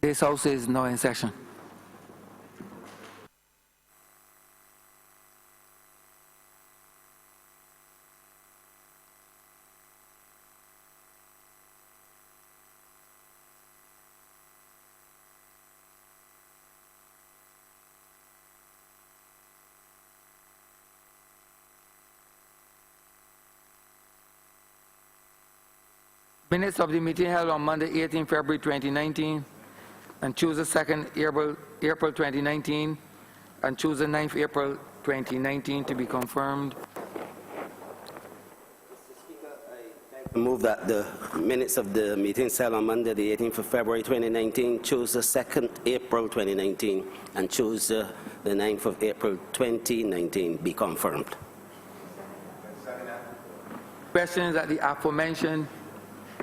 This House is now in session. Minutes of the meeting held on Monday, 18 February 2019, and Tuesday, 2nd April 2019, and Tuesday, 9th April 2019 to be confirmed. Mr. Speaker, I move that the minutes of the meeting held on Monday, the 18th of February 2019, Tuesday, 2nd April 2019, and Tuesday, the 9th of April 2019 be confirmed. Questions that the aforementioned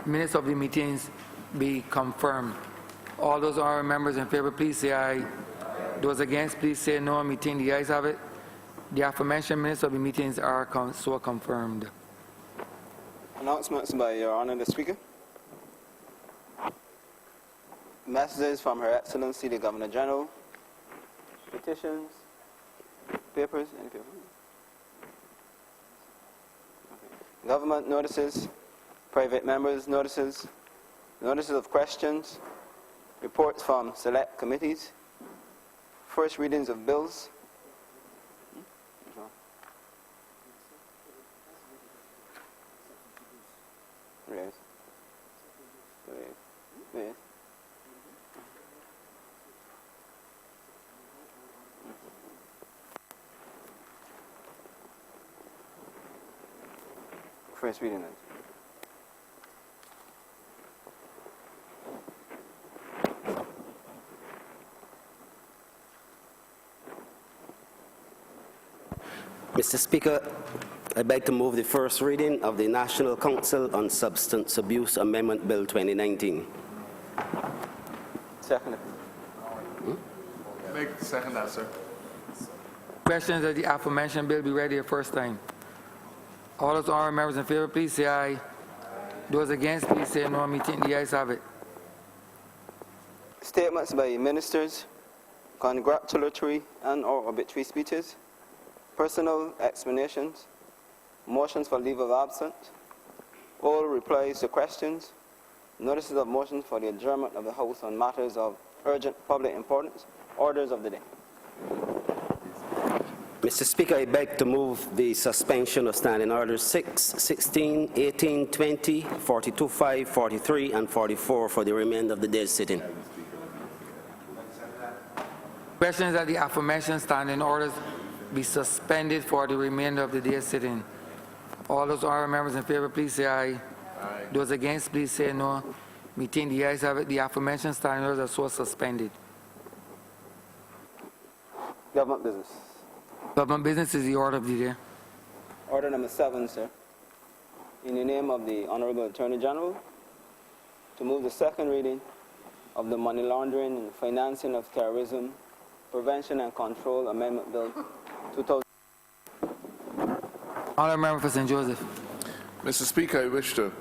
minutes of the meetings be confirmed. All those honorable members in favor, please say aye. Those against, please say no. Meeting, the ayes have it. The aforementioned minutes of the meetings are so confirmed. Announcements by Your Honor the Speaker. Messages from Her Excellency the Governor General. Petitions. Papers. Any papers? Okay. Government notices. Private members' notices. Notices of questions. Reports from select committees. First readings of bills. Yes. Yes. First reading. Mr. Speaker, I beg to move the first reading of the National Council on Substance Abuse Amendment Bill 2019. Second. Second that, sir. Questions that the aforementioned bill be ready the first time. All those honorable members in favor, please say aye. Those against, please say no. Meeting, the ayes have it. Statements by ministers, congratulatory and/or obituary speeches, personal explanations, motions for leave of absence, oral replies to questions, notices of motions for the adjournment of the House on matters of urgent public importance, orders of the day. Mr. Speaker, I beg to move the suspension of Standing Orders 6, 16, 18, 20, 42, 5, 43, and 44 for the remainder of the day's sitting. Questions that the aforementioned standing orders be suspended for the remainder of the day's sitting. All those honorable members in favor, please say aye. Aye. Those against, please say no. Meeting, the ayes have it. The aforementioned standing orders are so suspended. Government business. Government business is the order of the day. Order number 7, sir. In the name of the Honourable Attorney General, to move the second reading of the Money Laundering and Financing of Terrorism Prevention and Control Amendment Bill 2000. Honourable member for St. Joseph. Mr. Speaker, I wish to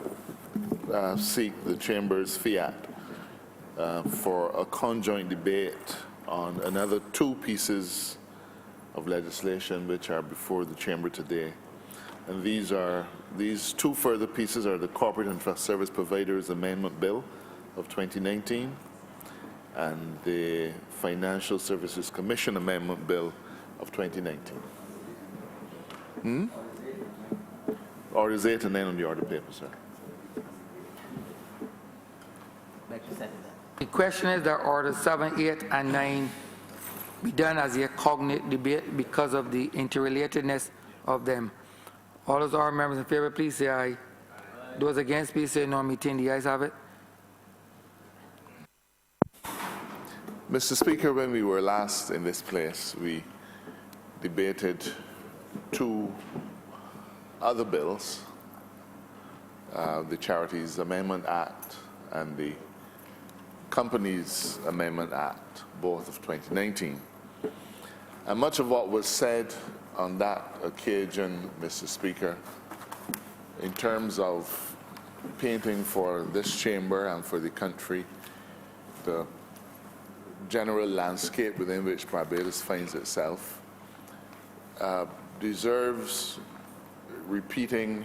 seek the Chamber's fiat for a conjoint debate on another 2 pieces of legislation which are before the Chamber today. And these 2 further pieces are the Corporate and Trust Service Providers Amendment Bill of 2019 and the Financial Services Commission Amendment Bill of 2019. Orders 8 and 9 on the order paper, sir. The question is that orders 7, 8, and 9 be done as a cognate debate because of the interrelatedness of them. All those honorable members in favor, please say aye. Those against, please say no. Meeting, the ayes have it. Mr. Speaker, when we were last in this place, we debated 2 other bills, the Charities Amendment Act and the Companies Amendment Act, both of 2019. And much of what was said on that occasion, Mr. Speaker, in terms of painting for this chamber and for the country the general landscape within which Barbados finds itself deserves repeating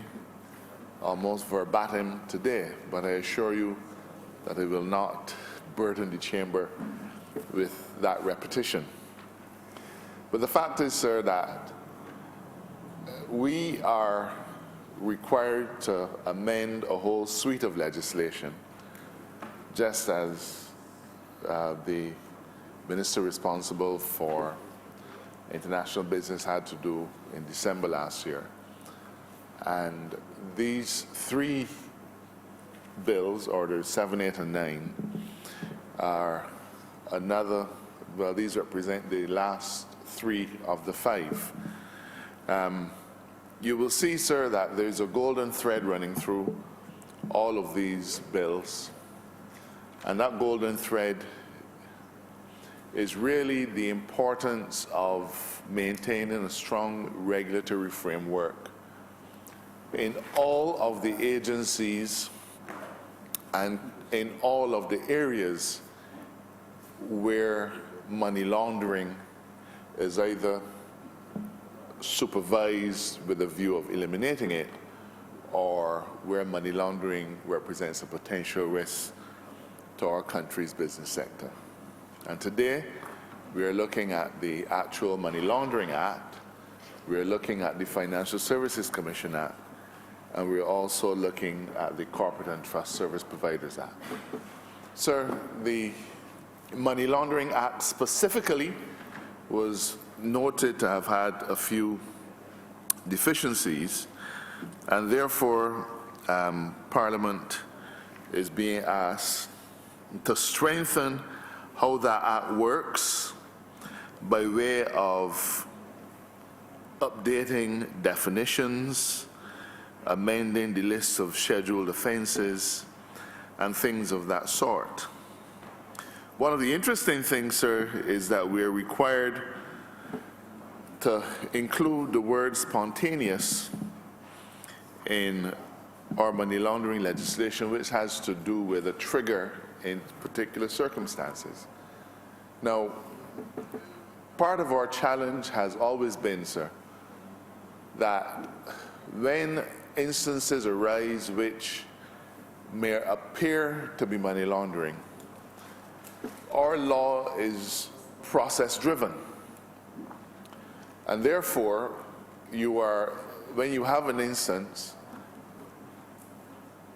almost verbatim today, but I assure you that I will not burden the chamber with that repetition. But the fact is, sir, that we are required to amend a whole suite of legislation, just as the minister responsible for international business had to do in December last year. And these three bills, Orders 7, 8, and 9, are another, well, these represent the last three of the 5. You will see, sir, that there's a golden thread running through all of these bills. And that golden thread is really the importance of maintaining a strong regulatory framework in all of the agencies and in all of the areas where money laundering is either supervised with a view of eliminating it, or where money laundering represents a potential risk to our country's business sector. And today, we are looking at the actual Money Laundering Act, we are looking at the Financial Services Commission Act, and we're also looking at the Corporate and Trust Service Providers Act. Sir, the Money Laundering Act specifically was noted to have had a few deficiencies, and therefore Parliament is being asked to strengthen how that act works by way of updating definitions, amending the list of scheduled offenses, and things of that sort. One of the interesting things, sir, is that we're required to include the word spontaneous in our money laundering legislation, which has to do with a trigger in particular circumstances. Now, part of our challenge has always been, sir, that when instances arise which may appear to be money laundering, our law is process-driven. And therefore, when you have an instance,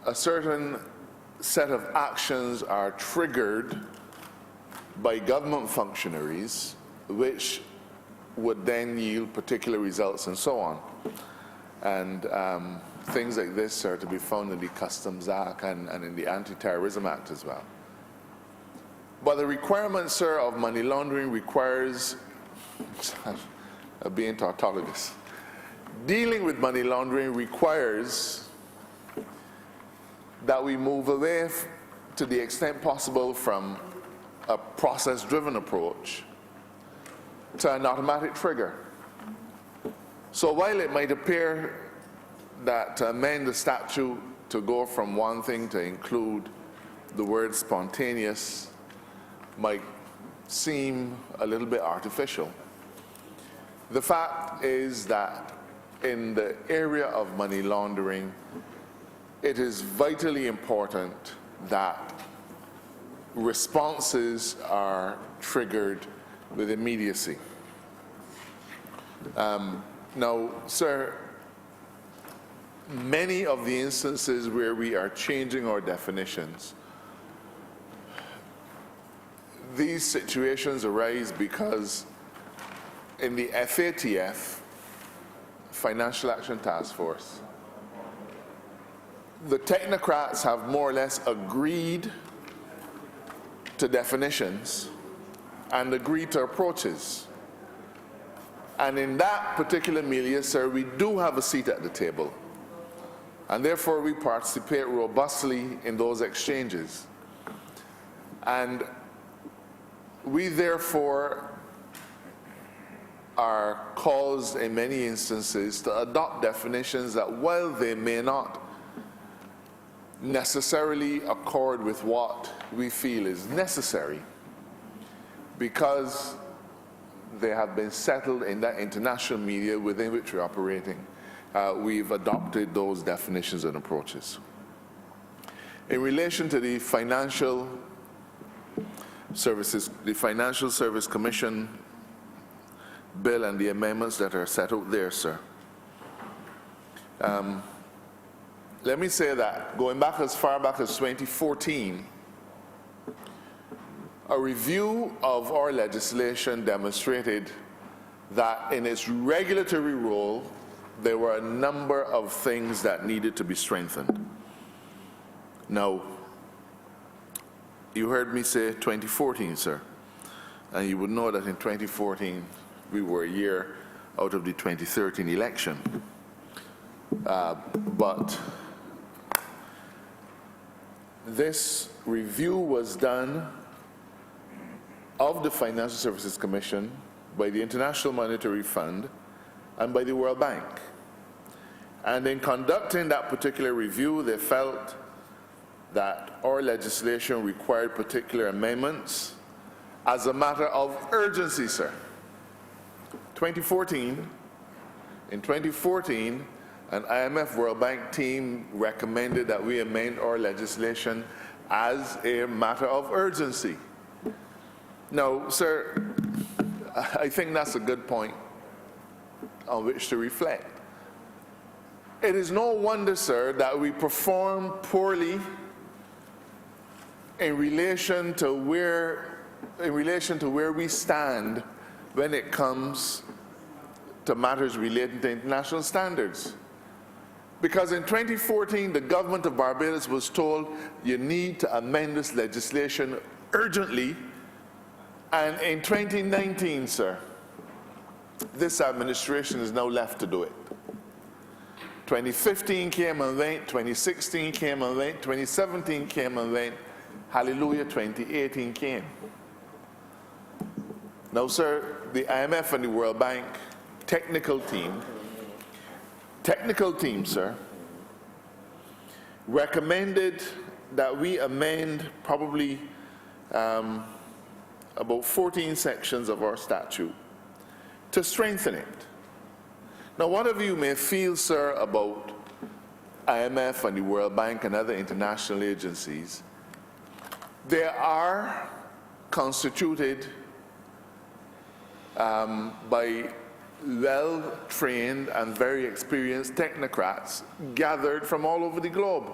a certain set of actions are triggered by government functionaries, which would then yield particular results and so on. And things like this are to be found in the Customs Act and in the Anti-Terrorism Act as well. But the requirement, sir, of money laundering requires being tautologous. Dealing with money laundering requires that we move away to the extent possible from a process-driven approach to an automatic trigger. So while it might appear that to amend the statute to go from one thing to include the word spontaneous might seem a little bit artificial, the fact is that in the area of money laundering, it is vitally important that responses are triggered with immediacy. Now, sir, many of the instances where we are changing our definitions, these situations arise because in the FATF, Financial Action Task Force, the technocrats have more or less agreed to definitions and agreed to approaches. And in that particular milieu, sir, we do have a seat at the table. And therefore, we participate robustly in those exchanges. And we therefore are caused in many instances to adopt definitions that, while they may not necessarily accord with what we feel is necessary, because they have been settled in that international media within which we're operating, we've adopted those definitions and approaches. In relation to the Financial Service Commission bill and the amendments that are set out there, sir, let me say that going back as far back as 2014, a review of our legislation demonstrated that in its regulatory role, there were a number of things that needed to be strengthened. Now, you heard me say 2014, sir, and you would know that in 2014, we were a year out of the 2013 election. But this review was done of the Financial Services Commission by the International Monetary Fund and by the World Bank. And in conducting that particular review, they felt that our legislation required particular amendments as a matter of urgency, sir. In 2014, an IMF World Bank team recommended that we amend our legislation as a matter of urgency. Now, sir, I think that's a good point on which to reflect. It is no wonder, sir, that we perform poorly in relation to where we stand when it comes to matters relating to international standards. Because in 2014, the government of Barbados was told, you need to amend this legislation urgently. And in 2019, sir, this administration is now left to do it. 2015 came and went, 2016 came and went, 2017 came and went, hallelujah, 2018 came. Now, sir, the IMF and the World Bank technical team, sir, recommended that we amend probably about 14 sections of our statute to strengthen it. Now, whatever you may feel, sir, about IMF and the World Bank and other international agencies, they are constituted by well-trained and very experienced technocrats gathered from all over the globe.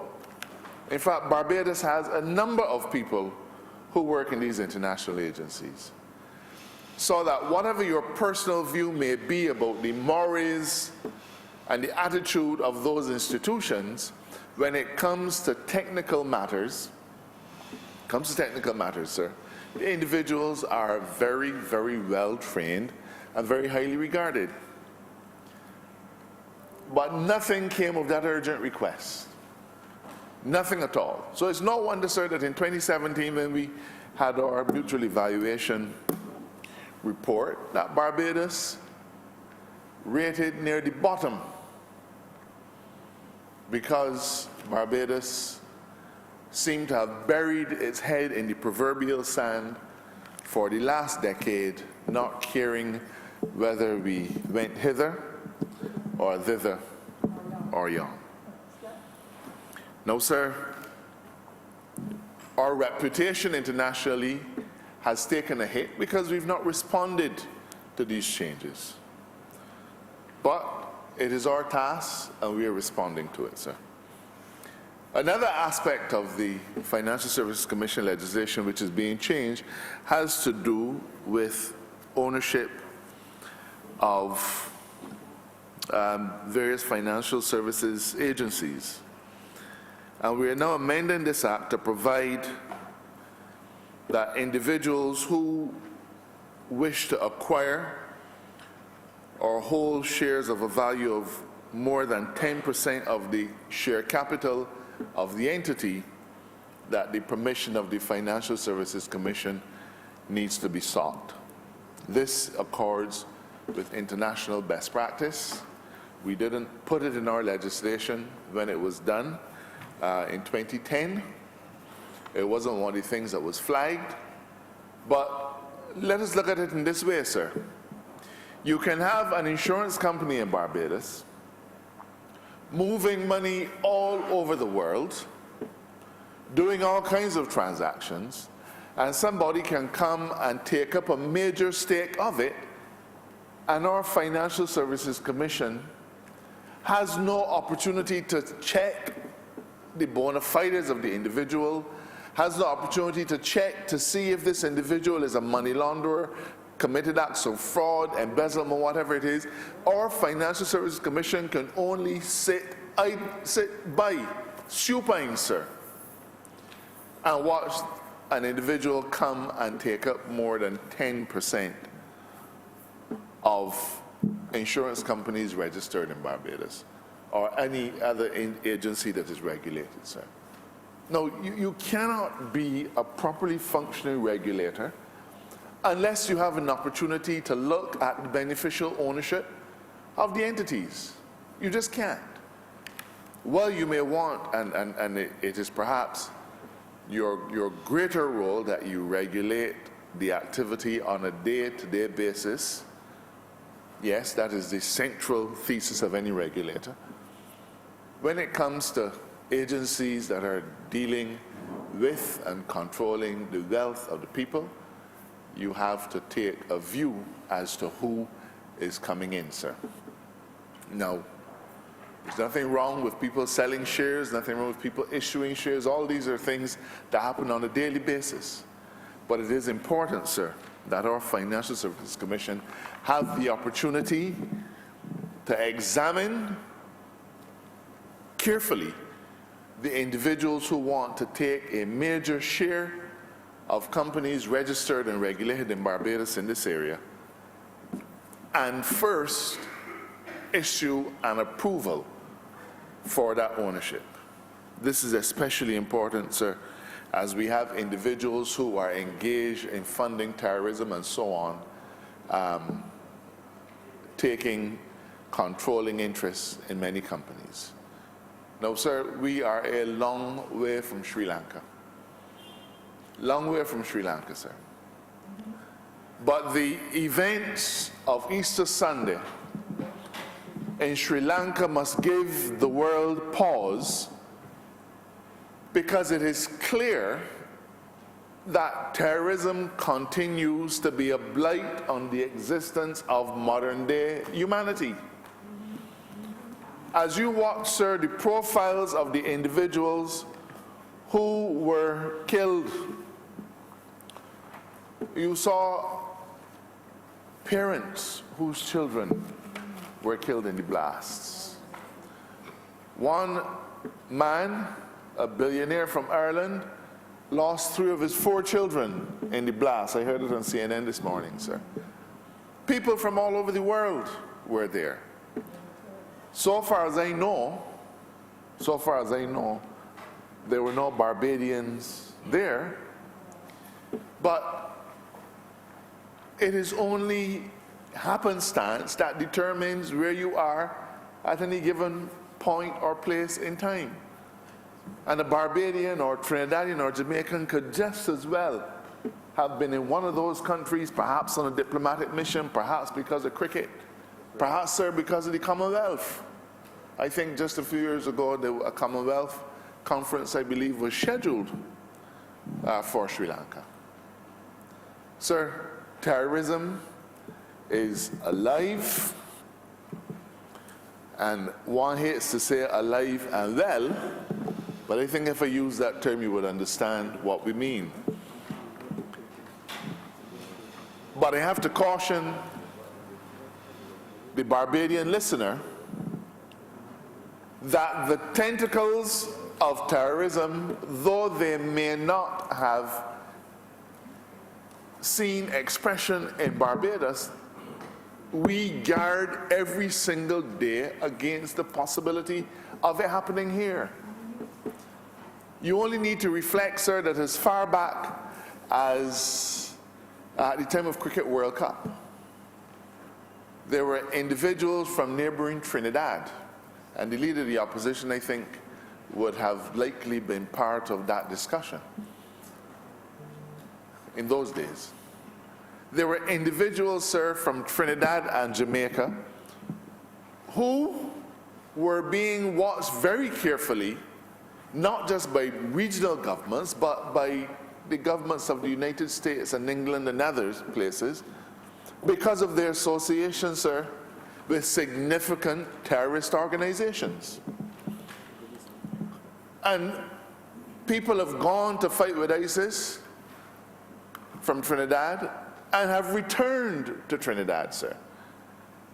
In fact, Barbados has a number of people who work in these international agencies. So that whatever your personal view may be about the mores and the attitude of those institutions, when it comes to technical matters, sir, the individuals are very, very well trained and very highly regarded. But nothing came of that urgent request. Nothing at all. So it's no wonder, sir, that in 2017, when we had our mutual evaluation report, that Barbados rated near the bottom, because Barbados seemed to have buried its head in the proverbial sand for the last decade, not caring whether we went hither or thither or yon. No, sir, our reputation internationally has taken a hit because we've not responded to these changes. But it is our task, and we are responding to it, sir. Another aspect of the Financial Services Commission legislation which is being changed has to do with ownership of various financial services agencies. And we are now amending this act to provide that individuals who wish to acquire or hold shares of a value of more than 10% of the share capital of the entity, that the permission of the Financial Services Commission needs to be sought. This accords with international best practice. We didn't put it in our legislation when it was done in 2010. It wasn't one of the things that was flagged, but let us look at it in this way, sir. You can have an insurance company in Barbados moving money all over the world, doing all kinds of transactions, and somebody can come and take up a major stake of it, and our Financial Services Commission has no opportunity to check the bona fides of the individual, has the opportunity to check to see if this individual is a money launderer, committed acts of fraud, embezzlement, whatever it is. Our Financial Services Commission can only sit by, supine, sir, and watch an individual come and take up more than 10% of insurance companies registered in Barbados or any other agency that is regulated, sir. No, you cannot be a properly functioning regulator unless you have an opportunity to look at the beneficial ownership of the entities. You just can't. Well, you may want, and it is perhaps your greater role that you regulate the activity on a day-to-day basis. Yes, that is the central thesis of any regulator. When it comes to agencies that are dealing with and controlling the wealth of the people, you have to take a view as to who is coming in, sir. Now, there's nothing wrong with people selling shares, nothing wrong with people issuing shares. All these are things that happen on a daily basis. But it is important, sir, that our Financial Services Commission have the opportunity to examine carefully the individuals who want to take a major share of companies registered and regulated in Barbados in this area, and first issue an approval for that ownership. This is especially important, sir, as we have individuals who are engaged in funding terrorism and so on, taking controlling interests in many companies. Now, sir, we are a long way from Sri Lanka. Long way from Sri Lanka, sir. But the events of Easter Sunday in Sri Lanka must give the world pause, because it is clear that terrorism continues to be a blight on the existence of modern-day humanity. As you watch, sir, the profiles of the individuals who were killed, you saw parents whose children were killed in the blasts. One man, a billionaire from Ireland, lost 3 of his 4 children in the blast. I heard it on CNN this morning, sir. People from all over the world were there. So far as I know, there were no Barbadians there, but it is only happenstance that determines where you are at any given point or place in time. And a Barbadian or Trinidadian or Jamaican could just as well have been in one of those countries, perhaps on a diplomatic mission, perhaps because of cricket, perhaps, sir, because of the Commonwealth. I think just a few years ago, a Commonwealth conference, I believe, was scheduled for Sri Lanka. Sir, terrorism is alive, and one hates to say alive and well, but I think if I use that term, you would understand what we mean. But I have to caution the Barbadian listener that the tentacles of terrorism, though they may not have seen expression in Barbados, we guard every single day against the possibility of it happening here. You only need to reflect, sir, that as far back as at the time of Cricket World Cup, there were individuals from neighboring Trinidad, and the leader of the opposition, I think, would have likely been part of that discussion in those days, there were individuals, sir, from Trinidad and Jamaica who were being watched very carefully, not just by regional governments, but by the governments of the United States and England and other places, because of their association, sir, with significant terrorist organizations. And people have gone to fight with ISIS from Trinidad and have returned to Trinidad, sir.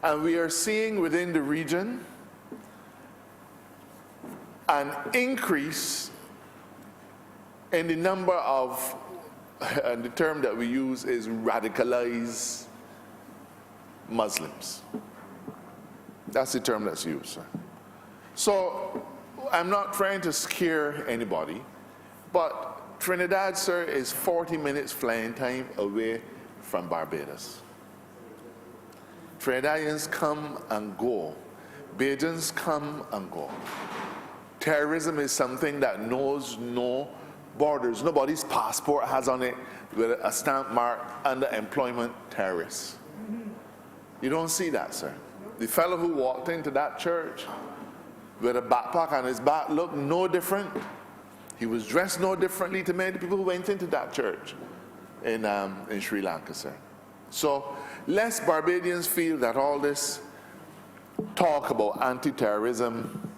And we are seeing within the region an increase in the number of, and the term that we use is radicalized Muslims. That's the term that's used, sir. So I'm not trying to scare anybody, but Trinidad, sir, is 40 minutes flying time away from Barbados. Trinidadians come and go. Bajans come and go. Terrorism is something that knows no borders. Nobody's passport has on it with a stamp mark underemployment terrorist. You don't see that, sir. The fellow who walked into that church with a backpack on his back looked no different. He was dressed no differently to many people who went into that church in Sri Lanka, sir. So lest Barbadians feel that all this talk about anti-terrorism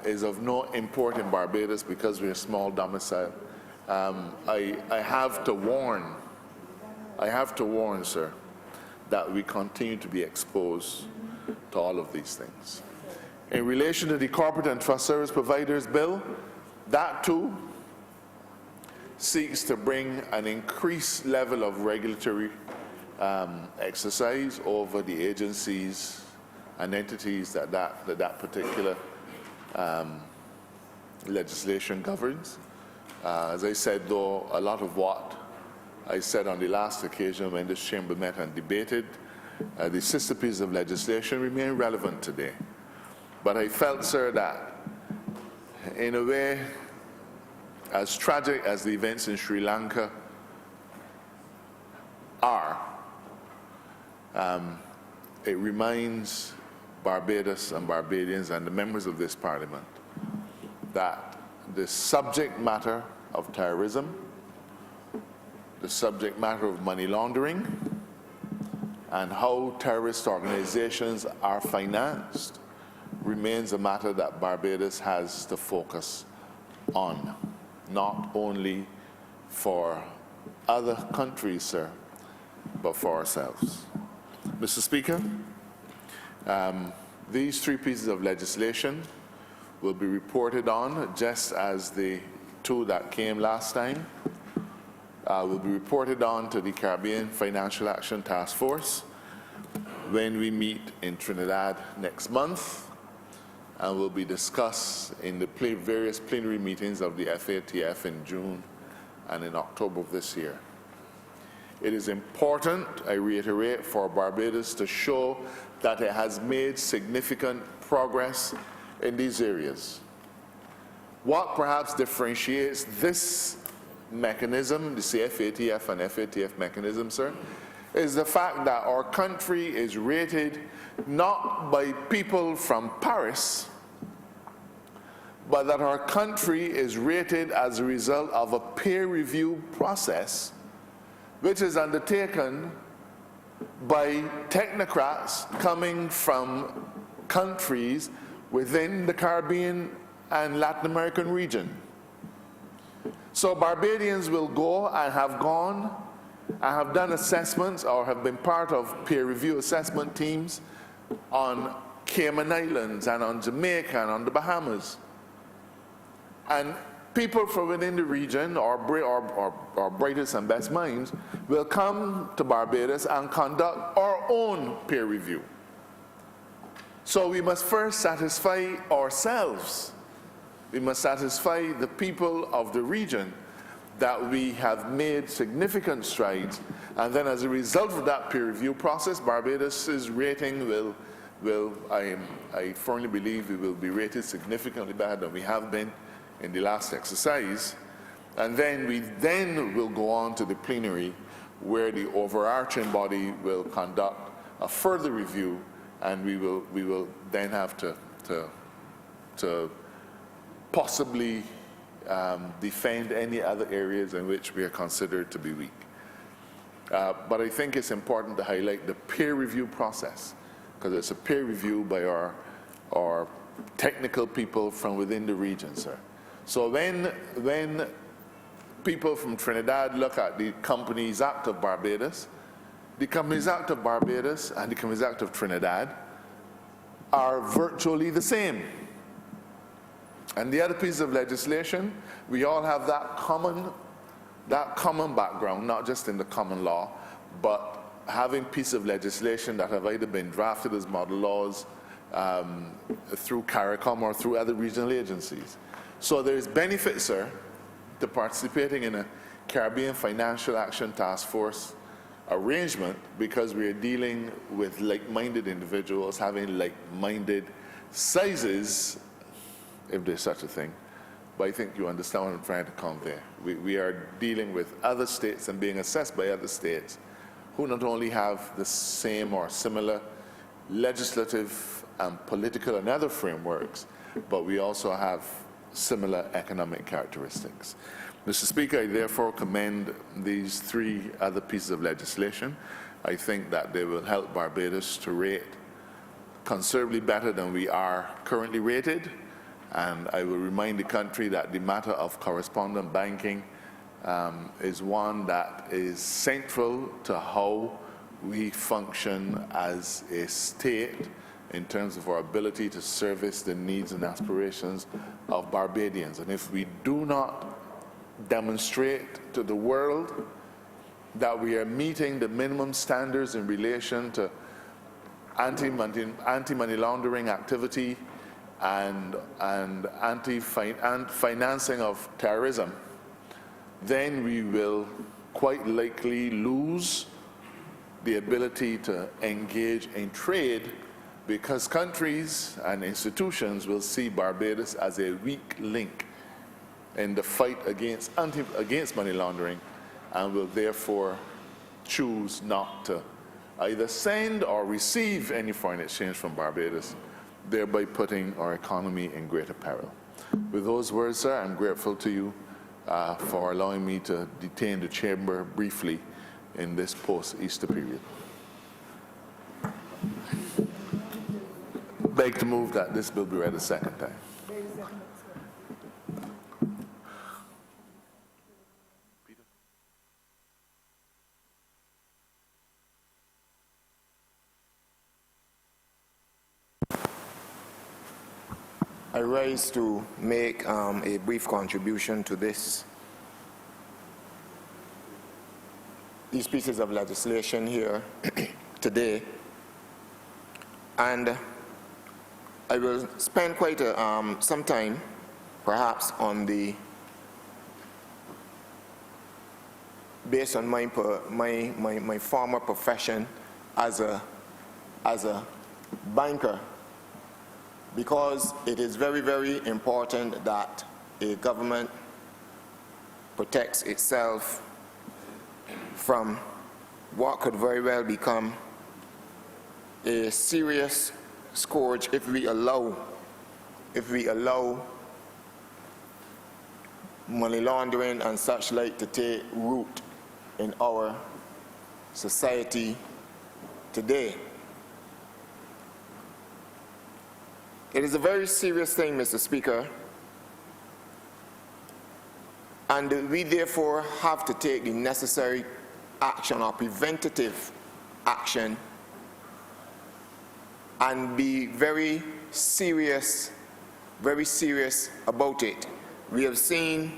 is of no import in Barbados because we're a small domicile. I have to warn, sir, that we continue to be exposed to all of these things. In relation to the Corporate and Trust Service Providers Bill, that too seeks to bring an increased level of regulatory exercise over the agencies and entities that particular legislation governs. As I said, though, a lot of what I said on the last occasion when this chamber met and debated the sister pieces of legislation remain relevant today. But I felt, sir, that in a way, as tragic as the events in Sri Lanka are, it reminds Barbados and Barbadians and the members of this parliament that the subject matter of terrorism, the subject matter of money laundering, and how terrorist organizations are financed remains a matter that Barbados has to focus on, not only for other countries, sir, but for ourselves. Mr. Speaker, these three pieces of legislation will be reported on, just as the two that came last time, will be reported on to the Caribbean Financial Action Task Force when we meet in Trinidad next month, and will be discussed in the various plenary meetings of the FATF in June and in October of this year. It is important, I reiterate, for Barbados to show that it has made significant progress in these areas. What perhaps differentiates this mechanism, the FATF and FATF mechanism, sir, is the fact that our country is rated not by people from Paris, but that our country is rated as a result of a peer review process which is undertaken by technocrats coming from countries within the Caribbean and Latin American region. So Barbadians will go and have gone and have done assessments or have been part of peer review assessment teams on Cayman Islands and on Jamaica and on the Bahamas. And people from within the region, or brightest and best minds, will come to Barbados and conduct our own peer review. So we must first satisfy ourselves. We must satisfy the people of the region that we have made significant strides, and then as a result of that peer review process, Barbados's rating will I firmly believe we will be rated significantly better than we have been in the last exercise, and then we will go on to the plenary where the overarching body will conduct a further review, and we will then have to possibly defend any other areas in which we are considered to be weak. But I think it's important to highlight the peer review process, because it's a peer review by our technical people from within the region, sir. So when people from Trinidad look at the Companies Act of Barbados, the Companies Act of Barbados and the Companies Act of Trinidad are virtually the same. And the other piece of legislation, we all have that common background, not just in the common law, but having pieces of legislation that have either been drafted as model laws through CARICOM or through other regional agencies. So there's benefits, sir, to participating in a Caribbean Financial Action Task Force arrangement, because we are dealing with like-minded individuals having like-minded sizes, if there's such a thing. But I think you understand what I'm trying to convey. We are dealing with other states and being assessed by other states who not only have the same or similar legislative and political and other frameworks, but we also have similar economic characteristics. Mr. Speaker, I therefore commend these three other pieces of legislation. I think that they will help Barbados to rate considerably better than we are currently rated. And I will remind the country that the matter of correspondent banking is one that is central to how we function as a state in terms of our ability to service the needs and aspirations of Barbadians. And if we do not demonstrate to the world that we are meeting the minimum standards in relation to anti-money laundering activity and financing of terrorism, then we will quite likely lose the ability to engage in trade, because countries and institutions will see Barbados as a weak link in the fight against money laundering, and will therefore choose not to either send or receive any foreign exchange from Barbados, thereby putting our economy in greater peril. With those words, sir, I'm grateful to you for allowing me to detain the chamber briefly in this post-Easter period. Beg to move that this bill be read a second time. I rise to make a brief contribution to these pieces of legislation here today, and I will spend quite some time, perhaps, based on my former profession as a banker, because it is very, very important that a government protects itself from what could very well become a serious scourge if we allow money laundering and such like to take root in our society today. It is a very serious thing, Mr. Speaker, and we therefore have to take the necessary action or preventative action and be very serious about it. We have seen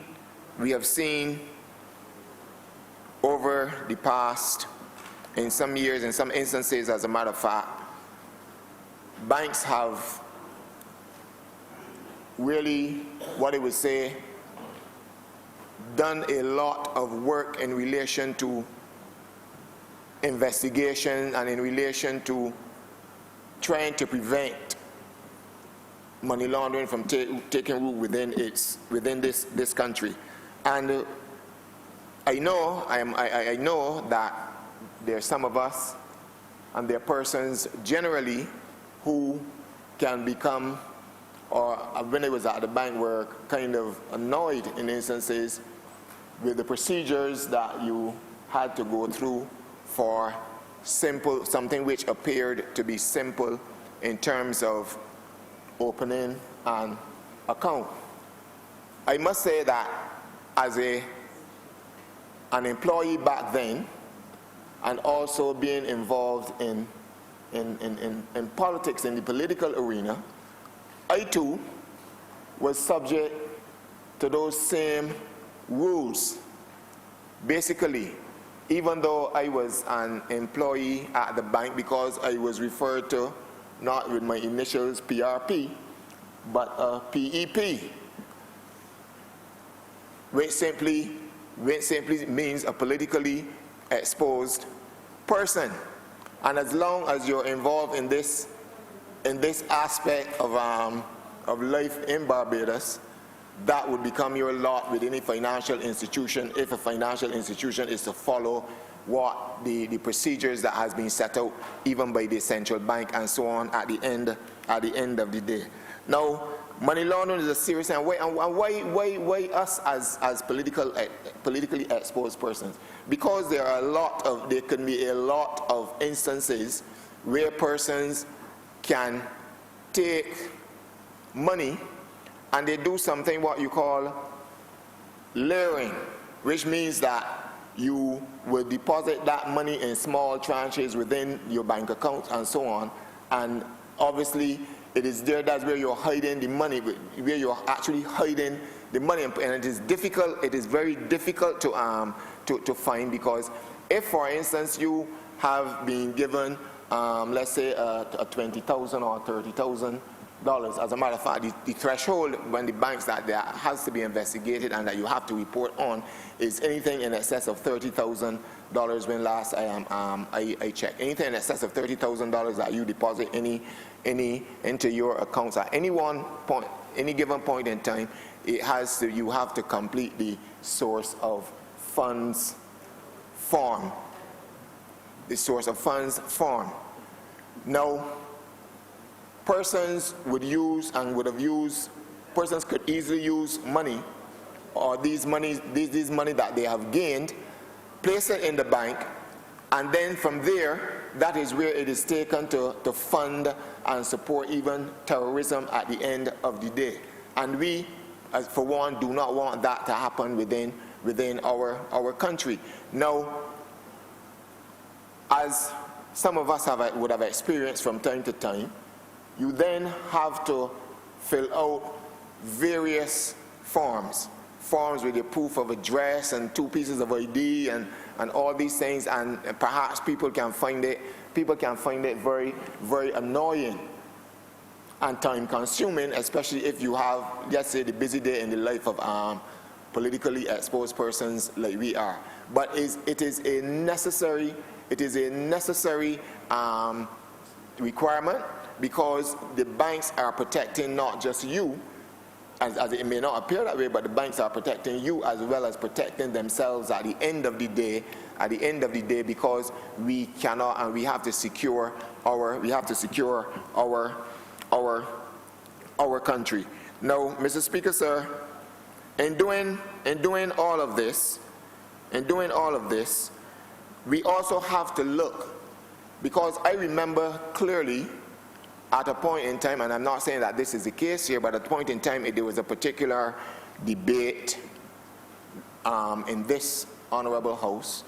over the past, in some years, in some instances, as a matter of fact, banks have really, what I would say, done a lot of work in relation to investigation and in relation to trying to prevent money laundering from taking root within this country. And I know that there are some of us, and there are persons generally who can become, or when I was at the bank, were kind of annoyed in instances with the procedures that you had to go through for something which appeared to be simple in terms of opening an account. I must say that as an employee back then, and also being involved in politics, in the political arena, I too was subject to those same rules. Basically, even though I was an employee at the bank, because I was referred to not with my initials PRP, but PEP, which simply means a politically exposed person. And as long as you're involved in this aspect of life in Barbados, that would become your lot with any financial institution if a financial institution is to follow what the procedures that has been set out even by the central bank and so on at the end of the day. Now, money laundering is a serious thing. Why us as politically exposed persons? Because there can be a lot of instances where persons can take money and they do something what you call layering, which means that you will deposit that money in small tranches within your bank account and so on, and obviously it is there, that's where you're hiding the money, where you're actually hiding the money, and it is very difficult to find, because if, for instance, you have been given, let's say, a $20,000 or $30,000, as a matter of fact, the threshold when the banks that there has to be investigated and that you have to report on is anything in excess of $30,000. When last I checked, anything in excess of $30,000 that you deposit into your accounts at any given point in time, you have to complete the source of funds form. The source of funds form. Now, persons could easily use money, or these money that they have gained, place it in the bank, and then from there, that is where it is taken to fund and support even terrorism at the end of the day. And we, as for one, do not want that to happen within our country. Now, as some of us would have experienced from time to time, you then have to fill out various forms with your proof of address and 2 pieces of ID and all these things, and perhaps people can find it very, very annoying and time consuming, especially if you have, let's say, the busy day in the life of politically exposed persons like we are. But it is a necessary requirement, because the banks are protecting not just you, as it may not appear that way, but the banks are protecting you as well as protecting themselves at the end of the day. Because we cannot, and we have to secure our country. Now, Mr. Speaker, sir, in doing all of this, we also have to look, because I remember clearly at a point in time, and I'm not saying that this is the case here, but at a point in time there was a particular debate in this Honourable House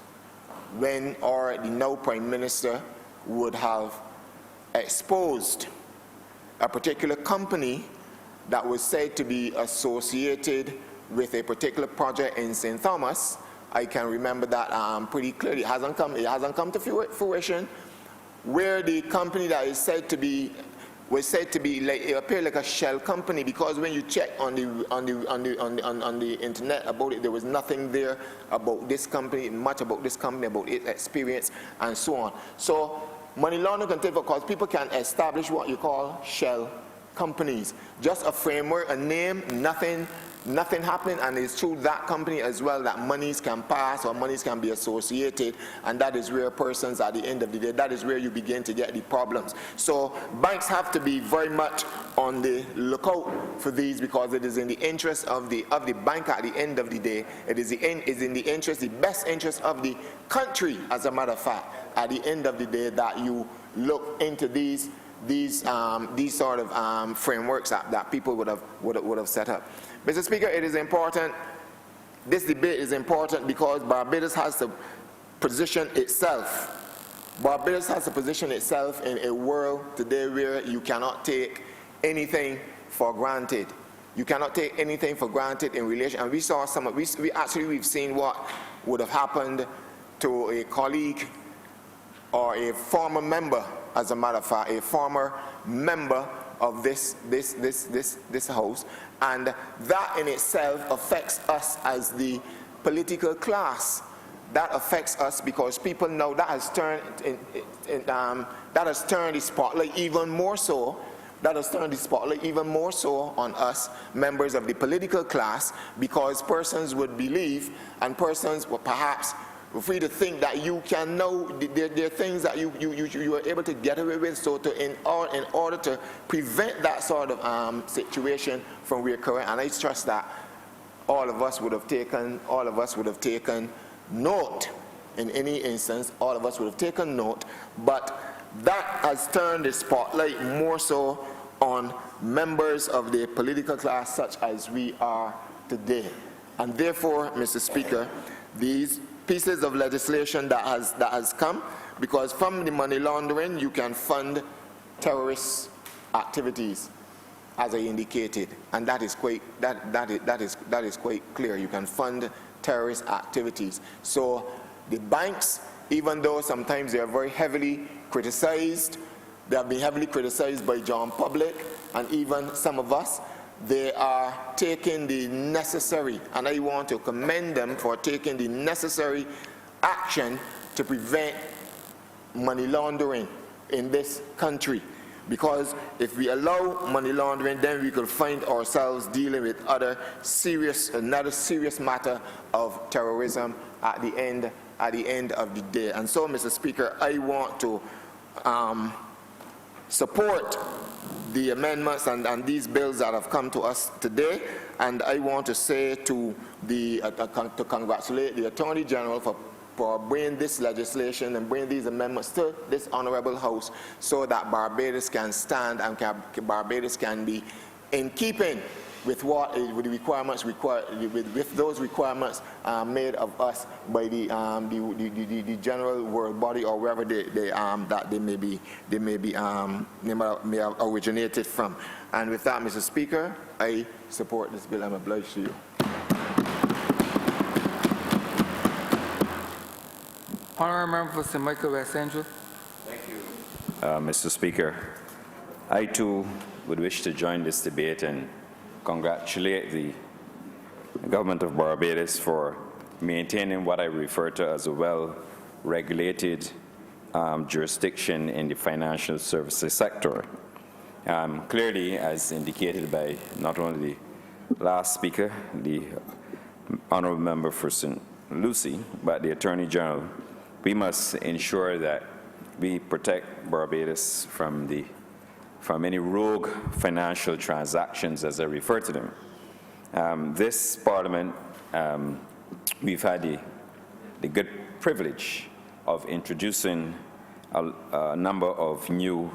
when the now Prime Minister would have exposed a particular company that was said to be associated with a particular project in St. Thomas. I can remember that pretty clearly. It hasn't come to fruition, where the company that was said to be like, it appeared like a shell company, because when you check on the internet about it, there was nothing there about this company, about its experience and so on. So money laundering can take, because people can establish what you call shell companies, just a framework, a name, nothing nothing happening, and it's through that company as well that monies can pass or monies can be associated, and that is where persons at the end of the day, that is where you begin to get the problems. So banks have to be very much on the lookout for these, because it is in the interest of the bank at the end of the day. It is in the interest, the best interest of the country, as a matter of fact, at the end of the day, that you look into these sort of frameworks that people would have set up. Mr. Speaker, it is important, this debate is important because Barbados has to position itself. Barbados has to position itself in a world today where you cannot take anything for granted. You cannot take anything for granted in relation, and we saw we've seen what would have happened to a colleague or a former member, as a matter of fact, a former member of this house, and that in itself affects us as the political class. That affects us because people know that has turned the spotlight even more so. That has turned the spotlight even more so on us, members of the political class, because persons would believe, and persons would perhaps free to think that you can know there are things that you are able to get away with. So in order to prevent that sort of situation from reoccurring, and I trust that all of us would have taken note in any instance. All of us would have taken note, but that has turned the spotlight more so on members of the political class such as we are today. And therefore, Mr. Speaker, these pieces of legislation that has come, because from the money laundering you can fund terrorist activities, as I indicated, and that is quite clear. You can fund terrorist activities. So the banks, even though sometimes they are very heavily criticized, they have been heavily criticized by John Public and even some of us, they are taking the necessary, and I want to commend them for taking the necessary action to prevent money laundering in this country. Because if we allow money laundering, then we could find ourselves dealing with another serious matter of terrorism at the end of the day. And so, Mr. Speaker, I want to support the amendments and these bills that have come to us today, and I want to say to congratulate the Attorney General for bringing this legislation and bringing these amendments to this Honourable House, so that Barbados can stand and Barbados can be in keeping with with the requirements with those requirements made of us by the general world body, or wherever they may have originated from. And with that, Mr. Speaker, I support this bill. I'm obliged to you. Honourable Member for St. Michael West Central. Thank you, Mr. Speaker. I too would wish to join this debate and congratulate the government of Barbados for maintaining what I refer to as a well-regulated jurisdiction in the financial services sector. Clearly, as indicated by not only the last speaker, the Honourable Member for St. Lucie, but the Attorney General, we must ensure that we protect Barbados from any rogue financial transactions, as I refer to them. This Parliament, we've had the good privilege of introducing a number of new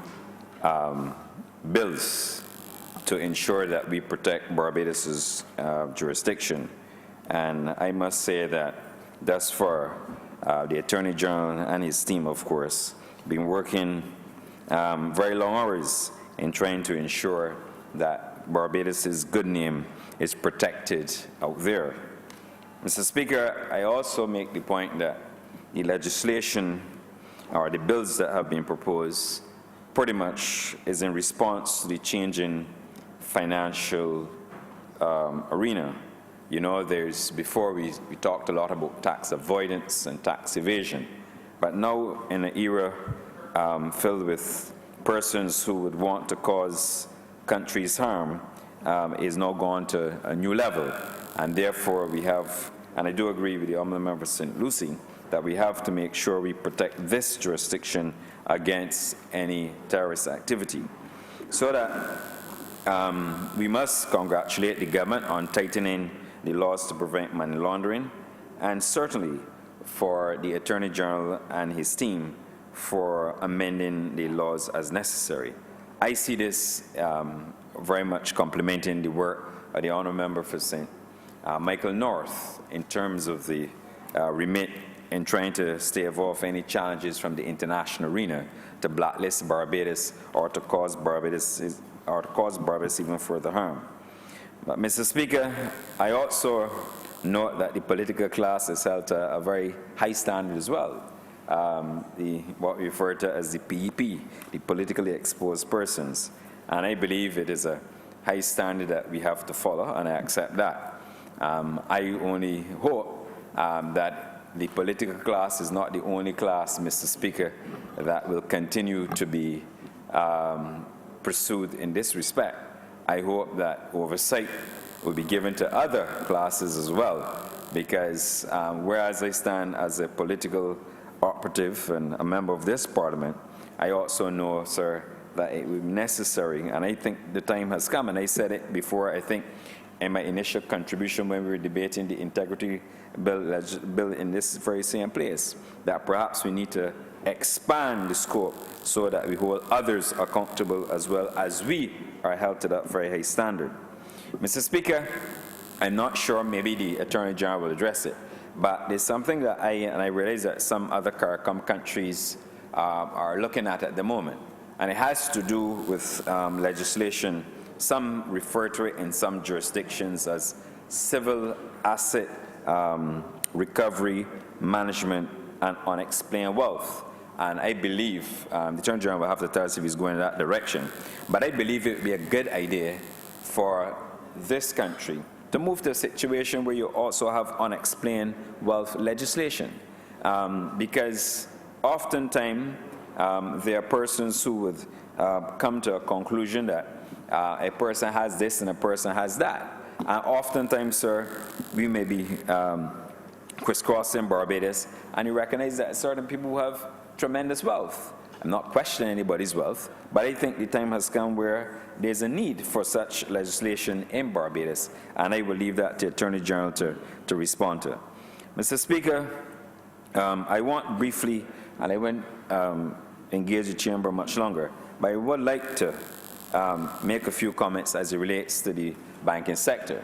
bills to ensure that we protect Barbados's jurisdiction. And I must say that thus far, the Attorney General and his team, of course, been working very long hours in trying to ensure that Barbados's good name is protected out there. Mr. Speaker, I also make the point that the legislation or the bills that have been proposed pretty much is in response to the changing financial arena. You know, before we talked a lot about tax avoidance and tax evasion, but now in an era filled with persons who would want to cause countries harm, is now gone to a new level. And therefore, we have, and I do agree with the Honourable Member St. Lucie, that we have to make sure we protect this jurisdiction against any terrorist activity. So that we must congratulate the government on tightening the laws to prevent money laundering, and certainly for the Attorney General and his team for amending the laws as necessary. I see this very much complementing the work of the Honourable Member for St. Michael North in terms of the remit in trying to stave off any challenges from the international arena to blacklist Barbados or to cause Barbados even further harm. But, Mr. Speaker, I also note that the political class has held to a very high standard as well. What we refer to as the PEP, the politically exposed persons. And I believe it is a high standard that we have to follow, and I accept that. I only hope that the political class is not the only class, Mr. Speaker, that will continue to be pursued in this respect. I hope that oversight will be given to other classes as well, because whereas I stand as a political operative and a member of this Parliament, I also know, sir, that it will be necessary, and I think the time has come, and I said it before, I think, in my initial contribution when we were debating the integrity bill in this very same place, that perhaps we need to expand the scope so that we hold others accountable as well as we are held to that very high standard. Mr. Speaker, I'm not sure, maybe the Attorney General will address it, but there's something that I realize that some other CARICOM countries are looking at the moment, and it has to do with legislation. Some refer to it in some jurisdictions as civil asset recovery, management, and unexplained wealth. And I believe, the Attorney General will have to tell us if he's going in that direction, but I believe it would be a good idea for this country to move to a situation where you also have unexplained wealth legislation. Because oftentimes there are persons who would come to a conclusion that a person has this and a person has that. And oftentimes, sir, we may be crisscrossing Barbados, and you recognize that certain people have tremendous wealth. I'm not questioning anybody's wealth, but I think the time has come where there's a need for such legislation in Barbados, and I will leave that to the Attorney General to respond to. Mr. Speaker, I want briefly, and I won't engage the chamber much longer, but I would like to make a few comments as it relates to the banking sector.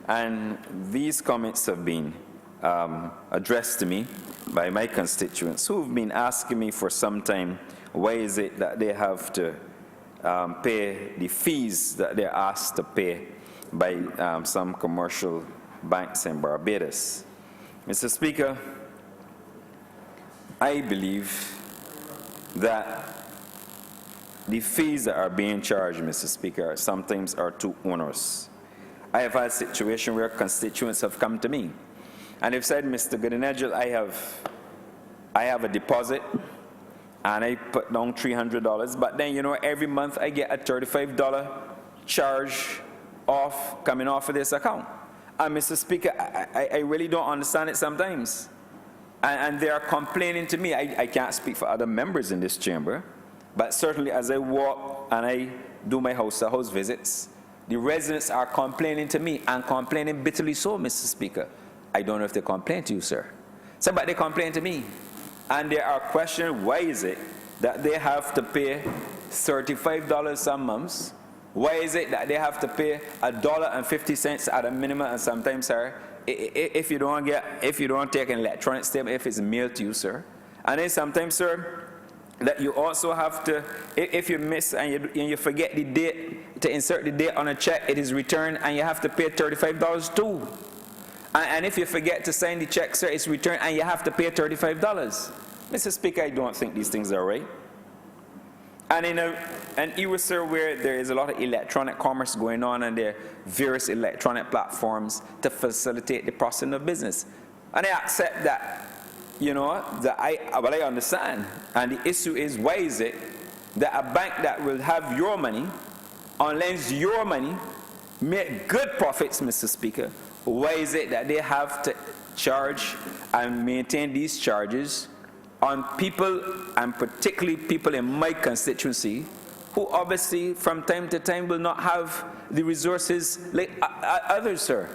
And these comments have been addressed to me by my constituents who've been asking me for some time, why is it that they have to pay the fees that they're asked to pay by some commercial banks in Barbados. Mr. Speaker, I believe that the fees that are being charged, Mr. Speaker, sometimes are too onerous. I have had situations where constituents have come to me and they've said, Mr. Goodinegel, I have a deposit and I put down $300, but then, you know, every month I get a $35 charge coming off of this account. And Mr. Speaker, I really don't understand it sometimes. And they are complaining to me. I can't speak for other members in this chamber, but certainly as I walk and I do my house-to-house visits, the residents are complaining to me, and complaining bitterly so, Mr. Speaker. I don't know if they complain to you, sir. But they complain to me. And they are questioning, why is it that they have to pay $35 some months? Why is it that they have to pay $1.50 at a minimum, and sometimes, sir, if you don't take an electronic statement, if it's mailed to you, sir. And then sometimes, sir, that you also have to, if you miss and you forget the date, to insert the date on a check, it is returned and you have to pay $35 too. And if you forget to sign the check, sir, it's returned and you have to pay $35. Mr. Speaker, I don't think these things are right. And in an era, sir, where there is a lot of electronic commerce going on and there are various electronic platforms to facilitate the processing of business. And I accept that, you know, that I understand. And the issue is, why is it that a bank that will have your money, and lends your money, make good profits, Mr. Speaker, why is it that they have to charge and maintain these charges on people, and particularly people in my constituency, who obviously from time to time will not have the resources like others, sir?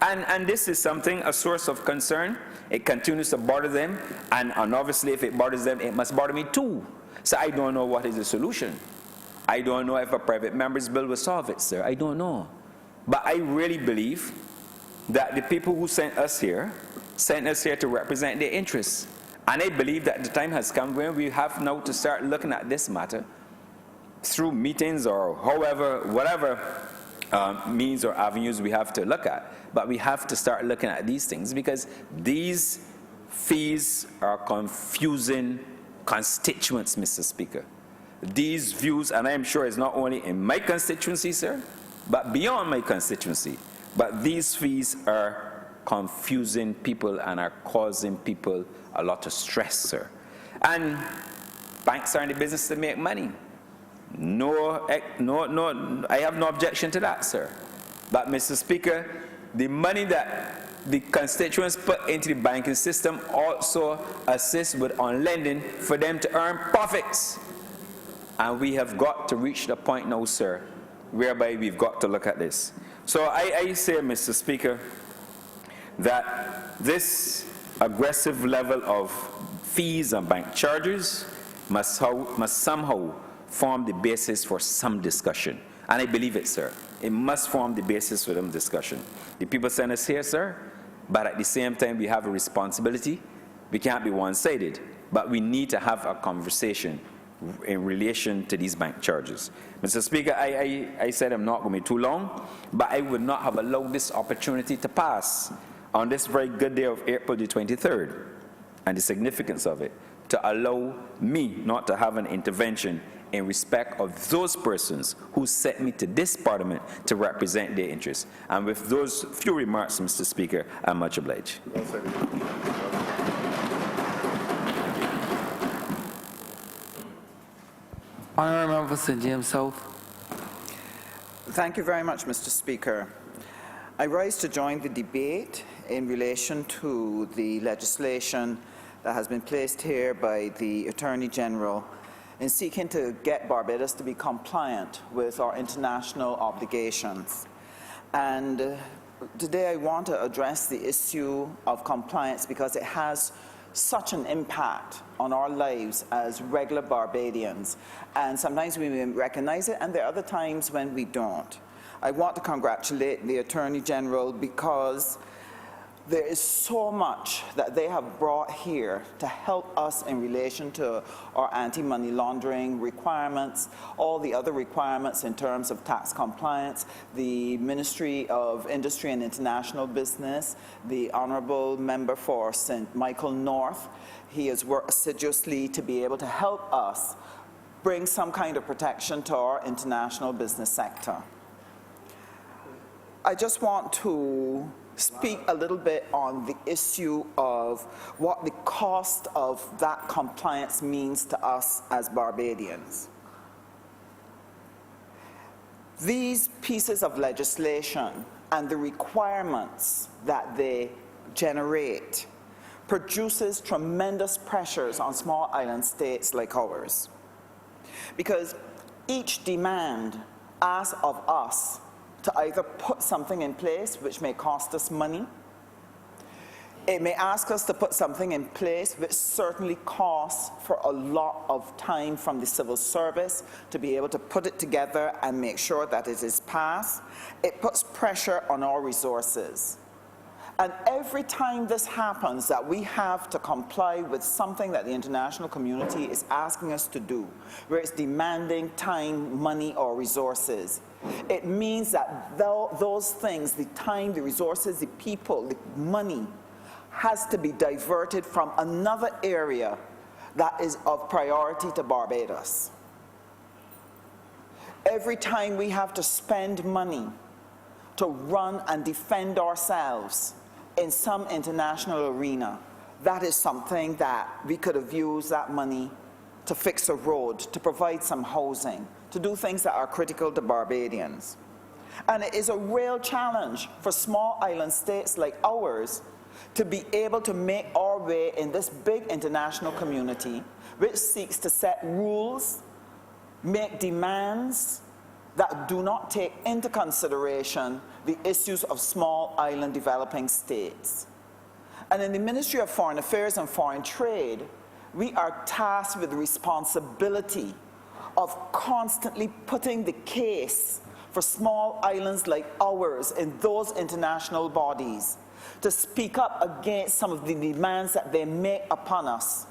And this is something, a source of concern. It continues to bother them, and obviously if it bothers them, it must bother me too. So I don't know what is the solution. I don't know if a private member's bill will solve it, sir. I don't know. But I really believe that the people who sent us here to represent their interests. And I believe that the time has come when we have now to start looking at this matter through meetings or however, whatever means or avenues we have to look at. But we have to start looking at these things, because these fees are confusing constituents, Mr. Speaker. These views, and I am sure it's not only in my constituency, sir, but beyond my constituency, but these fees are confusing people and are causing people a lot of stress, sir. And banks are in the business to make money. No, I have no objection to that, sir. But, Mr. Speaker, the money that the constituents put into the banking system also assists with on lending for them to earn profits. And we have got to reach the point now, sir, whereby we've got to look at this. So I say, Mr. Speaker, that this aggressive level of fees and bank charges must somehow form the basis for some discussion. And I believe it, sir. It must form the basis for some discussion. The people sent us here, sir, but at the same time we have a responsibility. We can't be one-sided, but we need to have a conversation in relation to these bank charges. Mr. Speaker, I said I'm not going to be too long, but I would not have allowed this opportunity to pass on this very good day of April the 23rd, and the significance of it, to allow me not to have an intervention in respect of those persons who sent me to this Parliament to represent their interests. And with those few remarks, Mr. Speaker, I'm much obliged. Honourable Member St. James South. Thank you very much, Mr. Speaker. I rise to join the debate in relation to the legislation that has been placed here by the Attorney General in seeking to get Barbados to be compliant with our international obligations. And today I want to address the issue of compliance because it has such an impact on our lives as regular Barbadians. And sometimes we recognize it, and there are other times when we don't. I want to congratulate the Attorney General because there is so much that they have brought here to help us in relation to our anti-money laundering requirements, all the other requirements in terms of tax compliance, the Ministry of Industry and International Business, the Honourable Member for St. Michael North. He has worked assiduously to be able to help us bring some kind of protection to our international business sector. I just want to speak a little bit on the issue of what the cost of that compliance means to us as Barbadians. These pieces of legislation and the requirements that they generate produces tremendous pressures on small island states like ours. Because each demand asks of us to either put something in place which may cost us money. It may ask us to put something in place which certainly costs for a lot of time from the civil service to be able to put it together and make sure that it is passed. It puts pressure on our resources. And every time this happens, that we have to comply with something that the international community is asking us to do, where it's demanding time, money, or resources, it means that those things, the time, the resources, the people, the money, has to be diverted from another area that is of priority to Barbados. Every time we have to spend money to run and defend ourselves in some international arena, that is something that we could have used that money to fix a road, to provide some housing, to do things that are critical to Barbadians. And it is a real challenge for small island states like ours to be able to make our way in this big international community, which seeks to set rules, make demands that do not take into consideration the issues of small island developing states. And in the Ministry of Foreign Affairs and Foreign Trade, we are tasked with the responsibility of constantly putting the case for small islands like ours in those international bodies, to speak up against some of the demands that they make upon us,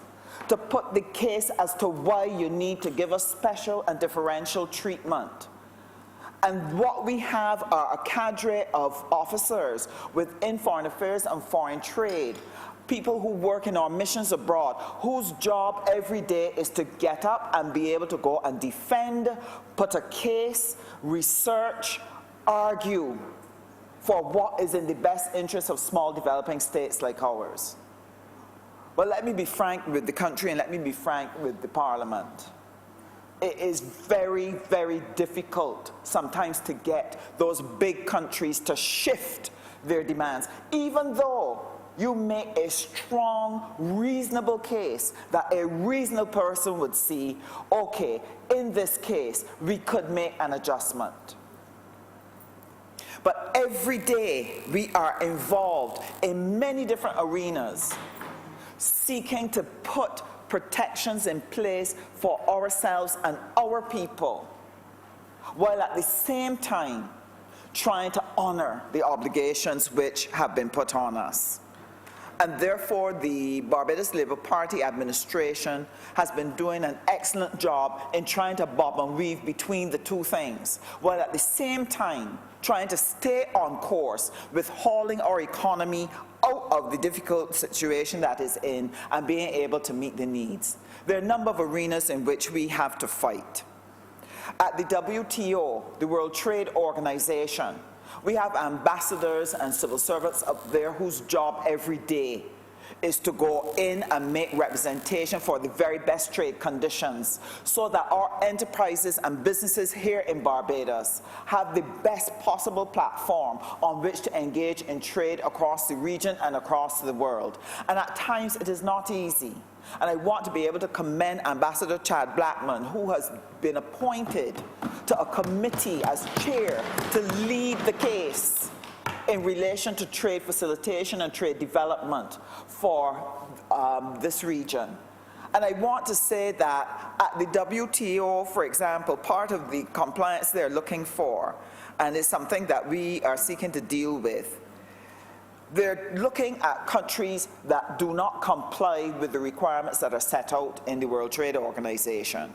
to put the case as to why you need to give us special and differential treatment. And what we have are a cadre of officers within Foreign Affairs and Foreign Trade, people who work in our missions abroad, whose job every day is to get up and be able to go and defend, put a case, research, argue for what is in the best interest of small developing states like ours. But let me be frank with the country and let me be frank with the Parliament. It is very, very difficult sometimes to get those big countries to shift their demands, even though you make a strong, reasonable case that a reasonable person would see, okay, in this case, we could make an adjustment. But every day we are involved in many different arenas, seeking to put protections in place for ourselves and our people, while at the same time trying to honor the obligations which have been put on us. And therefore, the Barbados Labour Party administration has been doing an excellent job in trying to bob and weave between the two things, while at the same time trying to stay on course with hauling our economy out of the difficult situation that is in and being able to meet the needs. There are a number of arenas in which we have to fight. At the WTO, the World Trade Organization, we have ambassadors and civil servants up there whose job every day is to go in and make representation for the very best trade conditions so that our enterprises and businesses here in Barbados have the best possible platform on which to engage in trade across the region and across the world. And at times it is not easy. And I want to be able to commend Ambassador Chad Blackman, who has been appointed to a committee as chair to lead the case in relation to trade facilitation and trade development for this region. And I want to say that at the WTO, for example, part of the compliance they're looking for, and it's something that we are seeking to deal with, they're looking at countries that do not comply with the requirements that are set out in the World Trade Organization.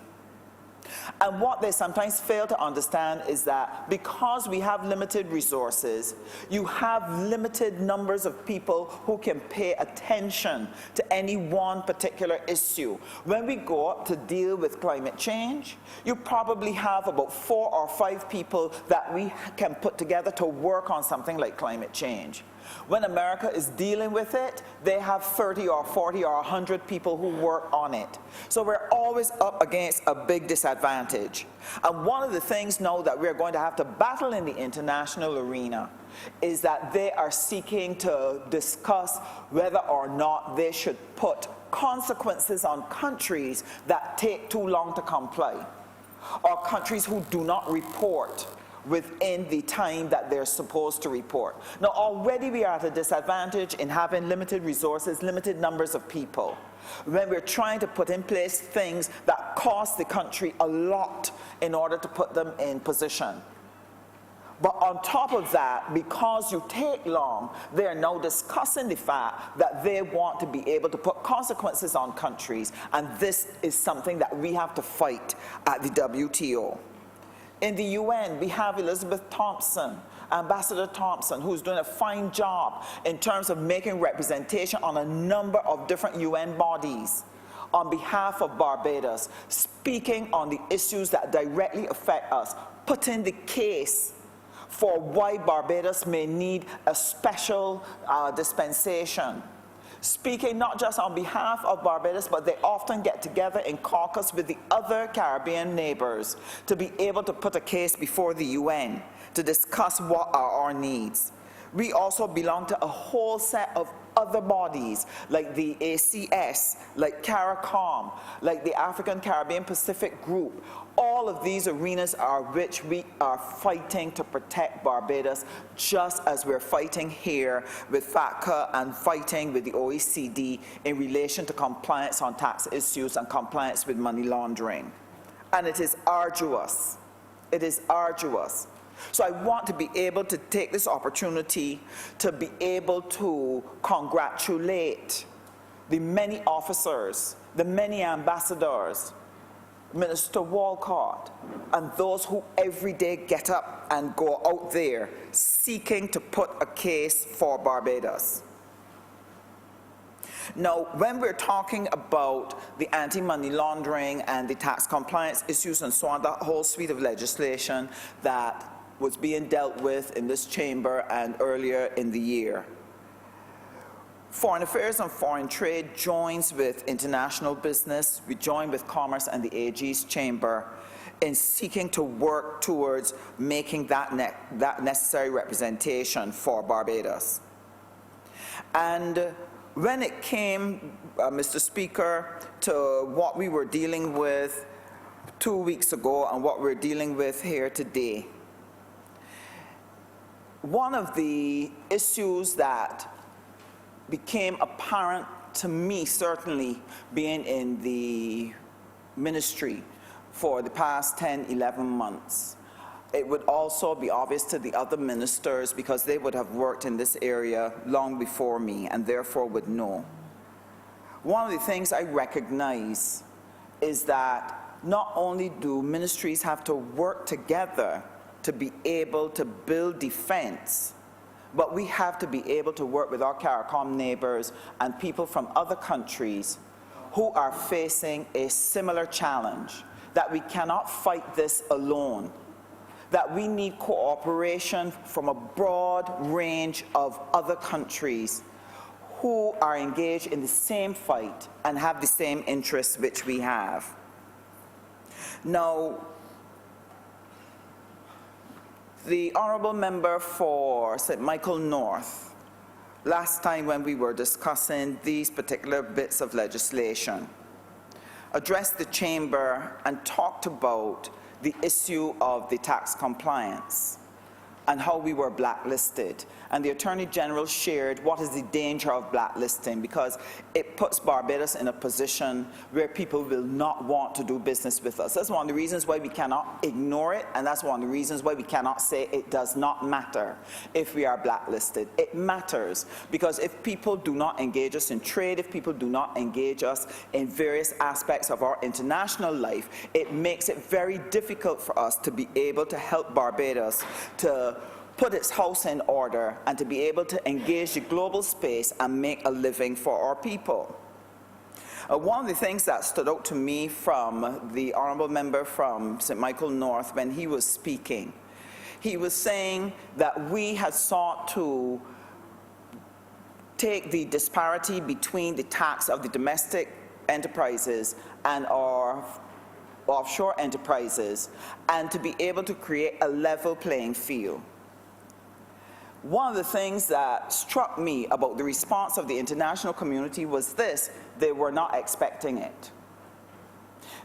And what they sometimes fail to understand is that because we have limited resources, you have limited numbers of people who can pay attention to any one particular issue. When we go up to deal with climate change, you probably have about 4 or 5 people that we can put together to work on something like climate change. When America is dealing with it, they have 30 or 40 or 100 people who work on it. So we're always up against a big disadvantage. And one of the things now that we're going to have to battle in the international arena is that they are seeking to discuss whether or not they should put consequences on countries that take too long to comply, or countries who do not report within the time that they're supposed to report. Now, already we are at a disadvantage in having limited resources, limited numbers of people, when we're trying to put in place things that cost the country a lot in order to put them in position. But on top of that, because you take long, they are now discussing the fact that they want to be able to put consequences on countries, and this is something that we have to fight at the WTO. In the UN, we have Elizabeth Thompson, Ambassador Thompson, who's doing a fine job in terms of making representation on a number of different UN bodies on behalf of Barbados, speaking on the issues that directly affect us, putting the case for why Barbados may need a special dispensation. Speaking not just on behalf of Barbados, but they often get together in caucus with the other Caribbean neighbors to be able to put a case before the UN, to discuss what are our needs. We also belong to a whole set of other bodies, like the ACS, like CARICOM, like the African Caribbean Pacific Group. All of these arenas are which we are fighting to protect Barbados, just as we're fighting here with FATCA and fighting with the OECD in relation to compliance on tax issues and compliance with money laundering. And it is arduous. It is arduous. So I want to be able to take this opportunity to be able to congratulate the many officers, the many ambassadors, Minister Walcott, and those who every day get up and go out there seeking to put a case for Barbados. Now, when we're talking about the anti-money laundering and the tax compliance issues and so on, that whole suite of legislation that was being dealt with in this chamber and earlier in the year. Foreign Affairs and Foreign Trade joins with international business. We join with Commerce and the AG's chamber in seeking to work towards making that necessary representation for Barbados. And when it came, Mr. Speaker, to what we were dealing with 2 weeks ago and what we're dealing with here today, one of the issues that became apparent to me, certainly being in the ministry for the past 10, 11 months, it would also be obvious to the other ministers because they would have worked in this area long before me and therefore would know. One of the things I recognize is that not only do ministries have to work together to be able to build defense, but we have to be able to work with our CARICOM neighbors and people from other countries who are facing a similar challenge, that we cannot fight this alone, that we need cooperation from a broad range of other countries who are engaged in the same fight and have the same interests which we have. Now, the Honourable Member for St. Michael North, last time when we were discussing these particular bits of legislation, addressed the chamber and talked about the issue of the tax compliance and how we were blacklisted. And the Attorney General shared what is the danger of blacklisting, because it puts Barbados in a position where people will not want to do business with us. That's one of the reasons why we cannot ignore it, and that's one of the reasons why we cannot say it does not matter if we are blacklisted. It matters, because if people do not engage us in trade, if people do not engage us in various aspects of our international life, it makes it very difficult for us to be able to help Barbados to put its house in order and to be able to engage the global space and make a living for our people. One of the things that stood out to me from the Honourable Member from St. Michael North when he was speaking, he was saying that we had sought to take the disparity between the tax of the domestic enterprises and our offshore enterprises and to be able to create a level playing field. One of the things that struck me about the response of the international community was this: they were not expecting it.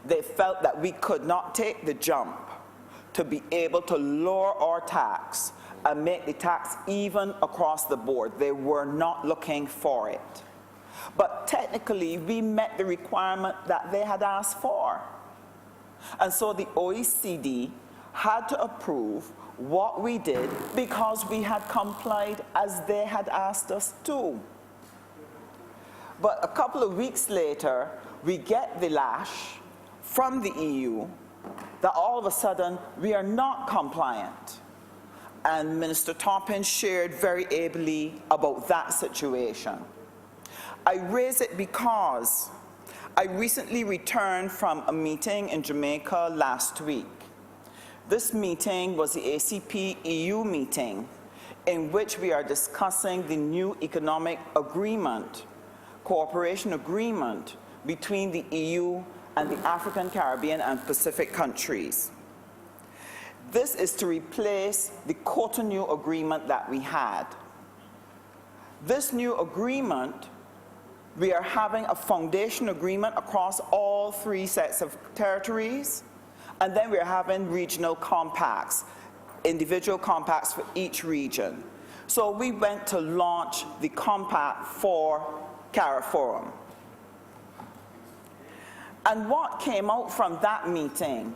They felt that we could not take the jump to be able to lower our tax and make the tax even across the board. They were not looking for it. But technically, we met the requirement that they had asked for. And so the OECD had to approve what we did because we had complied as they had asked us to. But a couple of weeks later, we get the lash from the EU that all of a sudden we are not compliant. And Minister Toppin shared very ably about that situation. I raise it because I recently returned from a meeting in Jamaica last week. This meeting was the ACP-EU meeting in which we are discussing the new economic agreement, cooperation agreement between the EU and the African, Caribbean and Pacific countries. This is to replace the Cotonou agreement that we had. This new agreement, we are having a foundation agreement across all 3 sets of territories, and then we're having regional compacts, individual compacts for each region. So we went to launch the compact for CARIFORUM. And what came out from that meeting,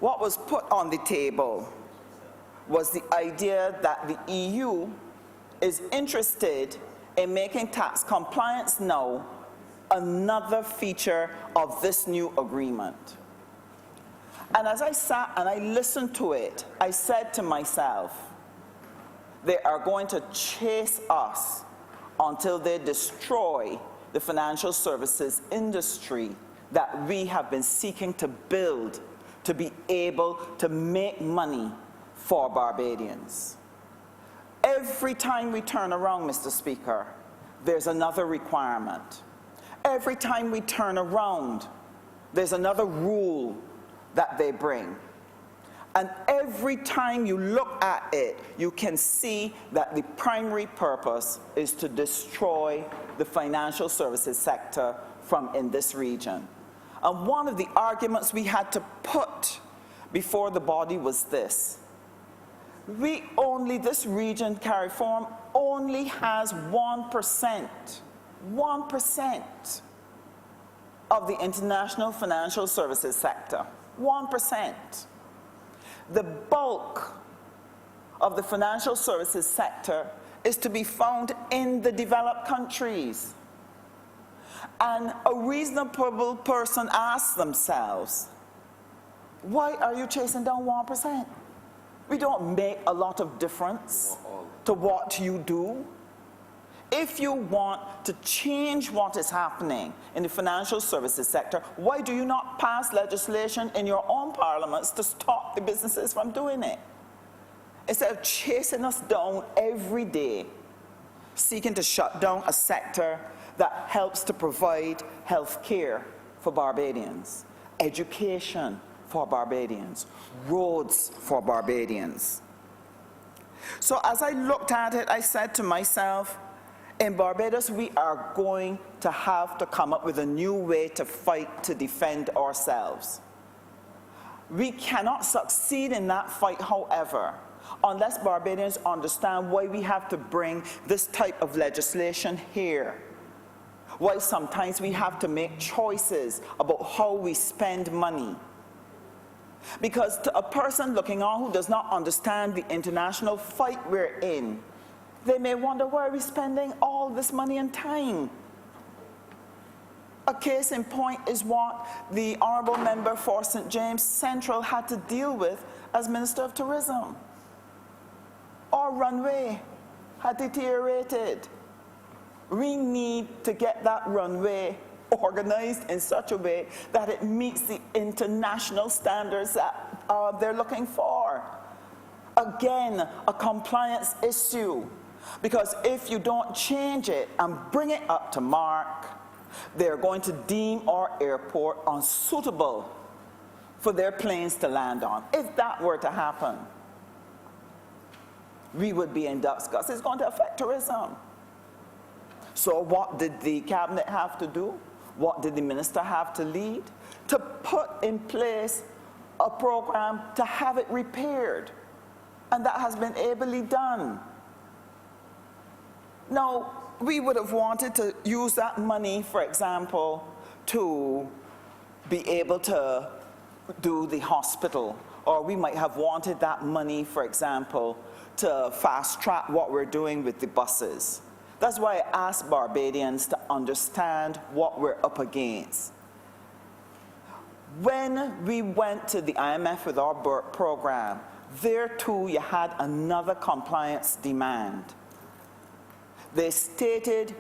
what was put on the table, was the idea that the EU is interested in making tax compliance now another feature of this new agreement. And as I sat and I listened to it, I said to myself, they are going to chase us until they destroy the financial services industry that we have been seeking to build to be able to make money for Barbadians. Every time we turn around, Mr. Speaker, there's another requirement. Every time we turn around, there's another rule that they bring. And every time you look at it, you can see that the primary purpose is to destroy the financial services sector from in this region. And one of the arguments we had to put before the body was this. This region, CARIFORUM, only has 1% of the international financial services sector. 1%. The bulk of the financial services sector is to be found in the developed countries. And a reasonable person asks themselves, why are you chasing down 1%? We don't make a lot of difference to what you do. If you want to change what is happening in the financial services sector, why do you not pass legislation in your own parliaments to stop the businesses from doing it? Instead of chasing us down every day, seeking to shut down a sector that helps to provide health care for Barbadians, education for Barbadians, roads for Barbadians. So as I looked at it, I said to myself, in Barbados, we are going to have to come up with a new way to fight to defend ourselves. We cannot succeed in that fight, however, unless Barbadians understand why we have to bring this type of legislation here. Why sometimes we have to make choices about how we spend money. Because to a person looking on who does not understand the international fight we're in, they may wonder, why are we spending all this money and time? A case in point is what the Honourable Member for St. James Central had to deal with as Minister of Tourism. Our runway had deteriorated. We need to get that runway organized in such a way that it meets the international standards that they're looking for. Again, a compliance issue. Because if you don't change it and bring it up to mark, they're going to deem our airport unsuitable for their planes to land on. If that were to happen, we would be in disgust. It's going to affect tourism. So what did the cabinet have to do? What did the minister have to lead? To put in place a program to have it repaired. And that has been ably done. Now, we would have wanted to use that money, for example, to be able to do the hospital. Or we might have wanted that money, for example, to fast-track what we're doing with the buses. That's why I asked Barbadians to understand what we're up against. When we went to the IMF with our BERT program, there too you had another compliance demand. They stated,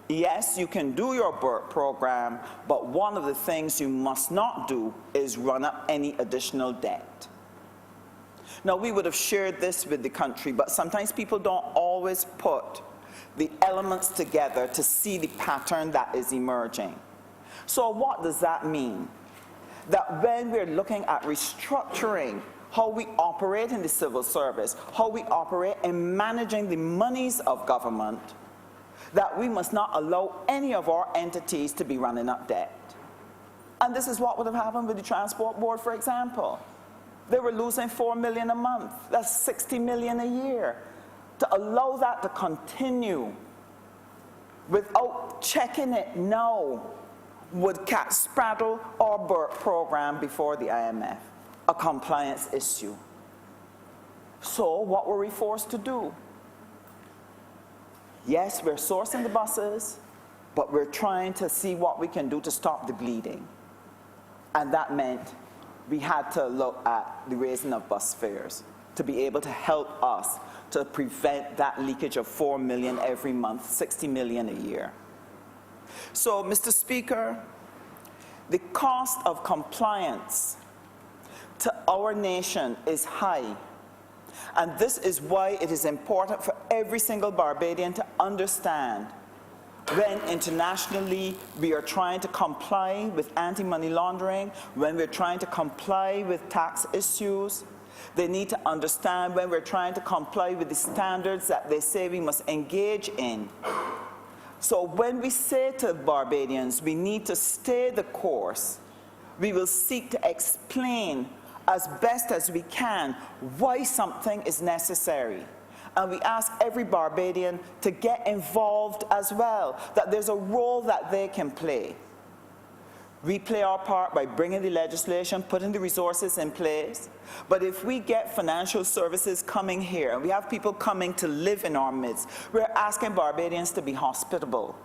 yes, you can do your BERT program, but one of the things you must not do is run up any additional debt. Now, we would have shared this with the country, but sometimes people don't always put the elements together to see the pattern that is emerging. So what does that mean? That when we're looking at restructuring how we operate in the civil service, how we operate in managing the monies of government, that we must not allow any of our entities to be running up debt. And this is what would have happened with the Transport Board, for example. They were losing $4 million a month. That's $60 million a year. To allow that to continue without checking it now would straddle our BERT program before the IMF, a compliance issue. So what were we forced to do? Yes, we're sourcing the buses, but we're trying to see what we can do to stop the bleeding. And that meant we had to look at the raising of bus fares to be able to help us to prevent that leakage of $4 million every month, $60 million a year. So, Mr. Speaker, the cost of compliance to our nation is high. And this is why it is important for every single Barbadian to understand when internationally we are trying to comply with anti-money laundering, when we're trying to comply with tax issues. They need to understand when we're trying to comply with the standards that they say we must engage in. So when we say to Barbadians, we need to stay the course, we will seek to explain as best as we can why something is necessary. And we ask every Barbadian to get involved as well, that there's a role that they can play. We play our part by bringing the legislation, putting the resources in place. But if we get financial services coming here, and we have people coming to live in our midst, we're asking Barbadians to be hospitable.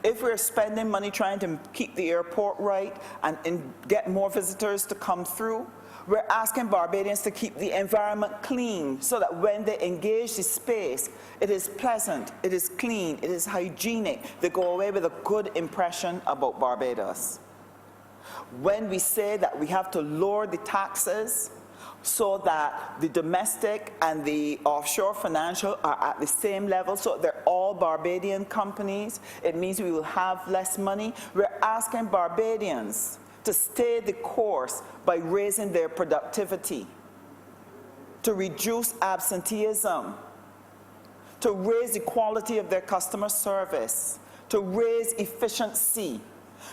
If we're spending money trying to keep the airport right and get more visitors to come through, we're asking Barbadians to keep the environment clean so that when they engage the space, it is pleasant, it is clean, it is hygienic. They go away with a good impression about Barbados. When we say that we have to lower the taxes so that the domestic and the offshore financial are at the same level, so they're all Barbadian companies, it means we will have less money. We're asking Barbadians to stay the course by raising their productivity, to reduce absenteeism, to raise the quality of their customer service, to raise efficiency,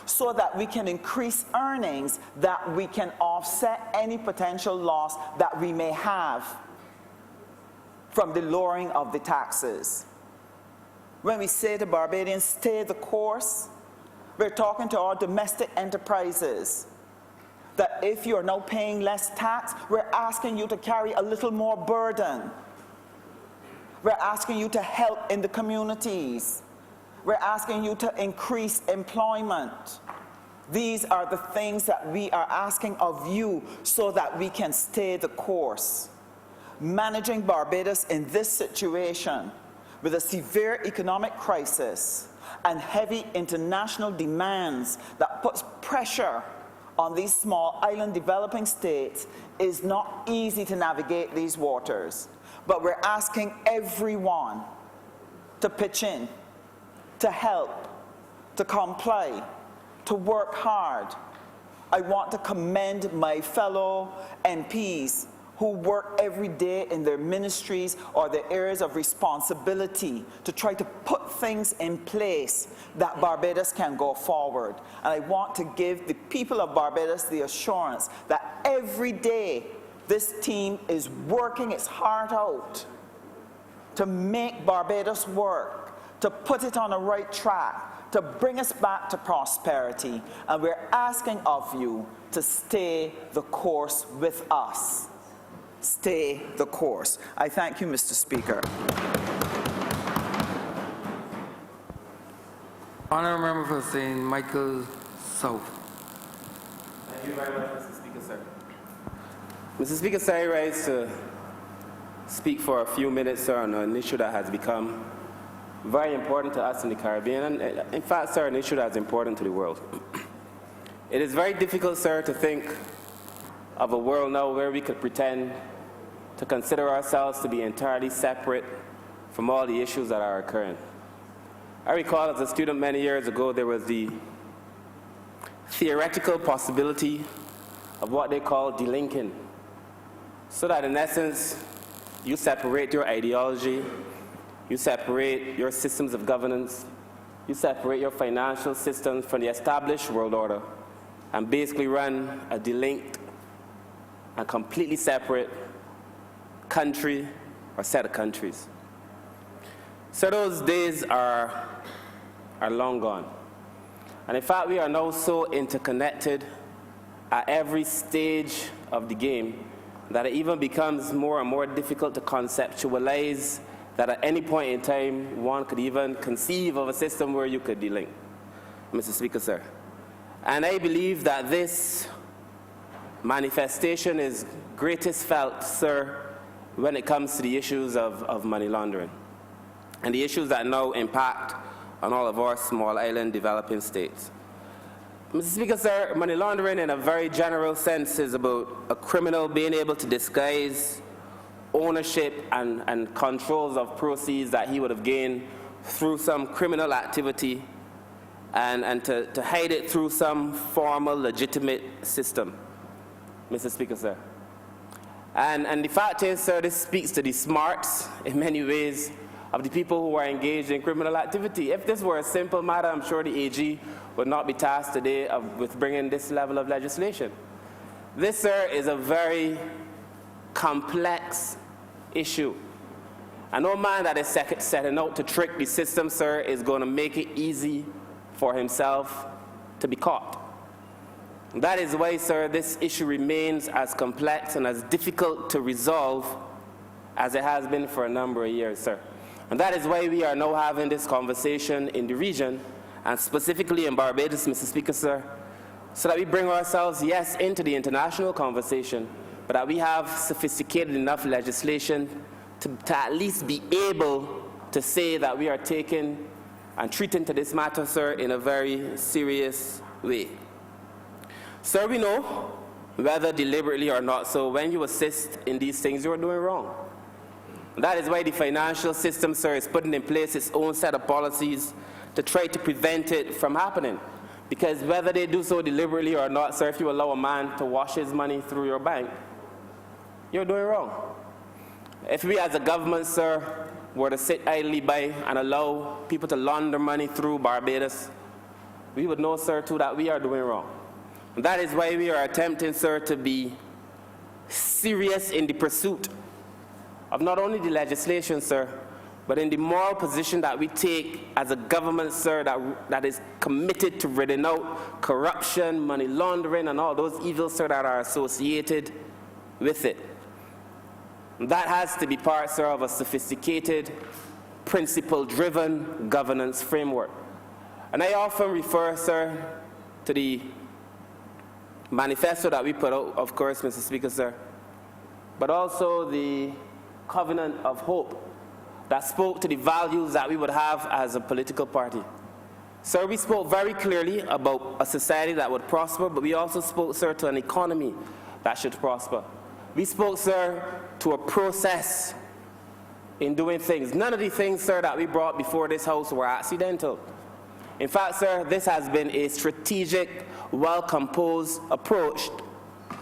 so that we can increase earnings, that we can offset any potential loss that we may have from the lowering of the taxes. When we say to Barbadians, stay the course, we're talking to our domestic enterprises that if you're now paying less tax, we're asking you to carry a little more burden. We're asking you to help in the communities. We're asking you to increase employment. These are the things that we are asking of you so that we can stay the course. Managing Barbados in this situation with a severe economic crisis and heavy international demands that puts pressure on these small island developing states is not easy to navigate these waters. But we're asking everyone to pitch in, to help, to comply, to work hard. I want to commend my fellow MPs who work every day in their ministries or their areas of responsibility to try to put things in place that Barbados can go forward. And I want to give the people of Barbados the assurance that every day this team is working its heart out to make Barbados work, to put it on a right track, to bring us back to prosperity. And we're asking of you to stay the course with us. Stay the course. I thank you, Mr. Speaker. Honourable Member for St. Michael South. Thank you very much, Mr. Speaker, sir. Mr. Speaker, sir, I rise to speak for a few minutes, sir, on an issue that has become very important to us in the Caribbean, and in fact, sir, an issue that is important to the world. It is very difficult, sir, to think of a world now where we could pretend to consider ourselves to be entirely separate from all the issues that are occurring. I recall as a student many years ago, there was the theoretical possibility of what they call delinking so that in essence, you separate your ideology, you separate your systems of governance, you separate your financial systems from the established world order, and basically run a delinked and completely separate country or set of countries. So those days are long gone. And in fact, we are now so interconnected at every stage of the game that it even becomes more and more difficult to conceptualize that at any point in time, one could even conceive of a system where you could delink. Mr. Speaker, sir. And I believe that this manifestation is greatest felt, sir, when it comes to the issues of money laundering and the issues that now impact on all of our small island developing states. Mr. Speaker, sir, money laundering in a very general sense is about a criminal being able to disguise ownership and controls of proceeds that he would have gained through some criminal activity and to hide it through some formal, legitimate system, Mr. Speaker, sir. And the fact is, sir, this speaks to the smarts, in many ways, of the people who are engaged in criminal activity. If this were a simple matter, I'm sure the AG would not be tasked today with bringing this level of legislation. This, sir, is a very complex issue. And no man that is setting out to trick the system, sir, is going to make it easy for himself to be caught. That is why, sir, this issue remains as complex and as difficult to resolve as it has been for a number of years, sir. And that is why we are now having this conversation in the region, and specifically in Barbados, Mr. Speaker, sir, so that we bring ourselves, yes, into the international conversation, but that we have sophisticated enough legislation to at least be able to say that we are taking and treating to this matter, sir, in a very serious way. Sir, we know, whether deliberately or not, so when you assist in these things, you are doing wrong. That is why the financial system, sir, is putting in place its own set of policies to try to prevent it from happening. Because whether they do so deliberately or not, sir, if you allow a man to wash his money through your bank, you're doing wrong. If we as a government, sir, were to sit idly by and allow people to launder money through Barbados, we would know, sir, too, that we are doing wrong. And that is why we are attempting, sir, to be serious in the pursuit of not only the legislation, sir, but in the moral position that we take as a government, sir, that is committed to ridding out corruption, money laundering, and all those evils, sir, that are associated with it. And that has to be part, sir, of a sophisticated, principle-driven governance framework. And I often refer, sir, to the manifesto that we put out, of course, Mr. Speaker, sir, but also the covenant of hope that spoke to the values that we would have as a political party. Sir, we spoke very clearly about a society that would prosper, but we also spoke, sir, to an economy that should prosper. We spoke, sir, to a process in doing things. None of the things, sir, that we brought before this House were accidental. In fact, sir, this has been a strategic, well-composed approach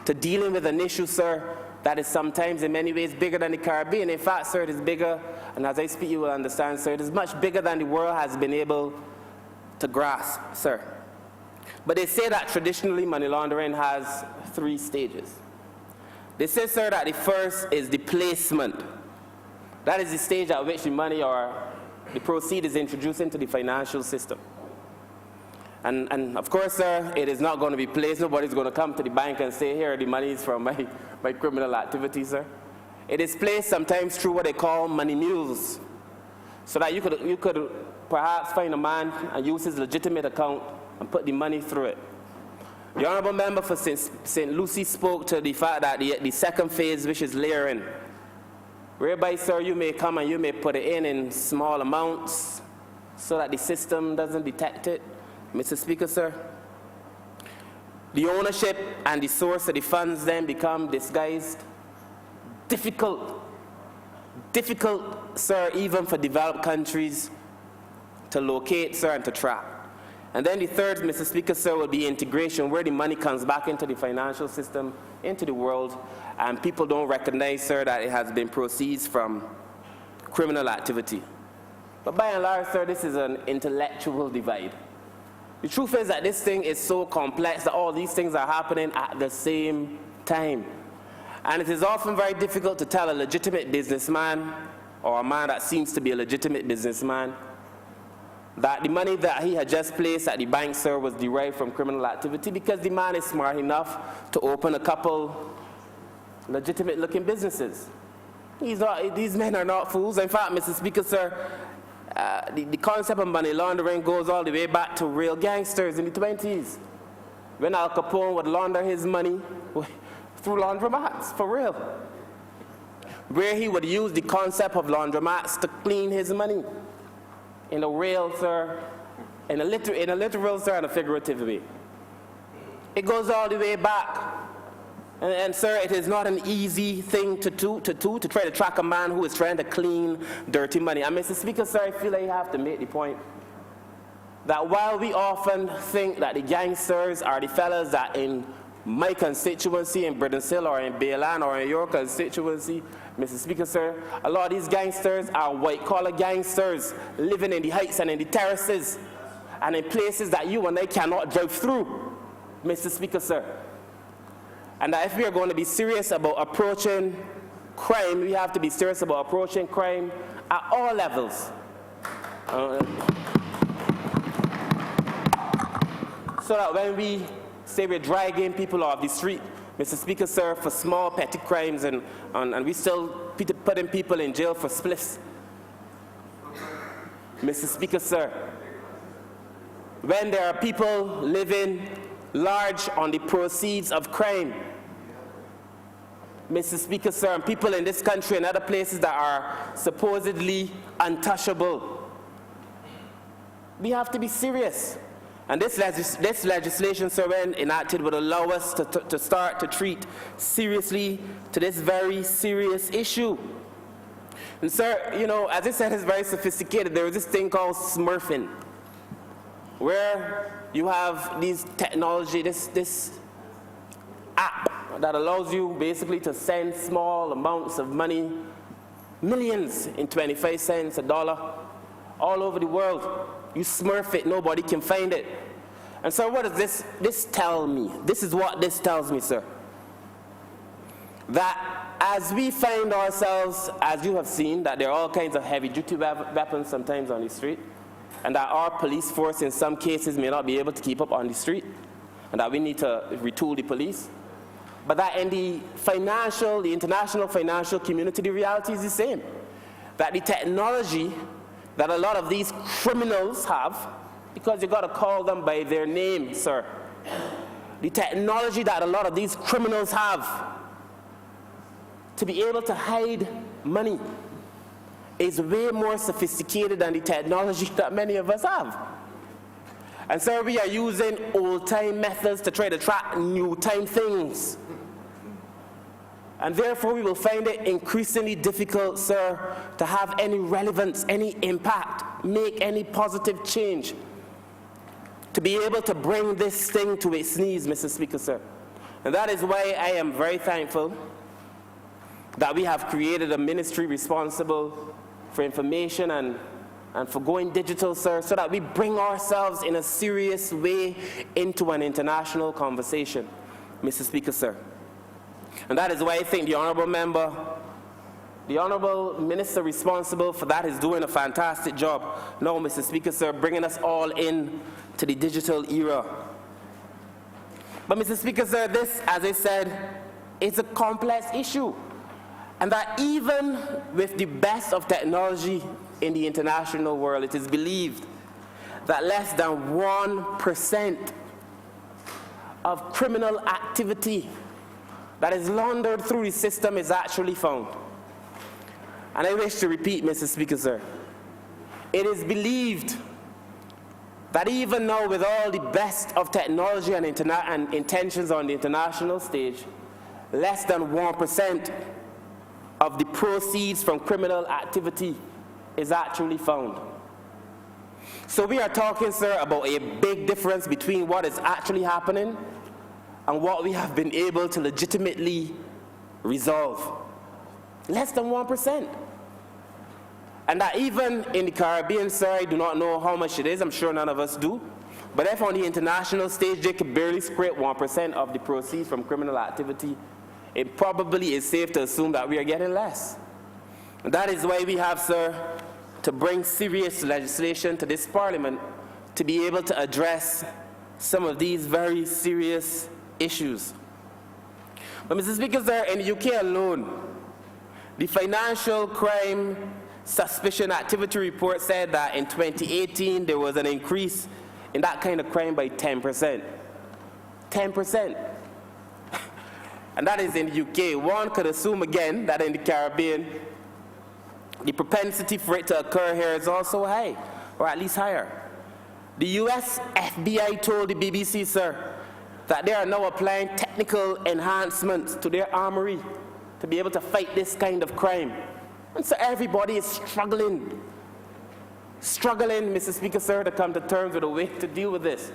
to dealing with an issue, sir, that is sometimes in many ways bigger than the Caribbean. In fact, sir, it is bigger, and as I speak, you will understand, sir, it is much bigger than the world has been able to grasp, sir. But they say that traditionally money laundering has 3 stages. They say, sir, that the first is the placement. That is the stage at which the money or the proceed is introduced into the financial system. And of course, sir, it is not going to be placed. Nobody's going to come to the bank and say, here, the money is from my criminal activity, sir. It is placed sometimes through what they call money mules, so that you could perhaps find a man and use his legitimate account and put the money through it. The Honourable Member for St. Lucie spoke to the fact that the second phase, which is layering, whereby, sir, you may come and you may put it in small amounts so that the system doesn't detect it. Mr. Speaker, sir, the ownership and the source of the funds then become disguised. Difficult, sir, even for developed countries to locate, sir, and to track. And then the third, Mr. Speaker, sir, will be integration, where the money comes back into the financial system, into the world, and people don't recognize, sir, that it has been proceeds from criminal activity. But by and large, sir, this is an intellectual divide. The truth is that this thing is so complex that all these things are happening at the same time. And it is often very difficult to tell a legitimate businessman, or a man that seems to be a legitimate businessman, that the money that he had just placed at the bank, sir, was derived from criminal activity, because the man is smart enough to open a couple legitimate-looking businesses. These men are not fools. In fact, Mr. Speaker, sir, the concept of money laundering goes all the way back to real gangsters in the 20s, when Al Capone would launder his money through laundromats, for real, where he would use the concept of laundromats to clean his money in a real, sir, in a literal, sir, and a figurative way. It goes all the way back. And sir, it is not an easy thing to try to track a man who is trying to clean dirty money. And Mr. Speaker, sir, I feel like you have to make the point that while we often think that the gangsters are the fellas that in my constituency in Britainsill or in Bayland or in your constituency, Mr. Speaker, sir, a lot of these gangsters are white-collar gangsters living in the heights and in the terraces and in places that you and I cannot drive through, Mr. Speaker, sir. And that if we are going to be serious about approaching crime, we have to be serious about approaching crime at all levels. So that when we say we're dragging people off the street, Mr. Speaker, sir, for small petty crimes, and we still putting people in jail for spliffs. Mr. Speaker, sir, when there are people living large on the proceeds of crime, Mr. Speaker, sir, and people in this country and other places that are supposedly untouchable, we have to be serious. And this legislation, sir, when enacted, would allow us to start to treat seriously to this very serious issue. And sir, you know, as I said, it's very sophisticated. There is this thing called smurfing, where you have these technology, this app that allows you basically to send small amounts of money, millions in 25 cents, $1, all over the world. You smurf it, nobody can find it. And so what does this tell me? This is what this tells me, sir. That as we find ourselves, as you have seen, that there are all kinds of heavy-duty weapons sometimes on the street, and that our police force in some cases may not be able to keep up on the street, and that we need to retool the police. But that in the international financial community, the reality is the same. That the technology that a lot of these criminals have, because you got to call them by their name, sir. The technology that a lot of these criminals have to be able to hide money is way more sophisticated than the technology that many of us have. And so we are using old-time methods to try to track new-time things. And therefore, we will find it increasingly difficult, sir, to have any relevance, any impact, make any positive change, to be able to bring this thing to its knees, Mr. Speaker, sir. And that is why I am very thankful that we have created a ministry responsible for information and for going digital, sir, so that we bring ourselves in a serious way into an international conversation, Mr. Speaker, sir. And that is why I think the Honourable Minister responsible for that is doing a fantastic job. No, Mr. Speaker, sir, bringing us all in to the digital era. But Mr. Speaker, sir, this, as I said, is a complex issue. And that even with the best of technology in the international world, it is believed that less than 1% of criminal activity that is laundered through the system is actually found. And I wish to repeat, Mr. Speaker, sir, it is believed that even now, with all the best of technology and intentions on the international stage, less than 1% of the proceeds from criminal activity is actually found. So we are talking, sir, about a big difference between what is actually happening and what we have been able to legitimately resolve. Less than 1%. And that even in the Caribbean, sir, I do not know how much it is. I'm sure none of us do. But if on the international stage they could barely scrape 1% of the proceeds from criminal activity, it probably is safe to assume that we are getting less. And that is why we have, sir, to bring serious legislation to this Parliament to be able to address some of these very serious issues. But, Mr. Speaker, sir, in the UK alone, the Financial Crime Suspicion Activity Report said that in 2018 there was an increase in that kind of crime by 10%. 10%. And that is in the UK. One could assume again that in the Caribbean, the propensity for it to occur here is also high, or at least higher. The US FBI told the BBC, sir, that they are now applying technical enhancements to their armory to be able to fight this kind of crime. And so everybody is struggling, Mr. Speaker, sir, to come to terms with a way to deal with this.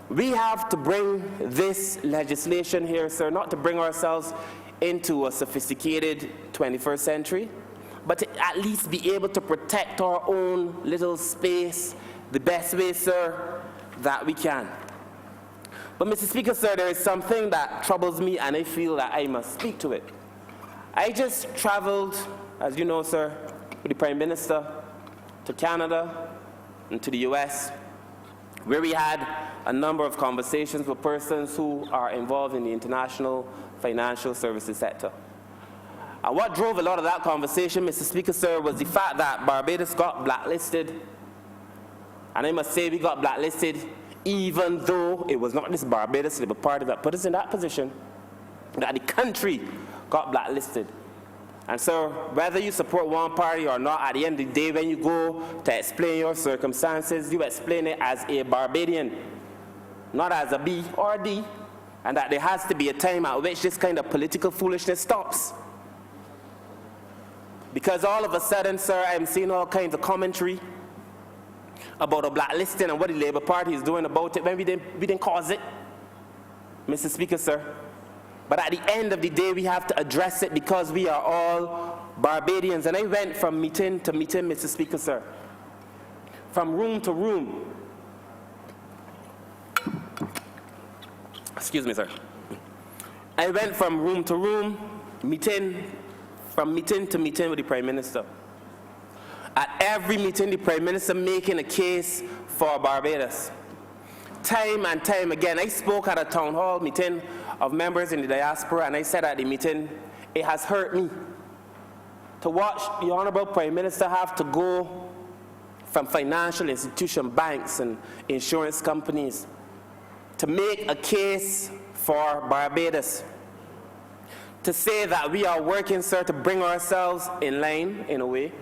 We have to bring this legislation here, sir, not to bring ourselves into a sophisticated 21st century, but to at least be able to protect our own little space the best way, sir, that we can. But, Mr. Speaker, sir, there is something that troubles me, and I feel that I must speak to it. I just traveled, as you know, sir, with the Prime Minister to Canada and to the US, where we had a number of conversations with persons who are involved in the international financial services sector. And what drove a lot of that conversation, Mr. Speaker, sir, was the fact that Barbados got blacklisted. And I must say we got blacklisted even though it was not this Barbados Labour Party that put us in that position, that the country got blacklisted. And so whether you support one party or not, at the end of the day, when you go to explain your circumstances, you explain it as a Barbadian, not as a B or a D, and that there has to be a time at which this kind of political foolishness stops. Because all of a sudden, sir, I'm seeing all kinds of commentary about a blacklisting and what the Labour Party is doing about it when we didn't cause it, Mr. Speaker, sir. But at the end of the day, we have to address it because we are all Barbadians. And I went from meeting to meeting, Mr. Speaker, sir, from room to room. Excuse me, sir. I went from room to room, from meeting to meeting with the Prime Minister. At every meeting, the Prime Minister making a case for Barbados. Time and time again, I spoke at a town hall meeting of members in the diaspora, and I said at the meeting, it has hurt me to watch the Honourable Prime Minister have to go from financial institutions, banks and insurance companies to make a case for Barbados, to say that we are working, sir, to bring ourselves in line, in a way,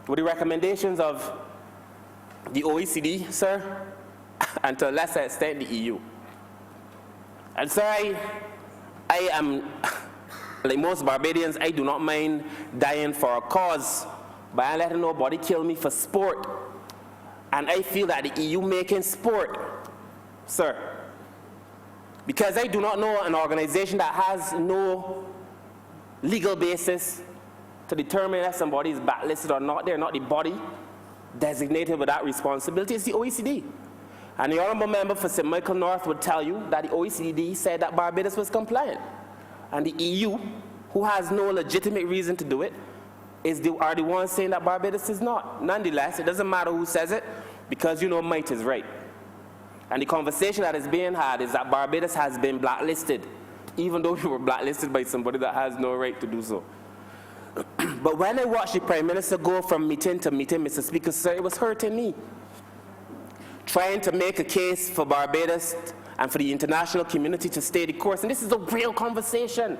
with the recommendations of the OECD, sir, and to a lesser extent, the EU. And so I am, like most Barbadians, I do not mind dying for a cause, but I let nobody kill me for sport. And I feel that the EU making sport, sir, because I do not know an organization that has no legal basis to determine if somebody is blacklisted or not. They're not the body designated with that responsibility. It's the OECD. And the Honourable Member for St. Michael North would tell you that the OECD said that Barbados was compliant. And the EU, who has no legitimate reason to do it, are the ones saying that Barbados is not. Nonetheless, it doesn't matter who says it, because you know might is right. And the conversation that is being had is that Barbados has been blacklisted, even though we were blacklisted by somebody that has no right to do so. But when I watched the Prime Minister go from meeting to meeting, Mr. Speaker, sir, it was hurting me. Trying to make a case for Barbados and for the international community to stay the course. And this is a real conversation,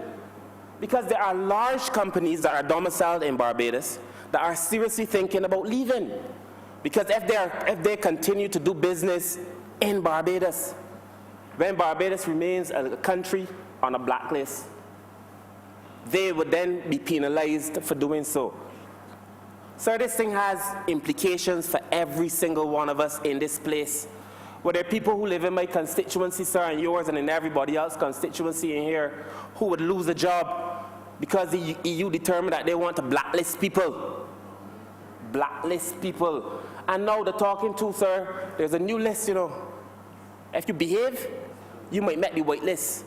because there are large companies that are domiciled in Barbados that are seriously thinking about leaving. Because if they continue to do business in Barbados, when Barbados remains a country on a blacklist, they would then be penalized for doing so. So this thing has implications for every single one of us in this place, Were there people who live in my constituency, sir, and yours, and in everybody else's constituency in here who would lose a job because the EU determined that they want to blacklist people? Blacklist people. And now they're talking to, sir, there's a new list, you know. If you behave, you might make the white list.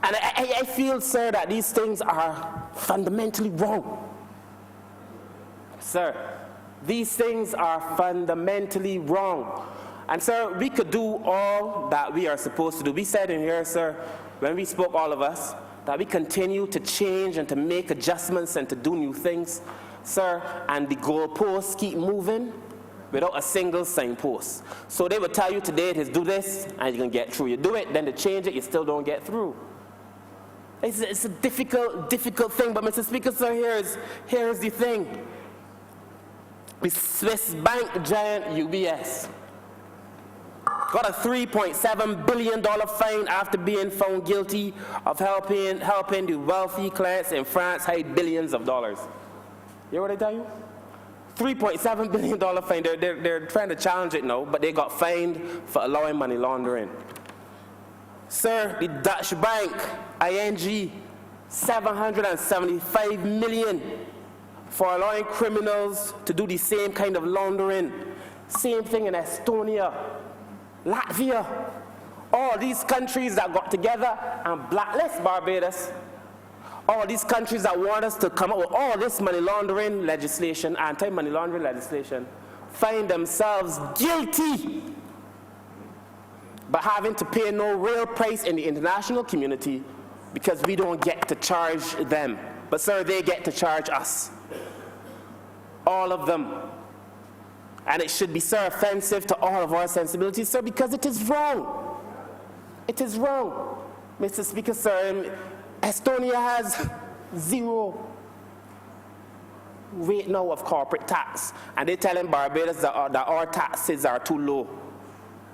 And I feel, sir, that these things are fundamentally wrong. Sir, these things are fundamentally wrong. And sir, we could do all that we are supposed to do. We said in here, sir, when we spoke, all of us, that we continue to change and to make adjustments and to do new things, sir, and the goalposts keep moving without a single signpost. So they would tell you today it is do this and you can get through. You do it, then to change it, you still don't get through. It's a difficult thing, but Mr. Speaker, sir, here's the thing. The Swiss bank giant UBS got a $3.7 billion fine after being found guilty of helping the wealthy clients in France hide billions of dollars. You hear what I tell you? $3.7 billion fine. They're trying to challenge it now, but they got fined for allowing money laundering. Sir, the Dutch bank, ING, $775 million for allowing criminals to do the same kind of laundering. Same thing in Estonia, Latvia. All these countries that got together and blacklist Barbados. All these countries that want us to come up with all this money laundering legislation, anti-money laundering legislation, find themselves guilty, but having to pay no real price in the international community because we don't get to charge them. But sir, they get to charge us. All of them. And it should be, sir, offensive to all of our sensibilities, sir, because it is wrong. It is wrong. Mr. Speaker, sir, Estonia has 0 rate now of corporate tax, and they're telling Barbados that our taxes are too low.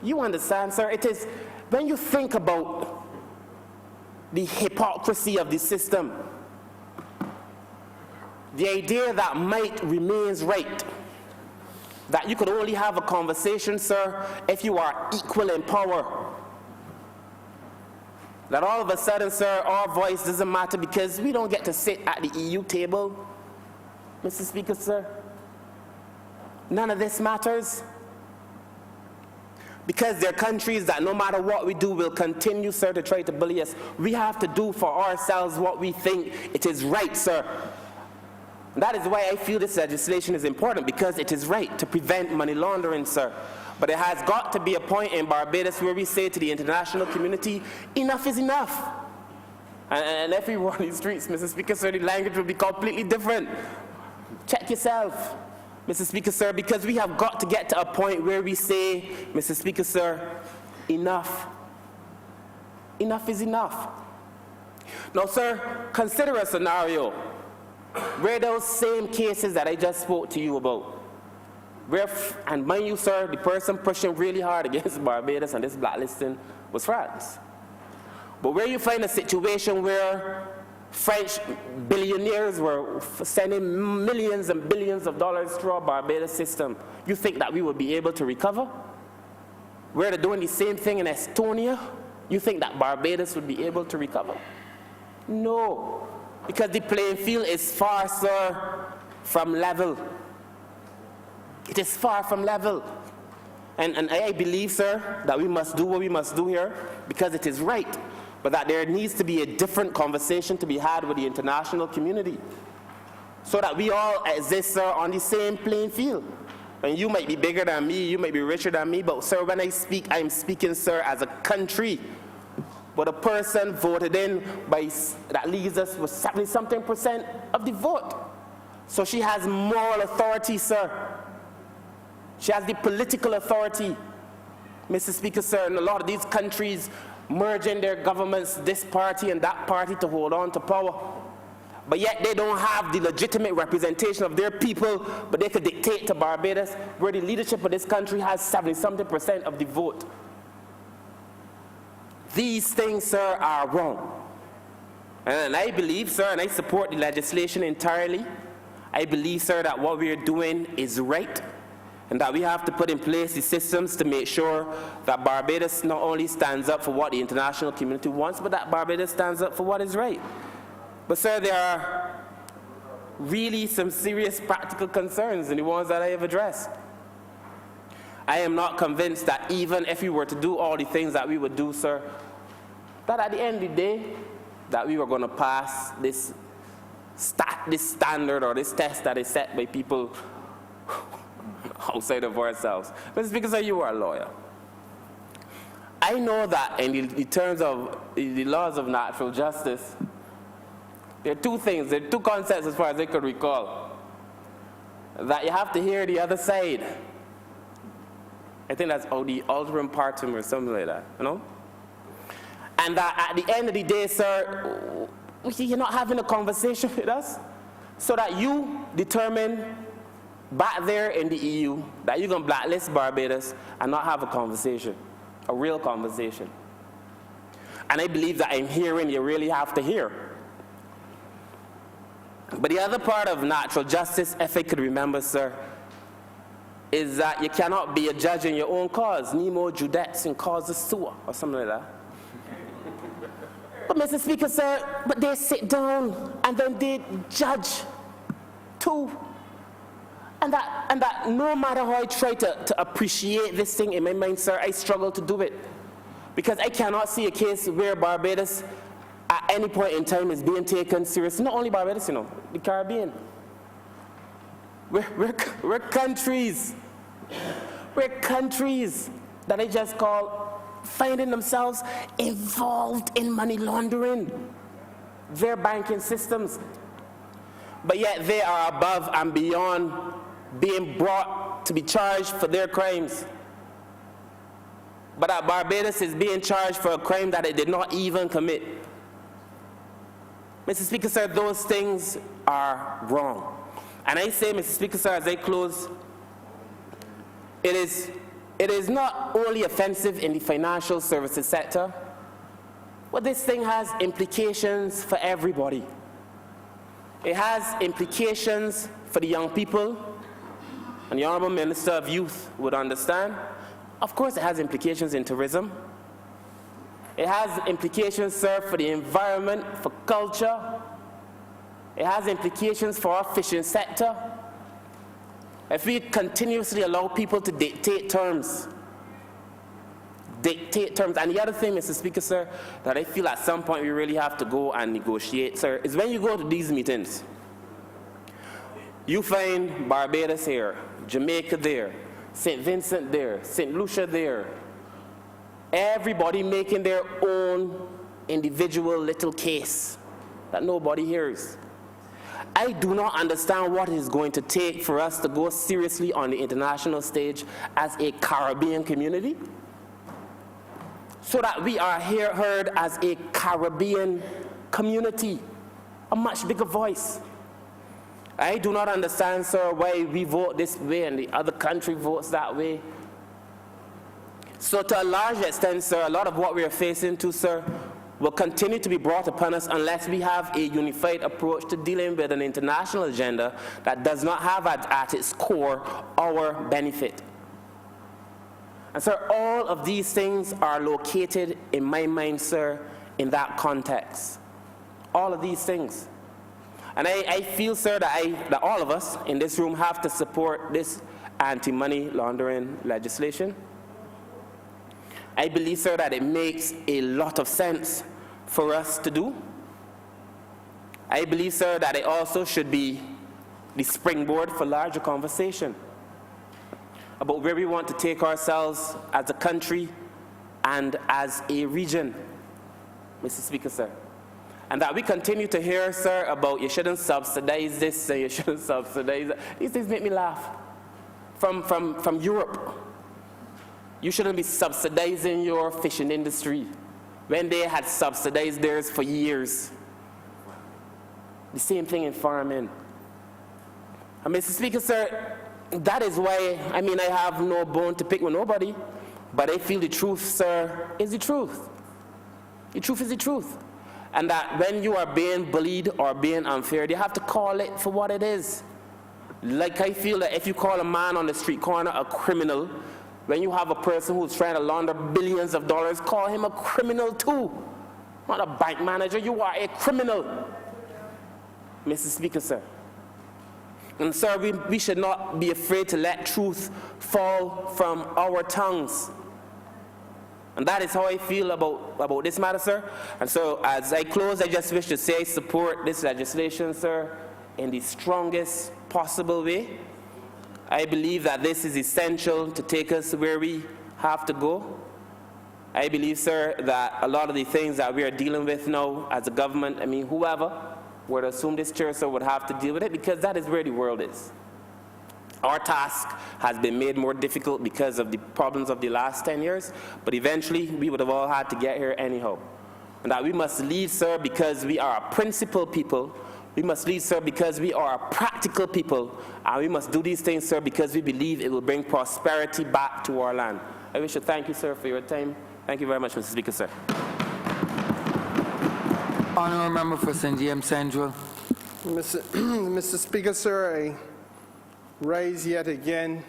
You understand, sir? It is, when you think about the hypocrisy of the system, the idea that might remains right, that you could only have a conversation, sir, if you are equal in power. That all of a sudden, sir, our voice doesn't matter because we don't get to sit at the EU table. Mr. Speaker, sir, none of this matters. Because there are countries that no matter what we do will continue, sir, to try to bully us. We have to do for ourselves what we think it is right, sir. And that is why I feel this legislation is important, because it is right to prevent money laundering, sir. But it has got to be a point in Barbados where we say to the international community, enough is enough. And if we were on the streets, Mr. Speaker, sir, the language will be completely different. Check yourself, Mr. Speaker, sir, because we have got to get to a point where we say, Mr. Speaker, sir, enough. Enough is enough. Now, sir, consider a scenario where those same cases that I just spoke to you about, and mind you, sir, the person pushing really hard against Barbados and this blacklisting was France. But where you find a situation where French billionaires were sending millions and billions of dollars through our Barbados system, you think that we would be able to recover? Where they're doing the same thing in Estonia, you think that Barbados would be able to recover? No, because the playing field is far, sir, from level. It is far from level. And I believe, sir, that we must do what we must do here because it is right, but that there needs to be a different conversation to be had with the international community so that we all exist, sir, on the same playing field. And you might be bigger than me, you might be richer than me, but, sir, when I speak, I'm speaking, sir, as a country. But a person voted in that leaves us with 70-something% of the vote. So she has moral authority, sir. She has the political authority, Mr. Speaker, sir. In a lot of these countries, merging their governments, this party and that party, to hold on to power. But yet they don't have the legitimate representation of their people, but they could dictate to Barbados, where the leadership of this country has 70-something% of the vote. These things, sir, are wrong. And I believe, sir, and I support the legislation entirely. I believe, sir, that what we are doing is right. and that we have to put in place the systems to make sure that Barbados not only stands up for what the international community wants, but that Barbados stands up for what is right. But sir, there are really some serious practical concerns in the ones that I have addressed. I am not convinced that even if we were to do all the things that we would do, sir, that at the end of the day, that we were going to pass this standard or this test that is set by people outside of ourselves. But it's because you are a lawyer. I know that in the terms of the laws of natural justice, there are two things, there are two concepts as far as I could recall. That you have to hear the other side. I think that's the alterum partum or something like that, you know? And that at the end of the day, sir, you're not having a conversation with us so that you determine back there in the EU that you're going to blacklist Barbados and not have a conversation, a real conversation. And I believe that in hearing, you really have to hear. But the other part of natural justice, if I could remember, sir, is that you cannot be a judge in your own cause. Nemo judex in causa sua, or something like that. But Mr. Speaker, sir, but they sit down and then they judge too. And that no matter how I try to appreciate this thing in my mind, sir, I struggle to do it. Because I cannot see a case where Barbados at any point in time is being taken seriously. Not only Barbados, you know, the Caribbean. We're countries. We're countries that I just call finding themselves involved in money laundering, their banking systems. But yet they are above and beyond being brought to be charged for their crimes. But that Barbados is being charged for a crime that it did not even commit. Mr. Speaker, sir, those things are wrong. And I say, Mr. Speaker, sir, as I close, it is not only offensive in the financial services sector, but this thing has implications for everybody. It has implications for the young people, and the Honourable Minister of Youth would understand. Of course, it has implications in tourism. It has implications, sir, for the environment, for culture. It has implications for our fishing sector. If we continuously allow people to dictate terms, and the other thing, Mr. Speaker, sir, that I feel at some point we really have to go and negotiate, sir, is when you go to these meetings, you find Barbados here, Jamaica there, St. Vincent there, St. Lucia there, everybody making their own individual little case that nobody hears. I do not understand what it is going to take for us to go seriously on the international stage as a Caribbean community, so that we are here heard as a Caribbean community, a much bigger voice. I do not understand, sir, why we vote this way and the other country votes that way. So to a large extent, sir, a lot of what we are facing to, sir, will continue to be brought upon us unless we have a unified approach to dealing with an international agenda that does not have at its core our benefit. And sir, all of these things are located in my mind, sir, in that context. All of these things. And I feel, sir, that all of us in this room have to support this anti-money laundering legislation. I believe, sir, that it makes a lot of sense for us to do. I believe, sir, that it also should be the springboard for larger conversation about where we want to take ourselves as a country and as a region, Mr. Speaker, sir. And that we continue to hear, sir, about you shouldn't subsidize this and you shouldn't subsidize that. These things make me laugh. From Europe. You shouldn't be subsidizing your fishing industry when they had subsidized theirs for years. The same thing in farming. And Mr. Speaker, sir, that is why, I have no bone to pick with nobody, but I feel the truth, sir, is the truth. The truth is the truth. And that when you are being bullied or being unfair, you have to call it for what it is. Like I feel that if you call a man on the street corner a criminal, when you have a person who's trying to launder billions of dollars, call him a criminal too. Not a bank manager, you are a criminal. Mr. Speaker, sir. And sir, we should not be afraid to let truth fall from our tongues. And that is how I feel about this matter, sir. And so as I close, I just wish to say I support this legislation, sir, in the strongest possible way. I believe that this is essential to take us where we have to go. I believe, sir, that a lot of the things that we are dealing with now as a government, I mean, whoever would assume this chair, sir, would have to deal with it because that is where the world is. Our task has been made more difficult because of the problems of the last 10 years, but eventually we would have all had to get here anyhow. And that we must lead, sir, because we are a principled people. We must lead, sir, because we are a practical people. And we must do these things, sir, because we believe it will bring prosperity back to our land. I wish to thank you, sir, for your time. Thank you very much, Mr. Speaker, sir. Honourable member for St. James Central. Mr. Speaker, sir, I rise yet again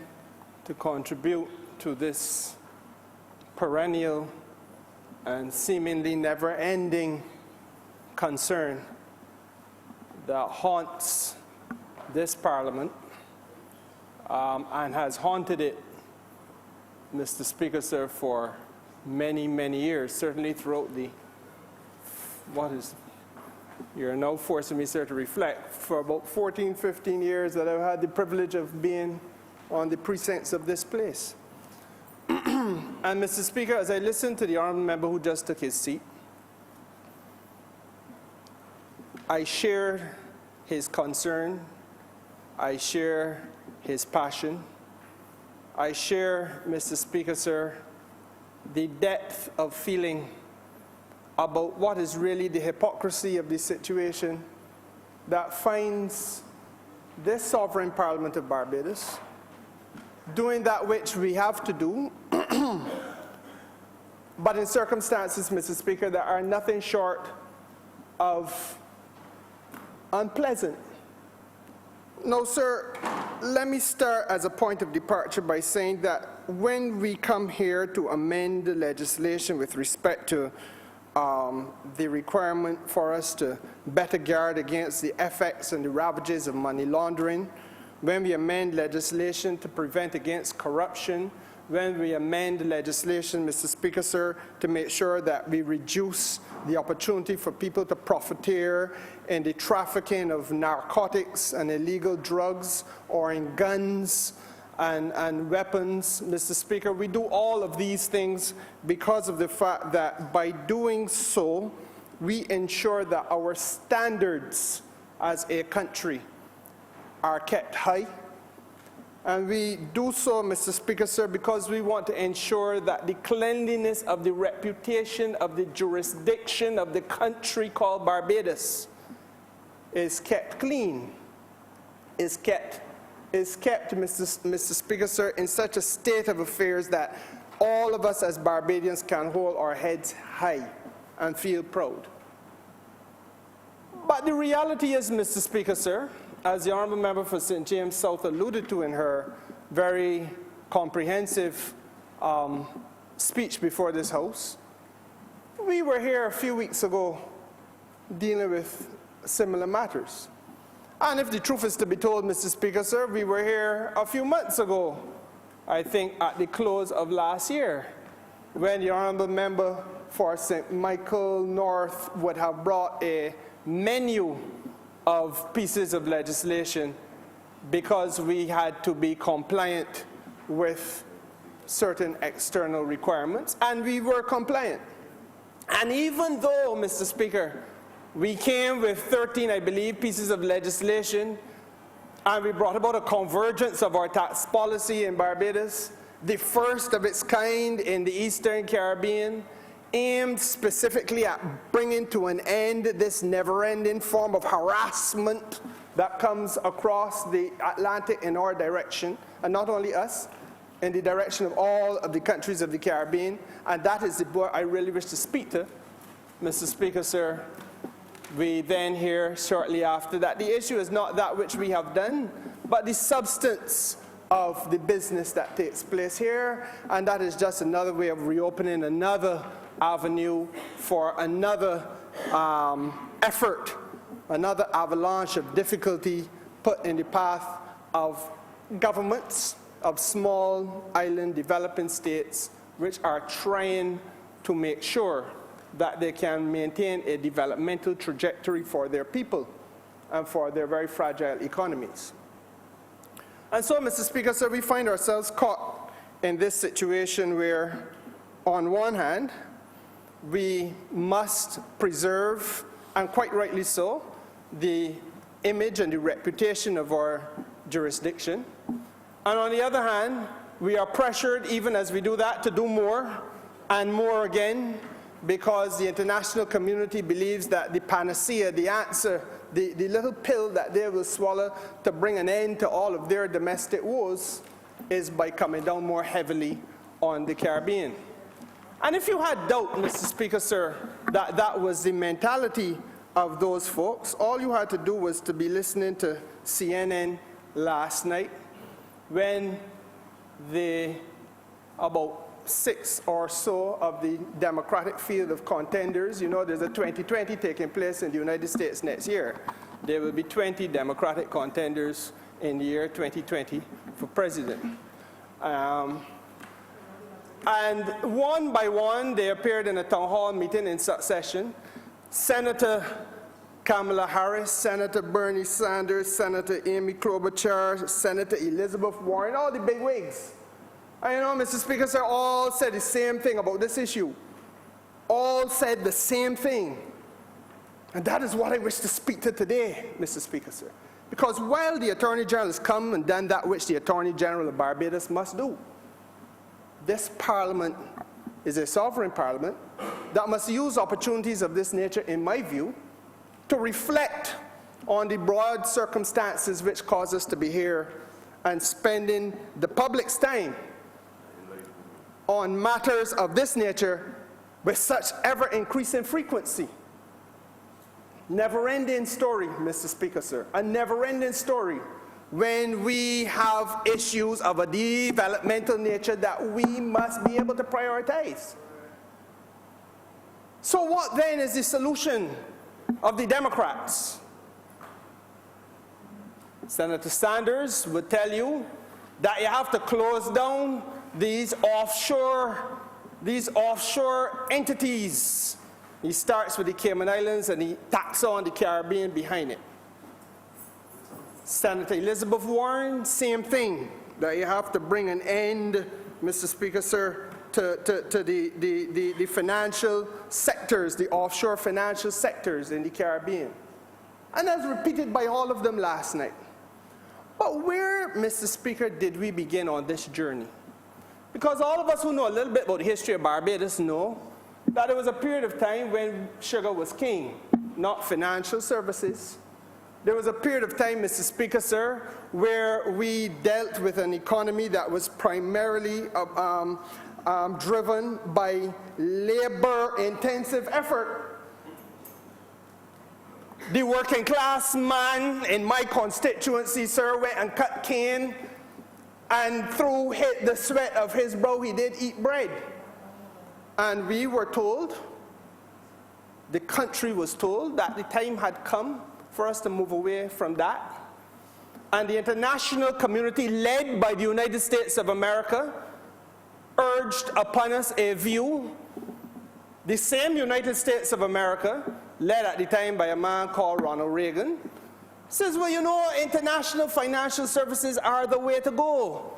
to contribute to this perennial and seemingly never-ending concern that haunts this Parliament and has haunted it, Mr. Speaker, sir, for many, many years, certainly throughout the, you're now forcing me, sir, to reflect, for about 14, 15 years that I've had the privilege of being on the precincts of this place. And Mr. Speaker, as I listened to the honourable member who just took his seat, I share his concern, I share his passion, I share, Mr. Speaker, sir, the depth of feeling about what is really the hypocrisy of the situation that finds this sovereign Parliament of Barbados doing that which we have to do, but in circumstances, Mr. Speaker, that are nothing short of unpleasant. Now, sir, let me start as a point of departure by saying that when we come here to amend the legislation with respect to the requirement for us to better guard against the effects and the ravages of money laundering, when we amend legislation to prevent against corruption, when we amend legislation, Mr. Speaker, sir, to make sure that we reduce the opportunity for people to profiteer in the trafficking of narcotics and illegal drugs or in guns and weapons, Mr. Speaker, we do all of these things because of the fact that by doing so, we ensure that our standards as a country are kept high. And we do so, Mr. Speaker, sir, because we want to ensure that the cleanliness of the reputation of the jurisdiction of the country called Barbados is kept clean, is kept, Mr. Speaker, sir, in such a state of affairs that all of us as Barbadians can hold our heads high and feel proud. But the reality is, Mr. Speaker, sir, as the honourable member for St. James South alluded to in her very comprehensive speech before this House, we were here a few weeks ago dealing with similar matters. And if the truth is to be told, Mr. Speaker, sir, we were here a few months ago, I think at the close of last year, when the honourable member for St. Michael North would have brought a menu of pieces of legislation because we had to be compliant with certain external requirements, and we were compliant. And even though, Mr. Speaker, we came with 13, I believe, pieces of legislation, and we brought about a convergence of our tax policy in Barbados, the first of its kind in the Eastern Caribbean, aimed specifically at bringing to an end this never-ending form of harassment that comes across the Atlantic in our direction, and not only us, in the direction of all of the countries of the Caribbean. And that is the boy I really wish to speak to, Mr. Speaker, sir. We then hear shortly after that the issue is not that which we have done, but the substance of the business that takes place here, and that is just another way of reopening another avenue for another effort, another avalanche of difficulty put in the path of governments of small island developing states which are trying to make sure that they can maintain a developmental trajectory for their people and for their very fragile economies. And so, Mr. Speaker, sir, we find ourselves caught in this situation where, on one hand, we must preserve, and quite rightly so, the image and the reputation of our jurisdiction. And on the other hand, we are pressured, even as we do that, to do more and more again, because the international community believes that the panacea, the answer, the little pill that they will swallow to bring an end to all of their domestic woes is by coming down more heavily on the Caribbean. And if you had doubt, Mr. Speaker, sir, that that was the mentality of those folks, all you had to do was to be listening to CNN last night when about 6 or so of the Democratic field of contenders, you know, there's a 2020 taking place in the United States next year. There will be 20 Democratic contenders in the year 2020 for president. And one by one, they appeared in a town hall meeting in succession. Senator Kamala Harris, Senator Bernie Sanders, Senator Amy Klobuchar, Senator Elizabeth Warren, all the big wigs. And you know, Mr. Speaker, sir, all said the same thing about this issue. All said the same thing. And that is what I wish to speak to today, Mr. Speaker, sir. Because while the Attorney General has come and done that which the Attorney General of Barbados must do, this Parliament is a sovereign Parliament that must use opportunities of this nature, in my view, to reflect on the broad circumstances which cause us to be here and spending the public's time on matters of this nature with such ever-increasing frequency. Never-ending story, Mr. Speaker, sir. A never-ending story when we have issues of a developmental nature that we must be able to prioritize. So what then is the solution of the Democrats? Senator Sanders would tell you that you have to close down these offshore entities. He starts with the Cayman Islands and he tacks on the Caribbean behind it. Senator Elizabeth Warren, same thing, that you have to bring an end, Mr. Speaker, sir, to the financial sectors, the offshore financial sectors in the Caribbean. And that's repeated by all of them last night. But where, Mr. Speaker, did we begin on this journey? Because all of us who know a little bit about the history of Barbados know that there was a period of time when sugar was king, not financial services. There was a period of time, Mr. Speaker, sir, where we dealt with an economy that was primarily driven by labor-intensive effort. The working class man in my constituency, sir, went and cut cane, and through the sweat of his brow, he did eat bread. And we were told, the country was told, that the time had come for us to move away from that. And the international community, led by the United States of America, urged upon us a view. The same United States of America, led at the time by a man called Ronald Reagan, says, well, you know, international financial services are the way to go.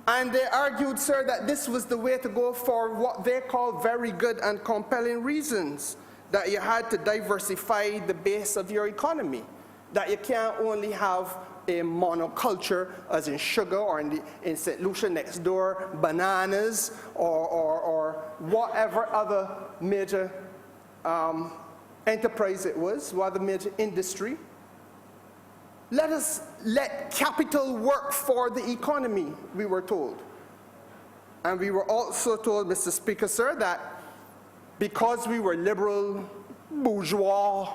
And they argued, sir, that this was the way to go for what they call very good and compelling reasons, that you had to diversify the base of your economy, that you can't only have a monoculture, as in sugar, or in St. Lucia next door, bananas, or whatever other major enterprise it was, whatever major industry. Let capital work for the economy, we were told. And we were also told, Mr. Speaker, sir, that because we were liberal, bourgeois,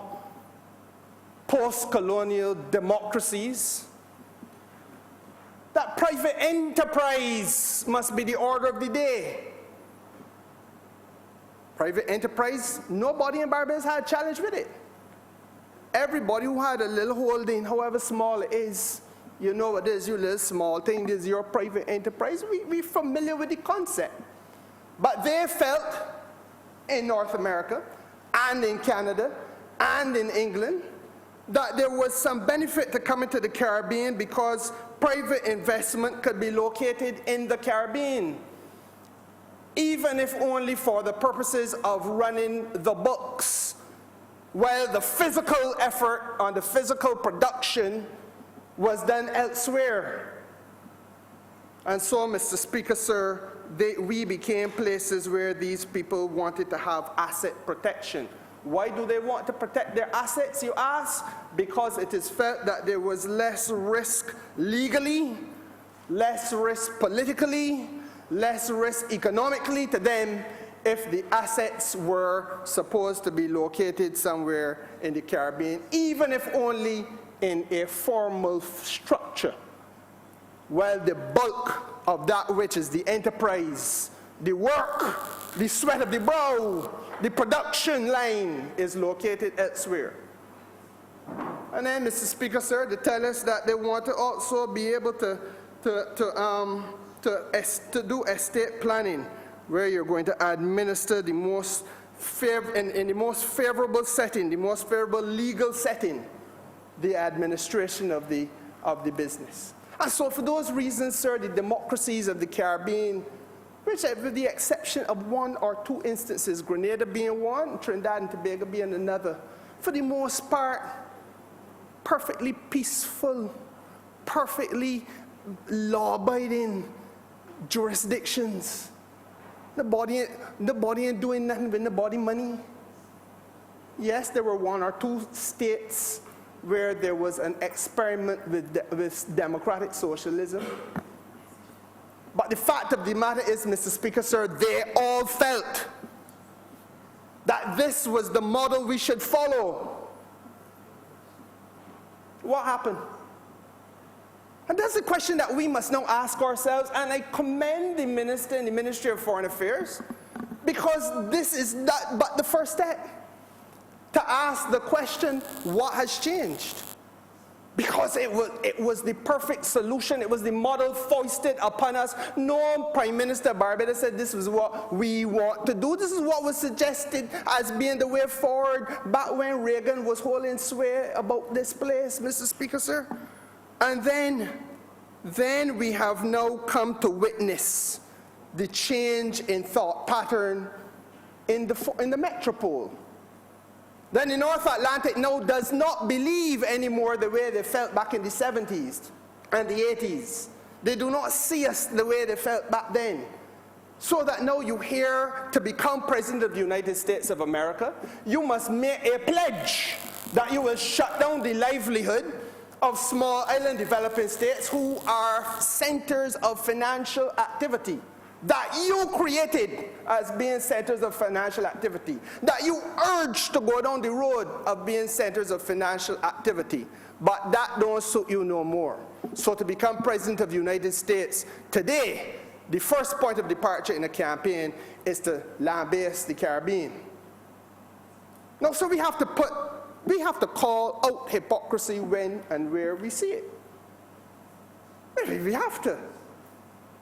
post-colonial democracies, that private enterprise must be the order of the day. Private enterprise, nobody in Barbados had a challenge with it. Everybody who had a little holding, however small it is, you know what it is, your little small thing is your private enterprise. We're familiar with the concept. But they felt in North America and in Canada and in England that there was some benefit to coming to the Caribbean because private investment could be located in the Caribbean, even if only for the purposes of running the books, while the physical effort on the physical production was done elsewhere. And so, Mr. Speaker, sir, we became places where these people wanted to have asset protection. Why do they want to protect their assets, you ask? Because it is felt that there was less risk legally, less risk politically, less risk economically to them if the assets were supposed to be located somewhere in the Caribbean, even if only in a formal structure. While the bulk of that which is the enterprise, the work, the sweat of the brow, the production line is located elsewhere. And then, Mr. Speaker, sir, they tell us that they want to also be able to do estate planning, where you're going to administer the most in the most favorable setting, the most favorable legal setting, the administration of the business. And so for those reasons, sir, the democracies of the Caribbean, which with the exception of one or two instances, Grenada being one, and Trinidad and Tobago being another, for the most part, perfectly peaceful, perfectly law-abiding jurisdictions. Nobody ain't doing nothing with nobody money. Yes, there were one or two states where there was an experiment with democratic socialism. But the fact of the matter is, Mr. Speaker, sir, they all felt that this was the model we should follow. What happened? And that's the question that we must now ask ourselves, and I commend the minister in the Ministry of Foreign Affairs, because this is not but the first step to ask the question, what has changed? Because it was the perfect solution. It was the model foisted upon us. No Prime Minister of Barbados said this is what we want to do. This is what was suggested as being the way forward back when Reagan was holding sway about this place, Mr. Speaker, sir. And then we have now come to witness the change in thought pattern in the metropole. Then the North Atlantic now does not believe anymore the way they felt back in the 70s and the 80s. They do not see us the way they felt back then. So that now you hear, to become President of the United States of America, you must make a pledge that you will shut down the livelihood of small island developing states who are centers of financial activity that you created as being centers of financial activity, that you urged to go down the road of being centers of financial activity, but that don't suit you no more. So to become President of the United States today, the first point of departure in the campaign is to lambaste the Caribbean. Now, so we have to call out hypocrisy when and where we see it. We have to.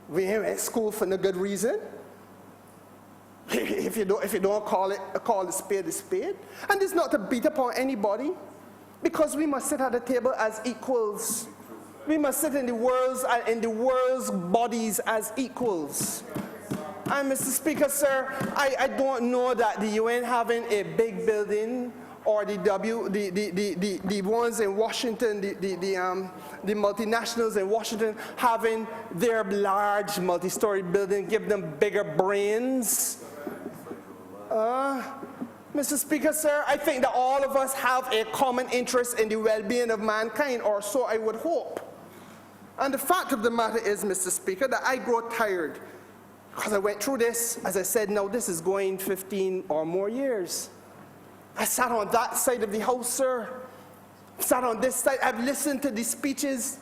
We ain't at school for no good reason. If you don't call a spade a spade. And it's not to beat upon anybody, because we must sit at the table as equals. We must sit in the world's bodies as equals. And Mr. Speaker, sir, I don't know that the UN having a big building, or the ones in Washington, the multinationals in Washington having their large multi-story building, give them bigger brains. Mr. Speaker, sir, I think that all of us have a common interest in the well-being of mankind, or so I would hope. And the fact of the matter is, Mr. Speaker, that I grow tired, because I went through this, as I said, now this is going 15 or more years. I sat on that side of the house, sir. Sat on this side. I've listened to the speeches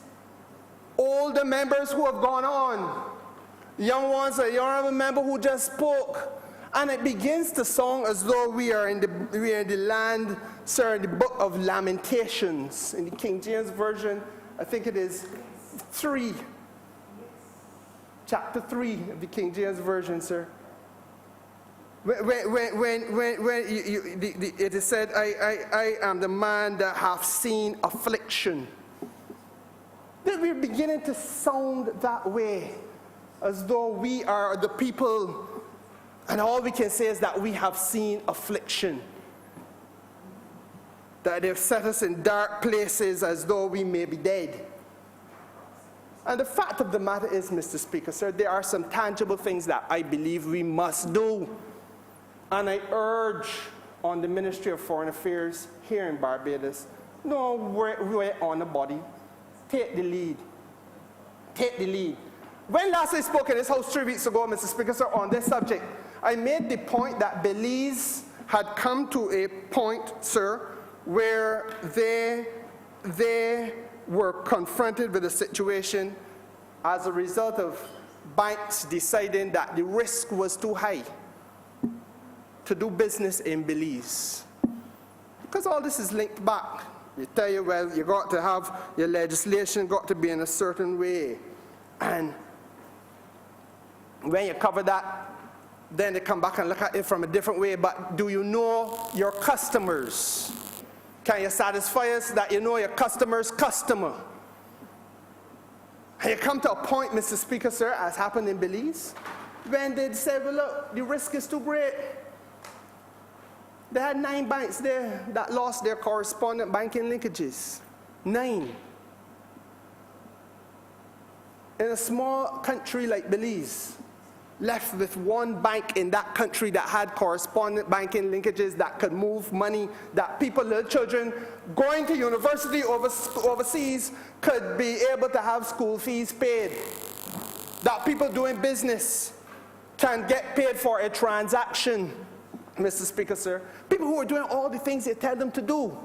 older members who have gone on, young ones, a young member who just spoke, and it begins to sound as though we are in the land, sir, in the book of Lamentations, in the King James Version. I think it is 3, chapter 3 of the King James Version, sir. It is said, I am the man that hath seen affliction. That we're beginning to sound that way, as though we are the people, and all we can say is that we have seen affliction. That they've set us in dark places as though we may be dead. And the fact of the matter is, Mr. Speaker, sir, there are some tangible things that I believe we must do. And I urge on the Ministry of Foreign Affairs here in Barbados, no, we're on the body. Take the lead. Take the lead. When last I spoke in this House 3 weeks ago, Mr. Speaker, sir, on this subject, I made the point that Belize had come to a point, sir, where they were confronted with a situation as a result of banks deciding that the risk was too high to do business in Belize. Because all this is linked back. You tell you, well, you got to have your legislation got to be in a certain way. And when you cover that, then they come back and look at it from a different way. But do you know your customers? Can you satisfy us that you know your customer's customer? And you come to a point, Mr. Speaker, sir, as happened in Belize, when they said, well, look, the risk is too great. They had 9 banks there that lost their correspondent banking linkages. 9. In a small country like Belize, left with 1 bank in that country that had correspondent banking linkages that could move money, that people, little children, going to university overseas could be able to have school fees paid. That people doing business can get paid for a transaction, Mr. Speaker, sir. People who are doing all the things they tell them to do.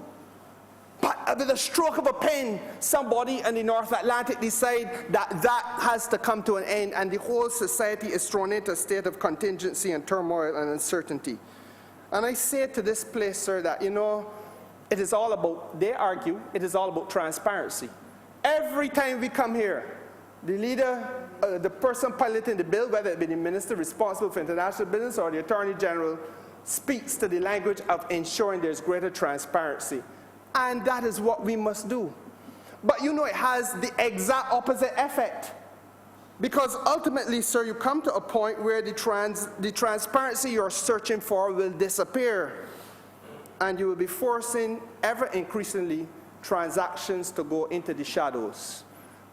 But with a stroke of a pen, somebody in the North Atlantic decide that that has to come to an end, and the whole society is thrown into a state of contingency and turmoil and uncertainty. And I say to this place, sir, that, you know, it is all about, they argue, it is all about transparency. Every time we come here, the leader, the person piloting the bill, whether it be the minister responsible for international business or the Attorney General, speaks to the language of ensuring there's greater transparency. And that is what we must do. But you know, it has the exact opposite effect. Because ultimately, sir, you come to a point where the transparency you're searching for will disappear. And you will be forcing ever increasingly transactions to go into the shadows.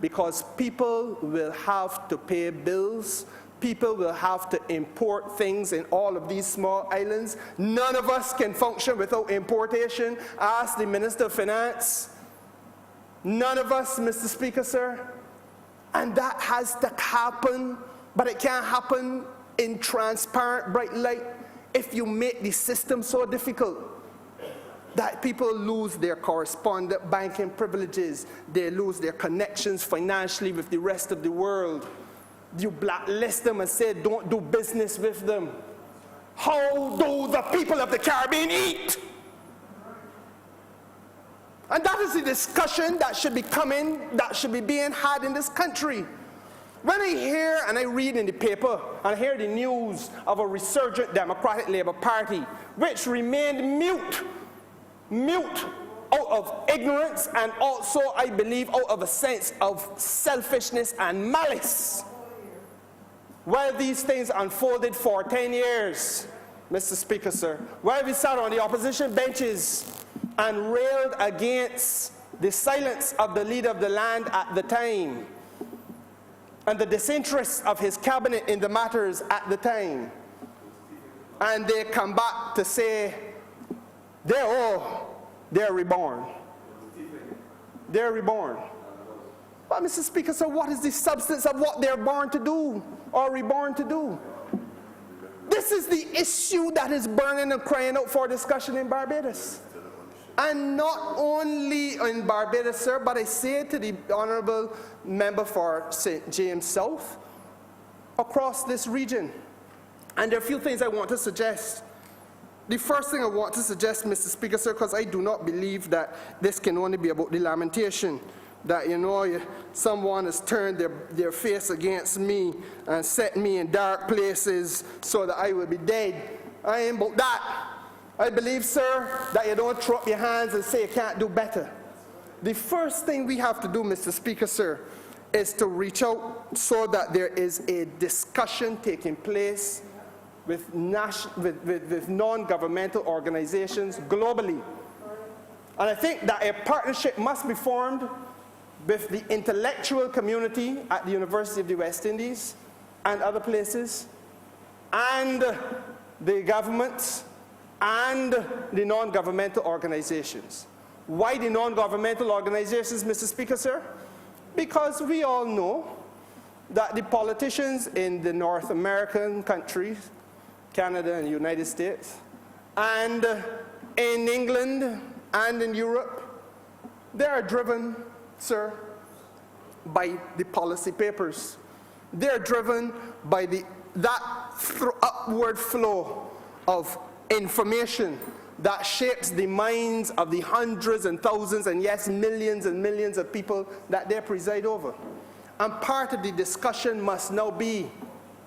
Because people will have to pay bills. People will have to import things in all of these small islands. None of us can function without importation. Ask the Minister of Finance. None of us, Mr. Speaker, sir. And that has to happen, but it can't happen in transparent, bright light if you make the system so difficult that people lose their correspondent banking privileges. They lose their connections financially with the rest of the world. You blacklist them and say, don't do business with them. How do the people of the Caribbean eat? And that is the discussion that should be coming, that should be being had in this country. When I hear and I read in the paper and I hear the news of a resurgent Democratic Labour Party, which remained mute out of ignorance and also, I believe, out of a sense of selfishness and malice. While these things unfolded for 10 years, Mr. Speaker, sir, while we sat on the opposition benches and railed against the silence of the leader of the land at the time and the disinterest of his cabinet in the matters at the time, and they come back to say, they're reborn. They're reborn. But, Mr. Speaker, so what is the substance of what they're born to do or reborn to do? This is the issue that is burning and crying out for discussion in Barbados. And not only in Barbados, sir, but I say to the Honourable Member for St. James South, across this region. And there are a few things I want to suggest. The first thing I want to suggest, Mr. Speaker, sir, because I do not believe that this can only be about the lamentation, that, you know, someone has turned their face against me and set me in dark places so that I will be dead. I ain't about that. I believe, sir, that you don't throw up your hands and say you can't do better. The first thing we have to do, Mr. Speaker, sir, is to reach out so that there is a discussion taking place with non-governmental organizations globally. And I think that a partnership must be formed with the intellectual community at the University of the West Indies and other places, and the governments, and the non-governmental organizations. Why the non-governmental organizations, Mr. Speaker, sir? Because we all know that the politicians in the North American countries, Canada and the United States, and in England and in Europe, they are driven, sir, by the policy papers. They are driven by that upward flow of information that shapes the minds of the hundreds and thousands and, yes, millions and millions of people that they preside over. And part of the discussion must now be,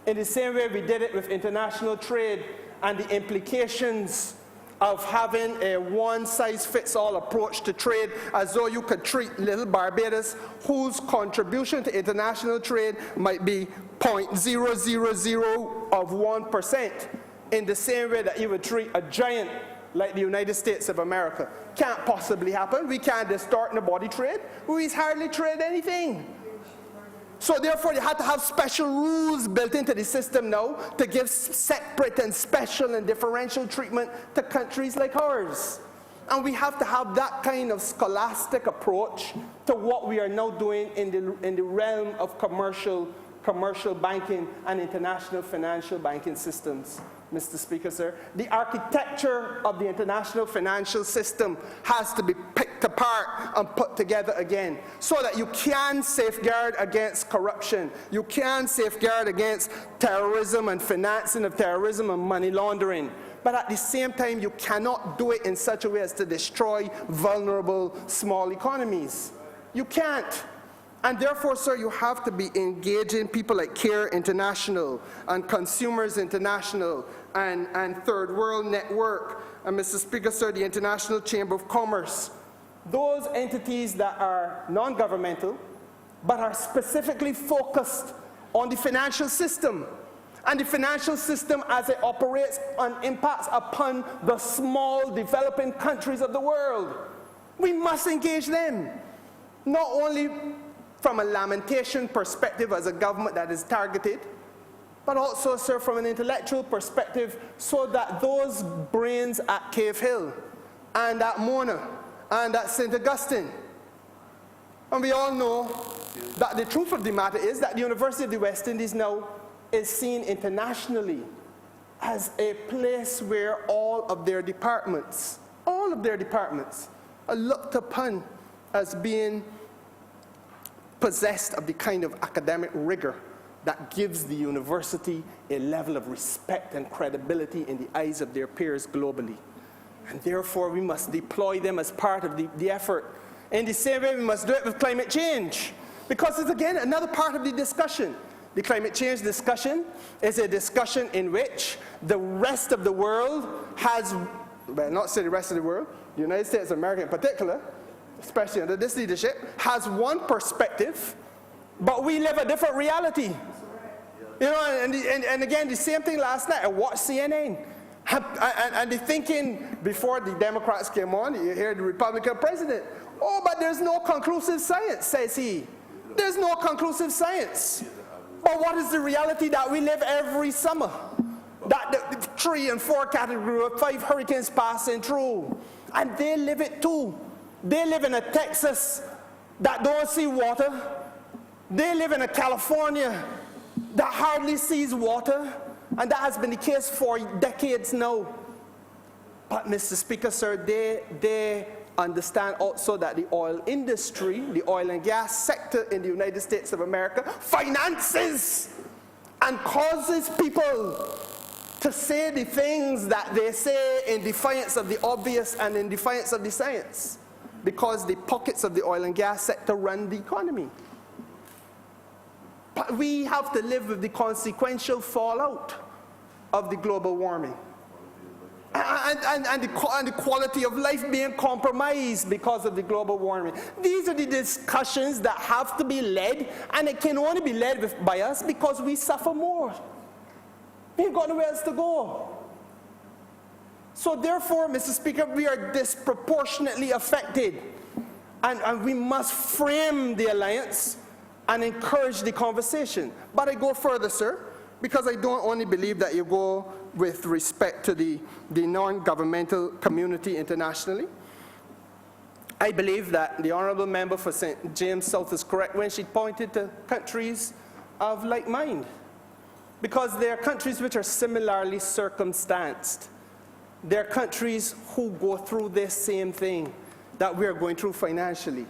in the same way we did it with international trade and the implications of having a one-size-fits-all approach to trade, as though you could treat little Barbados, whose contribution to international trade might be 0.000 in the same way that you would treat a giant like the United States of America. Can't possibly happen. We can't distort in the body trade. We hardly trade anything. So therefore, you have to have special rules built into the system now to give separate and special and differential treatment to countries like ours. And we have to have that kind of scholastic approach to what we are now doing in the realm of commercial banking and international financial banking systems. Mr. Speaker, sir, the architecture of the international financial system has to be picked apart and put together again so that you can safeguard against corruption, you can safeguard against terrorism and financing of terrorism and money laundering. But at the same time, you cannot do it in such a way as to destroy vulnerable small economies. You can't. And therefore, sir, you have to be engaging people like CARE International and Consumers International and Third World Network, and Mr. Speaker, sir, the International Chamber of Commerce. Those entities that are non-governmental, but are specifically focused on the financial system, and the financial system as it operates and impacts upon the small developing countries of the world. We must engage them, not only from a lamentation perspective as a government that is targeted, but also, sir, from an intellectual perspective, so that those brains at Cave Hill and at Mona and at St. Augustine, and we all know that the truth of the matter is that the University of the West Indies now is seen internationally as a place where all of their departments are looked upon as being possessed of the kind of academic rigor that gives the university a level of respect and credibility in the eyes of their peers globally. And therefore, we must deploy them as part of the effort. In the same way, we must do it with climate change, because it's, again, another part of the discussion. The climate change discussion is a discussion in which the rest of the world has, well, not say the rest of the world, the United States of America in particular, especially under this leadership, has one perspective, but we live a different reality. You know, and again, the same thing last night. I watched CNN, and the thinking before the Democrats came on, you hear the Republican president, oh, but there's no conclusive science, says he. There's no conclusive science. But what is the reality that we live every summer? That the 3 and 4 category of 5 hurricanes passing through, and they live it too. They live in a Texas that don't see water. They live in a California that hardly sees water, and that has been the case for decades now. But, Mr. Speaker, sir, they understand also that the oil industry, the oil and gas sector in the United States of America, finances and causes people to say the things that they say in defiance of the obvious and in defiance of the science, because the pockets of the oil and gas sector run the economy. But we have to live with the consequential fallout of the global warming. And the quality of life being compromised because of the global warming. These are the discussions that have to be led, and it can only be led by us because we suffer more. We've got nowhere else to go. So therefore, Mr. Speaker, we are disproportionately affected, and we must frame the alliance and encourage the conversation. But I go further, sir, because I don't only believe that you go with respect to the non-governmental community internationally. I believe that the Honourable Member for St. James South is correct when she pointed to countries of like mind, because they are countries which are similarly circumstanced. They are countries who go through this same thing that we are going through financially.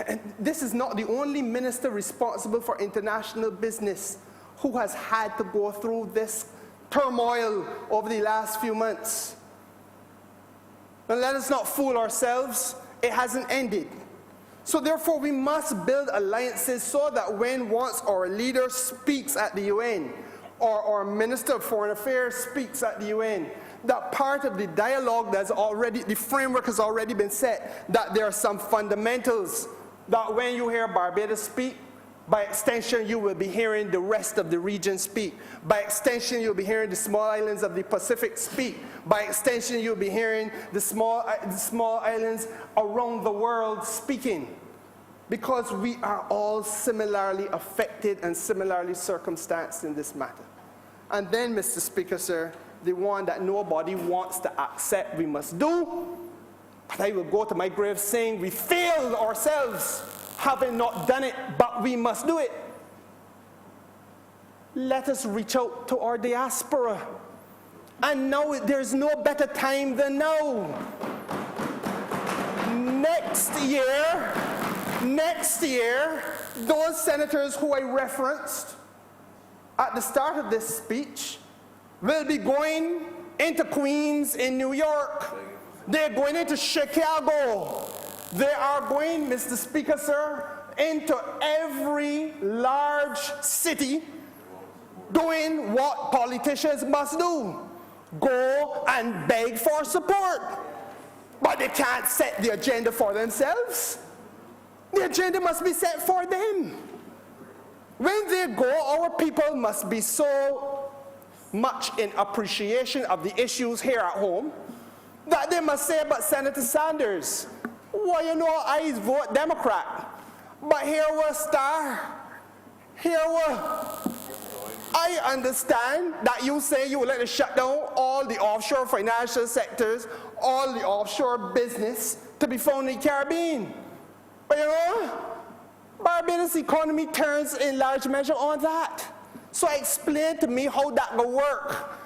And this is not the only minister responsible for international business who has had to go through this turmoil over the last few months. And let us not fool ourselves, it hasn't ended. So therefore we must build alliances so that when once our leader speaks at the UN, or our Minister of Foreign Affairs speaks at the UN, that part of the dialogue that's already, the framework has already been set, that there are some fundamentals, that when you hear Barbados speak, by extension, you will be hearing the rest of the region speak. By extension, you'll be hearing the small islands of the Pacific speak. By extension, you'll be hearing the small islands around the world speaking. Because we are all similarly affected and similarly circumstanced in this matter. And then, Mr. Speaker, sir, the one that nobody wants to accept we must do, but I will go to my grave saying we failed ourselves, having not done it, but we must do it. Let us reach out to our diaspora. And now there's no better time than now. Next year, those senators who I referenced at the start of this speech will be going into Queens in New York. They're going into Chicago. They are going, Mr. Speaker, sir, into every large city doing what politicians must do. Go and beg for support. But they can't set the agenda for themselves. The agenda must be set for them. When they go, our people must be so much in appreciation of the issues here at home that they must say, but Senator Sanders, well, you know, I vote Democrat, but here was Star. Here was. I understand that you say you would like to shut down all the offshore financial sectors, all the offshore business to be found in the Caribbean. But you know, Barbados' economy turns in large measure on that. So explain to me how that will work.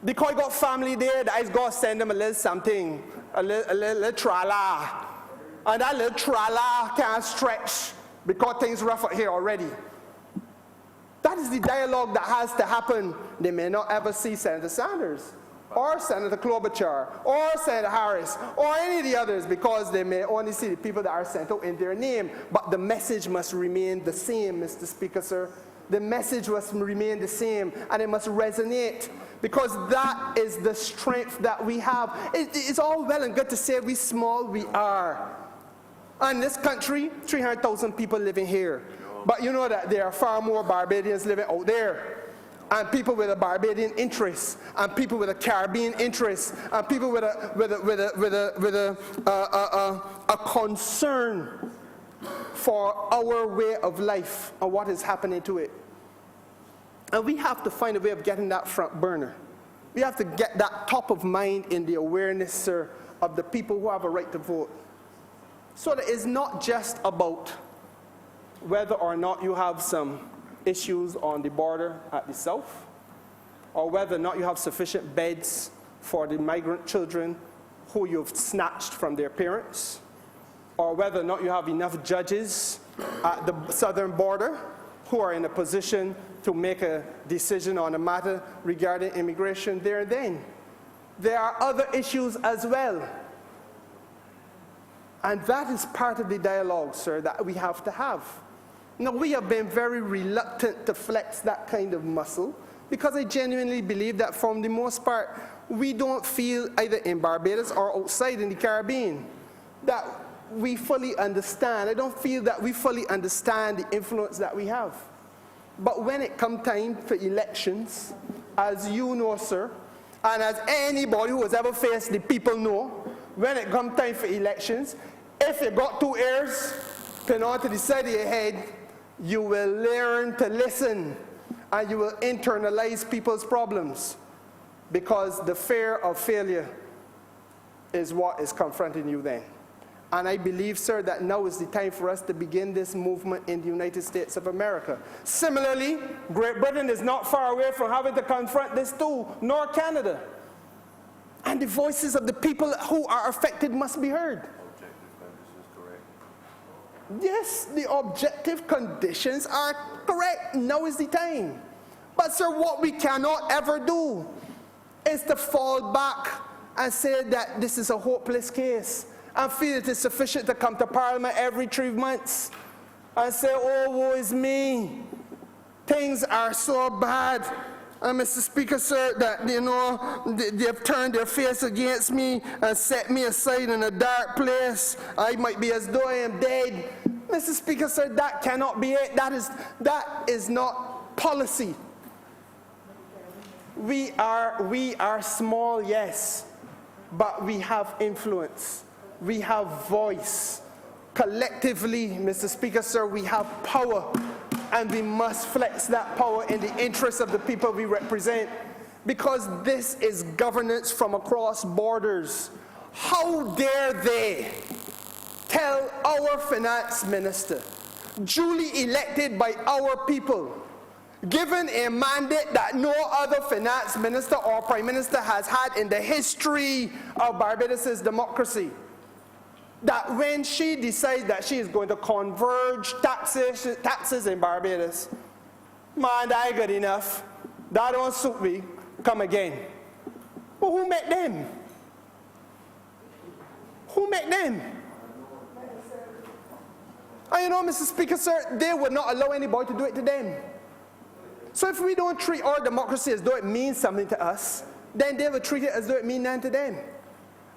Because I got family there, that I got to send them a little something, a little trala. And that little trala can't stretch because things rough out here already. That is the dialogue that has to happen. They may not ever see Senator Sanders, or Senator Klobuchar, or Senator Harris, or any of the others, because they may only see the people that are sent out in their name. But the message must remain the same, Mr. Speaker, sir. The message must remain the same, and it must resonate, because that is the strength that we have. It's all well and good to say we small, we are. And this country, 300,000 people living here. But you know that there are far more Barbadians living out there, and people with a Barbadian interest, and people with a Caribbean interest, and people with a concern for our way of life and what is happening to it. And we have to find a way of getting that front burner. We have to get that top of mind in the awareness, sir, of the people who have a right to vote. So that it's not just about whether or not you have some issues on the border at the south, or whether or not you have sufficient beds for the migrant children who you've snatched from their parents, or whether or not you have enough judges at the southern border who are in a position to make a decision on a matter regarding immigration there and then. There are other issues as well. And that is part of the dialogue, sir, that we have to have. Now, we have been very reluctant to flex that kind of muscle because I genuinely believe that from the most part, we don't feel either in Barbados or outside in the Caribbean that we fully understand. I don't feel that we fully understand the influence that we have. But when it comes time for elections, as you know, sir, and as anybody who has ever faced the people know, when it comes time for elections, if you got 2 ears pinned onto the side of your head, you will learn to listen and you will internalize people's problems, because the fear of failure is what is confronting you then. And I believe, sir, that now is the time for us to begin this movement in the United States of America. Similarly, Great Britain is not far away from having to confront this too, nor Canada. And the voices of the people who are affected must be heard. Yes, the objective conditions are correct. Now is the time. But, sir, what we cannot ever do is to fall back and say that this is a hopeless case and feel it is sufficient to come to Parliament every 3 months and say, oh, woe is me. Things are so bad. And Mr. Speaker, sir, that, you know, they have turned their face against me and set me aside in a dark place. I might be as though I am dead. Mr. Speaker, sir, that cannot be it. That is not policy. We are small, yes, but we have influence. We have voice. Collectively, Mr. Speaker, sir, we have power, and we must flex that power in the interest of the people we represent, because this is governance from across borders. How dare they tell our finance minister, duly elected by our people, given a mandate that no other finance minister or prime minister has had in the history of Barbados' democracy, that when she decides that she is going to converge taxes in Barbados, man, that ain't good enough. That don't suit me. Come again. But who make them? Who make them? And you know, Mr. Speaker, sir, they would not allow anybody to do it to them. So if we don't treat our democracy as though it means something to us, then they will treat it as though it means none to them.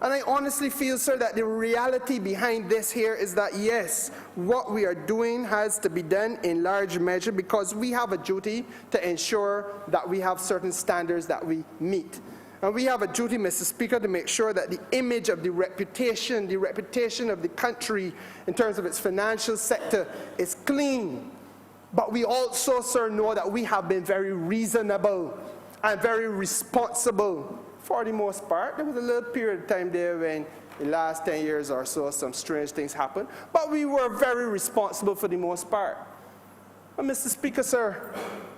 And I honestly feel, sir, that the reality behind this here is that, yes, what we are doing has to be done in large measure because we have a duty to ensure that we have certain standards that we meet. And we have a duty, Mr. Speaker, to make sure that the image of the reputation of the country in terms of its financial sector is clean. But we also, sir, know that we have been very reasonable and very responsible for the most part. There was a little period of time there when, in the last 10 years or so, some strange things happened. But we were very responsible for the most part. And Mr. Speaker, sir,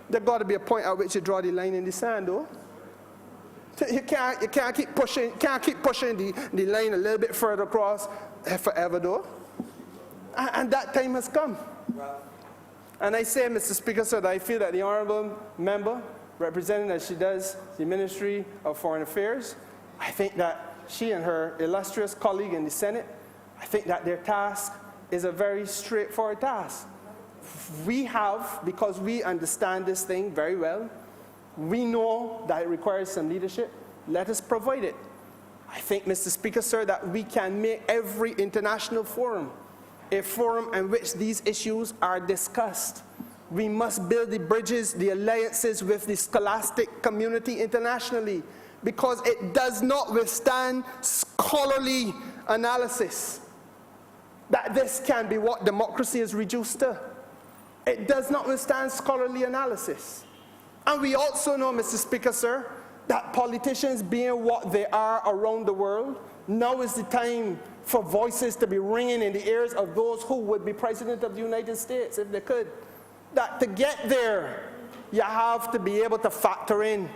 there's got to be a point at which you draw the line in the sand, though. You can't keep pushing the line a little bit further across forever, though. And that time has come. And I say, Mr. Speaker, sir, that I feel that the honourable member, representing as she does the Ministry of Foreign Affairs, I think that she and her illustrious colleague in the Senate, I think that their task is a very straightforward task. We have, because we understand this thing very well, we know that it requires some leadership. Let us provide it. I think, Mr. Speaker, sir, that we can make every international forum a forum in which these issues are discussed. We must build the bridges, the alliances with the scholastic community internationally, because it does not withstand scholarly analysis that this can be what democracy is reduced to. It does not withstand scholarly analysis. And we also know, Mr. Speaker, sir, that politicians being what they are around the world, now is the time for voices to be ringing in the ears of those who would be President of the United States if they could. That to get there, you have to be able to factor in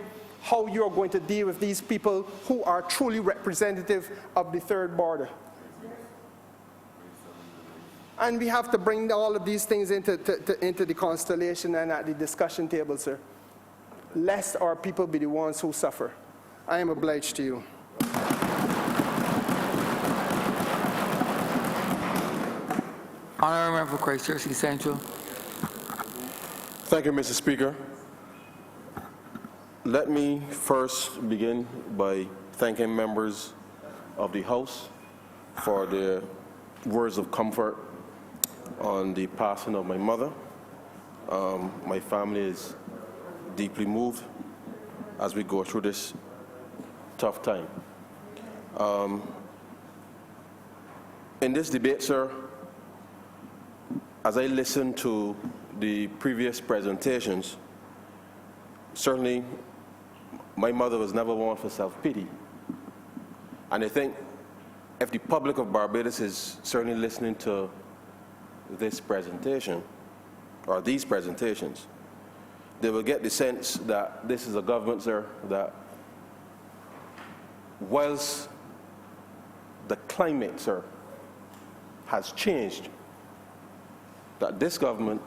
how you're going to deal with these people who are truly representative of the third border. And we have to bring all of these things into the constellation and at the discussion table, sir, lest our people be the ones who suffer. I am obliged to you. Honourable Member for Christchurch East Central. Thank you, Mr. Speaker. Let me first begin by thanking members of the House for their words of comfort on the passing of my mother. My family is deeply moved as we go through this tough time. In this debate, sir, as I listened to the previous presentations, certainly my mother was never one for self-pity. And I think if the public of Barbados is certainly listening to this presentation, or these presentations, they will get the sense that this is a government, sir, that whilst the climate, sir, has changed, that this government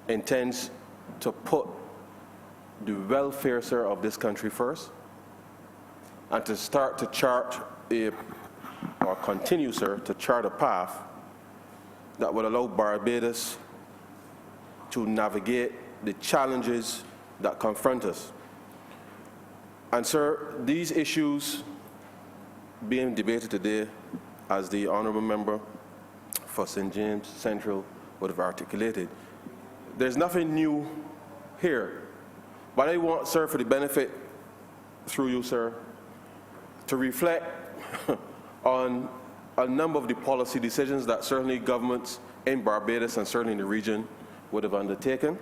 intends to put the welfare, sir, of this country first, and to start to chart or continue, sir, to chart a path that will allow Barbados to navigate the challenges that confront us. And, sir, these issues being debated today, as the Honourable Member for St. James Central would have articulated, there's nothing new here. But I want, sir, for the benefit, through you, sir, to reflect on a number of the policy decisions that certainly governments in Barbados and certainly in the region would have undertaken,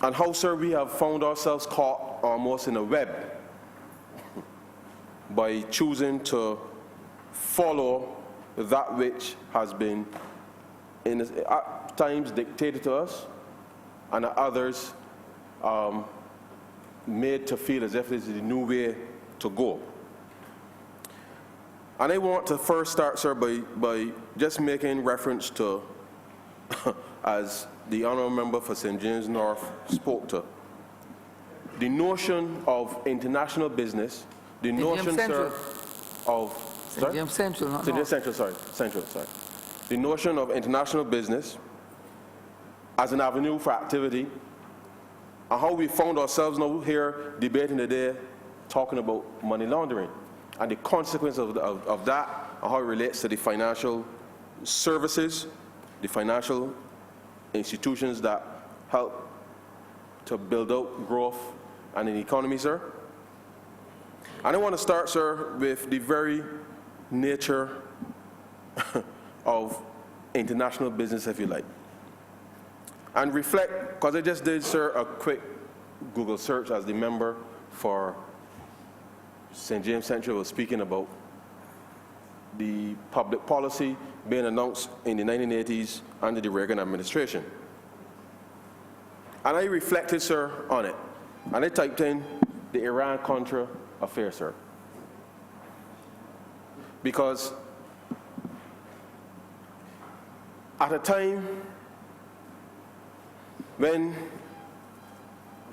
and how, sir, we have found ourselves caught almost in a web by choosing to follow that which has been at times dictated to us, and at others made to feel as if this is the new way to go. And I want to first start, sir, by just making reference to, as the Honourable Member for St. James North spoke to, the notion of international business, the notion, sir, of... St. James Central, not St. James North. Central, sorry. The notion of international business as an avenue for activity, and how we found ourselves now here debating today, talking about money laundering, and the consequence of that, and how it relates to the financial services, the financial institutions that help to build out growth and an economy, sir. And I want to start, sir, with the very nature of international business, if you like, and reflect, because I just did, sir, a quick Google search as the member for St. James Central was speaking about the public policy being announced in the 1980s under the Reagan administration. And I reflected, sir, on it, and I typed in the Iran-Contra affair, sir. Because at a time when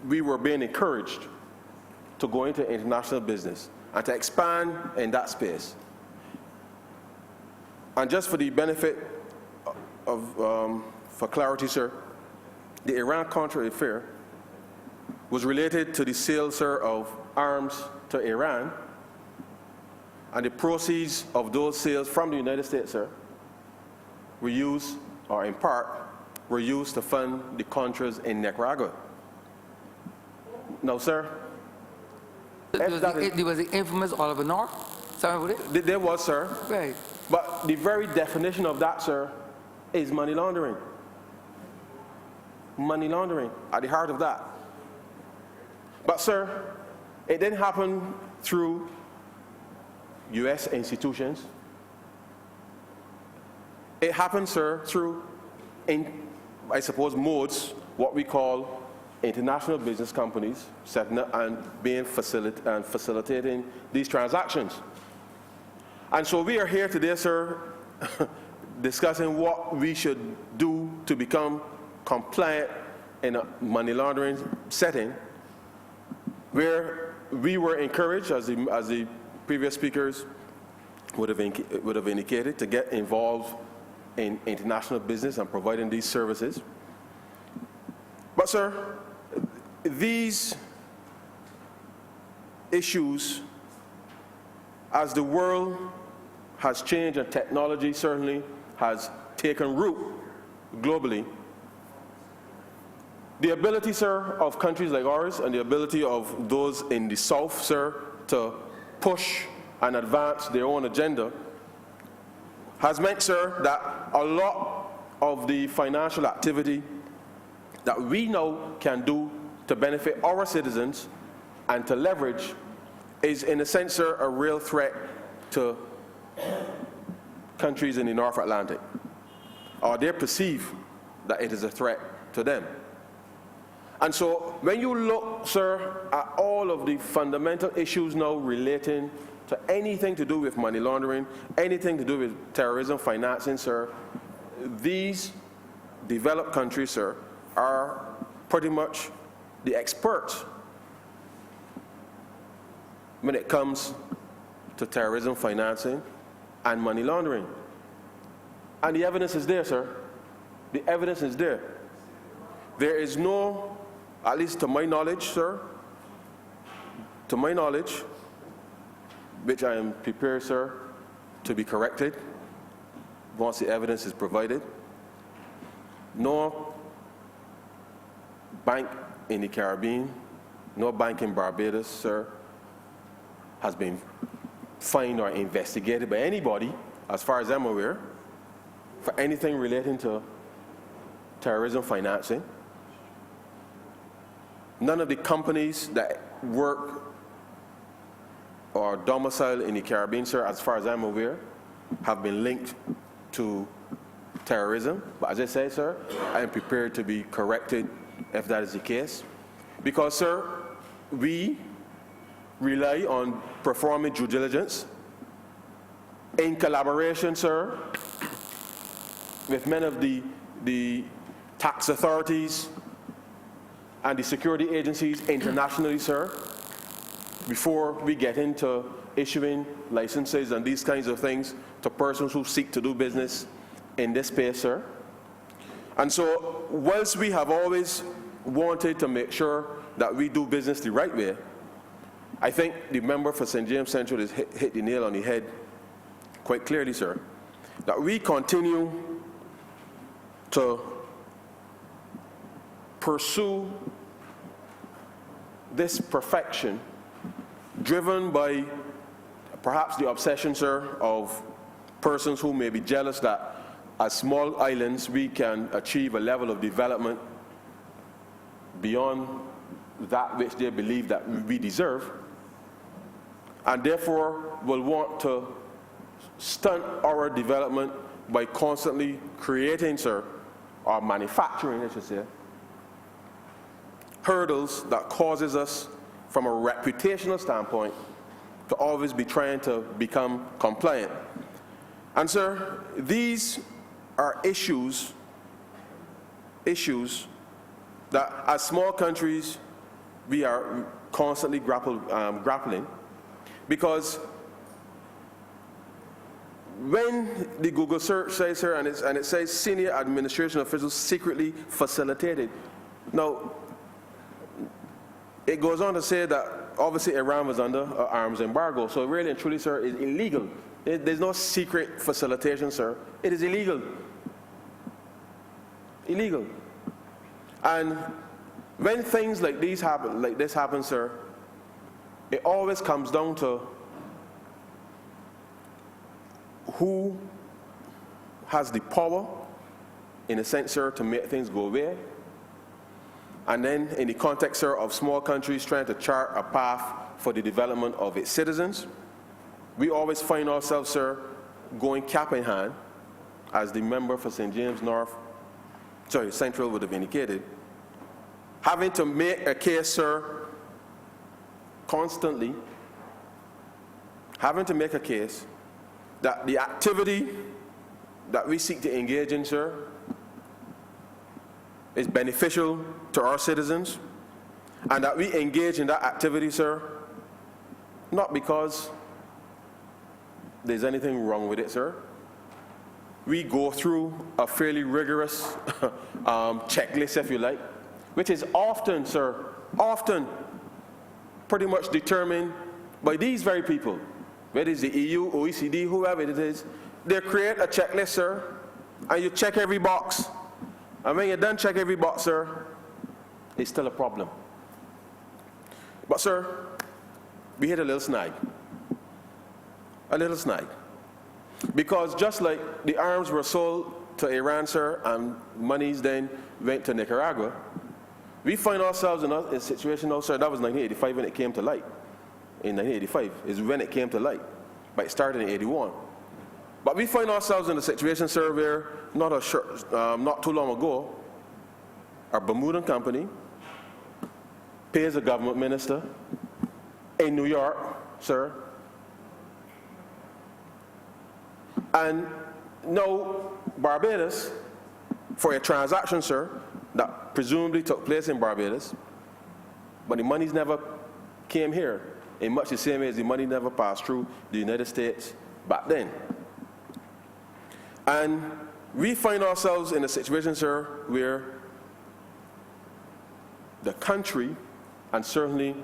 we were being encouraged to go into international business and to expand in that space, and just for the benefit of, for clarity, sir, the Iran-Contra affair was related to the sale, sir, of arms to Iran, and the proceeds of those sales from the United States, sir, were used, or in part, were used to fund the Contras in Nicaragua. Now, sir, There was the infamous Oliver North. Sorry, what it? there was, sir. Right. But the very definition of that, sir, is money laundering. Money laundering at the heart of that. But, sir, it didn't happen through U.S. institutions. It happened, sir, through, I suppose, modes, what we call international business companies setting up and being facilitating these transactions. And so we are here today, sir, discussing what we should do to become compliant in a money laundering setting, where we were encouraged, as the previous speakers would have indicated, to get involved in international business and providing these services. But, sir, these issues, as the world has changed and technology certainly has taken root globally, the ability, sir, of countries like ours and the ability of those in the South, sir, to push and advance their own agenda has meant, sir, that a lot of the financial activity that we now can do to benefit our citizens and to leverage is, in a sense, sir, a real threat to countries in the North Atlantic, or they perceive that it is a threat to them. And so when you look, sir, at all of the fundamental issues now relating to anything to do with money laundering, anything to do with terrorism financing, sir, these developed countries, sir, are pretty much the experts when it comes to terrorism financing and money laundering. And the evidence is there, sir. The evidence is there. There is no, at least to my knowledge, sir, to my knowledge, which I am prepared, sir, to be corrected once the evidence is provided, no bank in the Caribbean, no bank in Barbados, sir, has been fined or investigated by anybody, as far as I'm aware, for anything relating to terrorism financing. None of the companies that work or domicile in the Caribbean, sir, as far as I'm aware, have been linked to terrorism. But as I say, sir, I am prepared to be corrected if that is the case. Because, sir, we rely on performing due diligence in collaboration, sir, with many of the tax authorities and the security agencies internationally, sir, before we get into issuing licenses and these kinds of things to persons who seek to do business in this space, sir. And so, whilst we have always wanted to make sure that we do business the right way, I think the member for St. James Central has hit the nail on the head quite clearly, sir, that we continue to pursue this perfection driven by perhaps the obsession, sir, of persons who may be jealous that as small islands we can achieve a level of development beyond that which they believe that we deserve, and therefore will want to stunt our development by constantly creating, sir, or manufacturing, I should say, hurdles that causes us, from a reputational standpoint, to always be trying to become compliant. And, sir, these are issues that, as small countries, we are constantly grappling, because when the Google search says, sir, and it says senior administration officials secretly facilitated. Now, it goes on to say that obviously Iran was under an arms embargo, so really and truly, sir, it's illegal. There's no secret facilitation, sir. It is illegal. Illegal. And when things like this happen, sir, it always comes down to who has the power, in a sense, sir, to make things go away. And then in the context, sir, of small countries trying to chart a path for the development of its citizens, we always find ourselves, sir, going cap in hand, as the member for St. James Central would have indicated, having to make a case, sir, constantly, having to make a case that the activity that we seek to engage in, sir, is beneficial to our citizens, and that we engage in that activity, sir, not because there's anything wrong with it, sir. We go through a fairly rigorous checklist, if you like, which is often, sir, often pretty much determined by these very people, whether it's the EU, OECD, whoever it is. They create a checklist, sir, and you check every box. And when you're done check every box, sir, it's still a problem. But, sir, we hit a little snag. A little snag. Because just like the arms were sold to Iran, sir, and monies then went to Nicaragua, we find ourselves in a situation now, sir, that was 1985 when it came to light. In 1985 is when it came to light, but it started in 81. But we find ourselves in a situation, sir, where not too long ago, our Bermudan company pays a government minister in New York, sir, and now Barbados, for a transaction, sir, that presumably took place in Barbados, but the monies never came here, in much the same way as the money never passed through the United States back then. And we find ourselves in a situation, sir, where the country, and certainly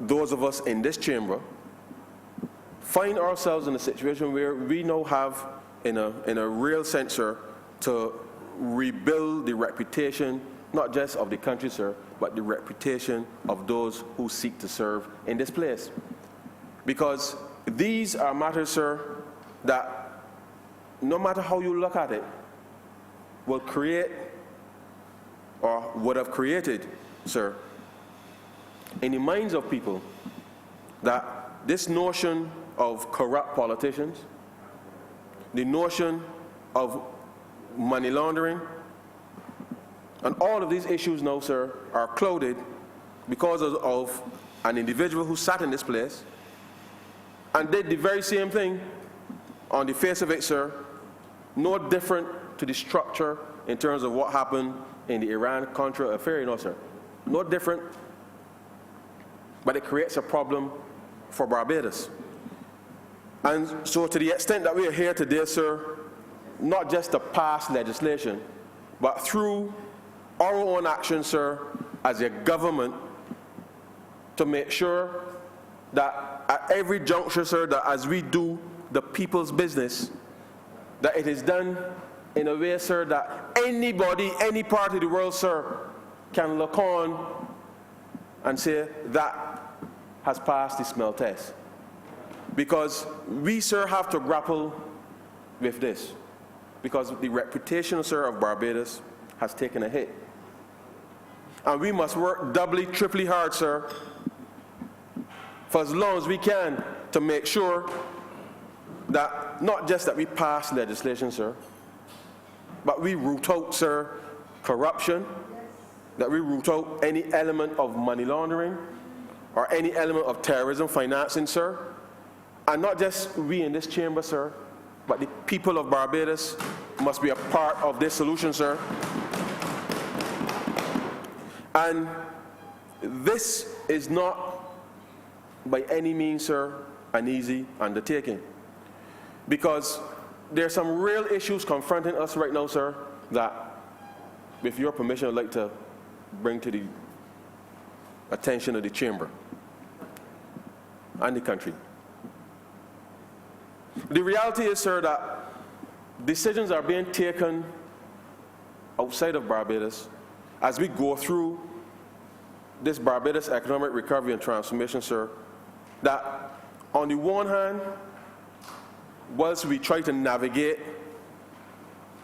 those of us in this chamber, find ourselves in a situation where we now have, in a real sense, sir, to rebuild the reputation, not just of the country, sir, but the reputation of those who seek to serve in this place. Because these are matters, sir, that no matter how you look at it, will create, or would have created, sir, in the minds of people, that this notion of corrupt politicians, the notion of money laundering, and all of these issues now, sir, are clouded because of an individual who sat in this place and did the very same thing on the face of it, sir, no different to the structure in terms of what happened in the Iran-Contra affair, you know, sir. No different, but it creates a problem for Barbados. And so to the extent that we are here today, sir, not just to pass legislation, but through our own action, sir, as a government, to make sure that at every juncture, sir, that as we do the people's business, that it is done in a way, sir, that anybody, any part of the world, sir, can look on and say that has passed the smell test. Because we, sir, have to grapple with this. Because the reputation, sir, of Barbados has taken a hit. And we must work doubly, triply hard, sir, for as long as we can to make sure that not just that we pass legislation, sir, but we root out, sir, corruption, that we root out any element of money laundering or any element of terrorism financing, sir. And not just we in this chamber, sir, but the people of Barbados must be a part of this solution, sir. And this is not by any means, sir, an easy undertaking. Because there are some real issues confronting us right now, sir, that, with your permission, I'd like to bring to the attention of the chamber and the country. The reality is, sir, that decisions are being taken outside of Barbados as we go through this Barbados economic recovery and transformation, sir, that on the one hand, whilst we try to navigate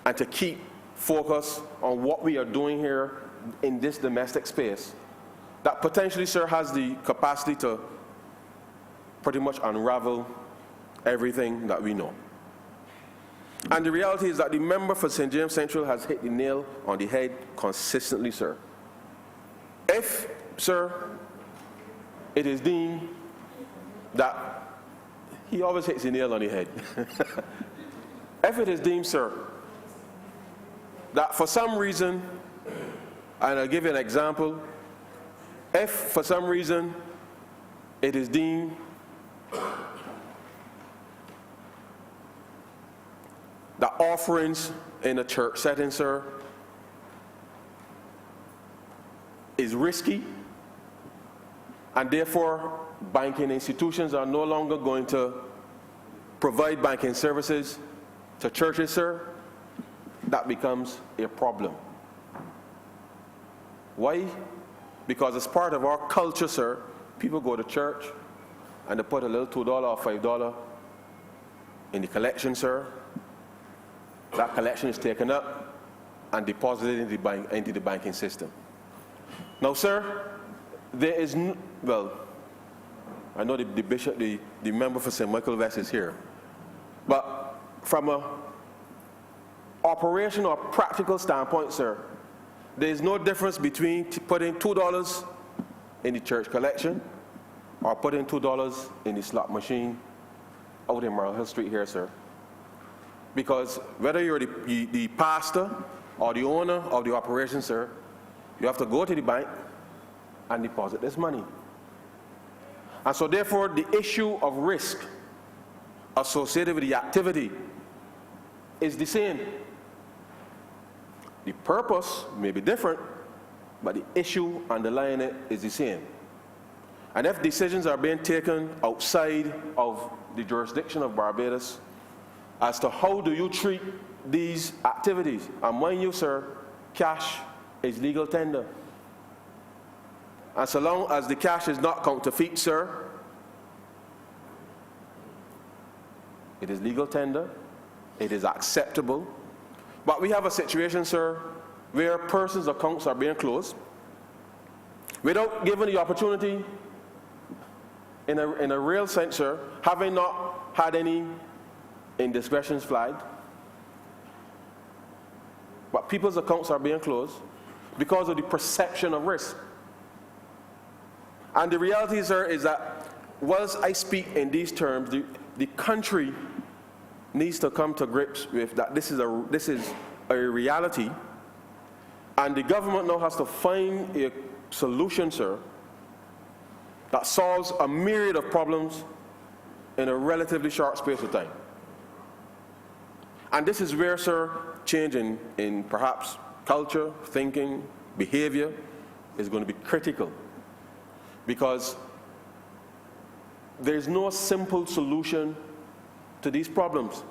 and to keep focus on what we are doing here in this domestic space, that potentially, sir, has the capacity to pretty much unravel everything that we know. And the reality is that the member for St. James Central has hit the nail on the head consistently, sir. If, sir, it is deemed that, he always hits the nail on the head. If it is deemed, sir, that for some reason, and I'll give you an example, if for some reason it is deemed that offerings in a church setting, sir, is risky, and therefore banking institutions are no longer going to provide banking services to churches, sir, that becomes a problem. Why? Because as part of our culture, sir, people go to church and they put a little $2 or $5 in the collection, sir. That collection is taken up and deposited into the banking system. Now, sir, there is, well, I know the bishop, the member for St. Michael West is here, but from a operational or practical standpoint, sir, there is no difference between putting $2 in the church collection or putting $2 in the slot machine out in Merle Hill Street here, sir. Because whether you're the pastor or the owner of the operation, sir, you have to go to the bank and deposit this money. And so therefore, the issue of risk associated with the activity is the same. The purpose may be different, but the issue underlying it is the same. And if decisions are being taken outside of the jurisdiction of Barbados as to how do you treat these activities, and mind you, sir, cash is legal tender. And so long as the cash is not counterfeit, sir, it is legal tender, it is acceptable. But we have a situation, sir, where persons' accounts are being closed without given the opportunity, in a real sense, sir, having not had any indiscretions flagged. But people's accounts are being closed because of the perception of risk. And the reality, sir, is that whilst I speak in these terms, the country needs to come to grips with that this is a reality, and the government now has to find a solution, sir, that solves a myriad of problems in a relatively short space of time. And this is where, sir, change in perhaps culture, thinking, behavior is going to be critical, because there's no simple solution to these problems.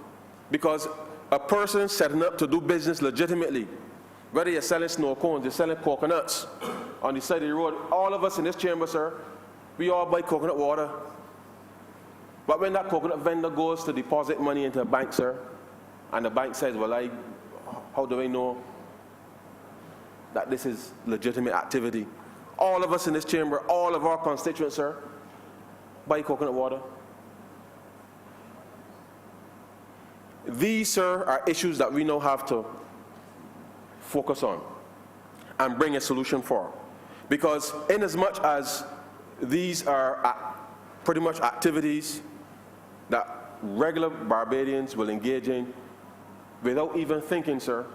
Because a person setting up to do business legitimately, whether you're selling snow cones, you're selling coconuts on the side of the road, all of us in this chamber, sir, we all buy coconut water. But when that coconut vendor goes to deposit money into a bank, sir, and the bank says, well, how do I know that this is legitimate activity? All of us in this chamber, all of our constituents, sir, buy coconut water. These, sir, are issues that we now have to focus on and bring a solution for. Because inasmuch as these are pretty much activities that regular Barbadians will engage in without even thinking, sir,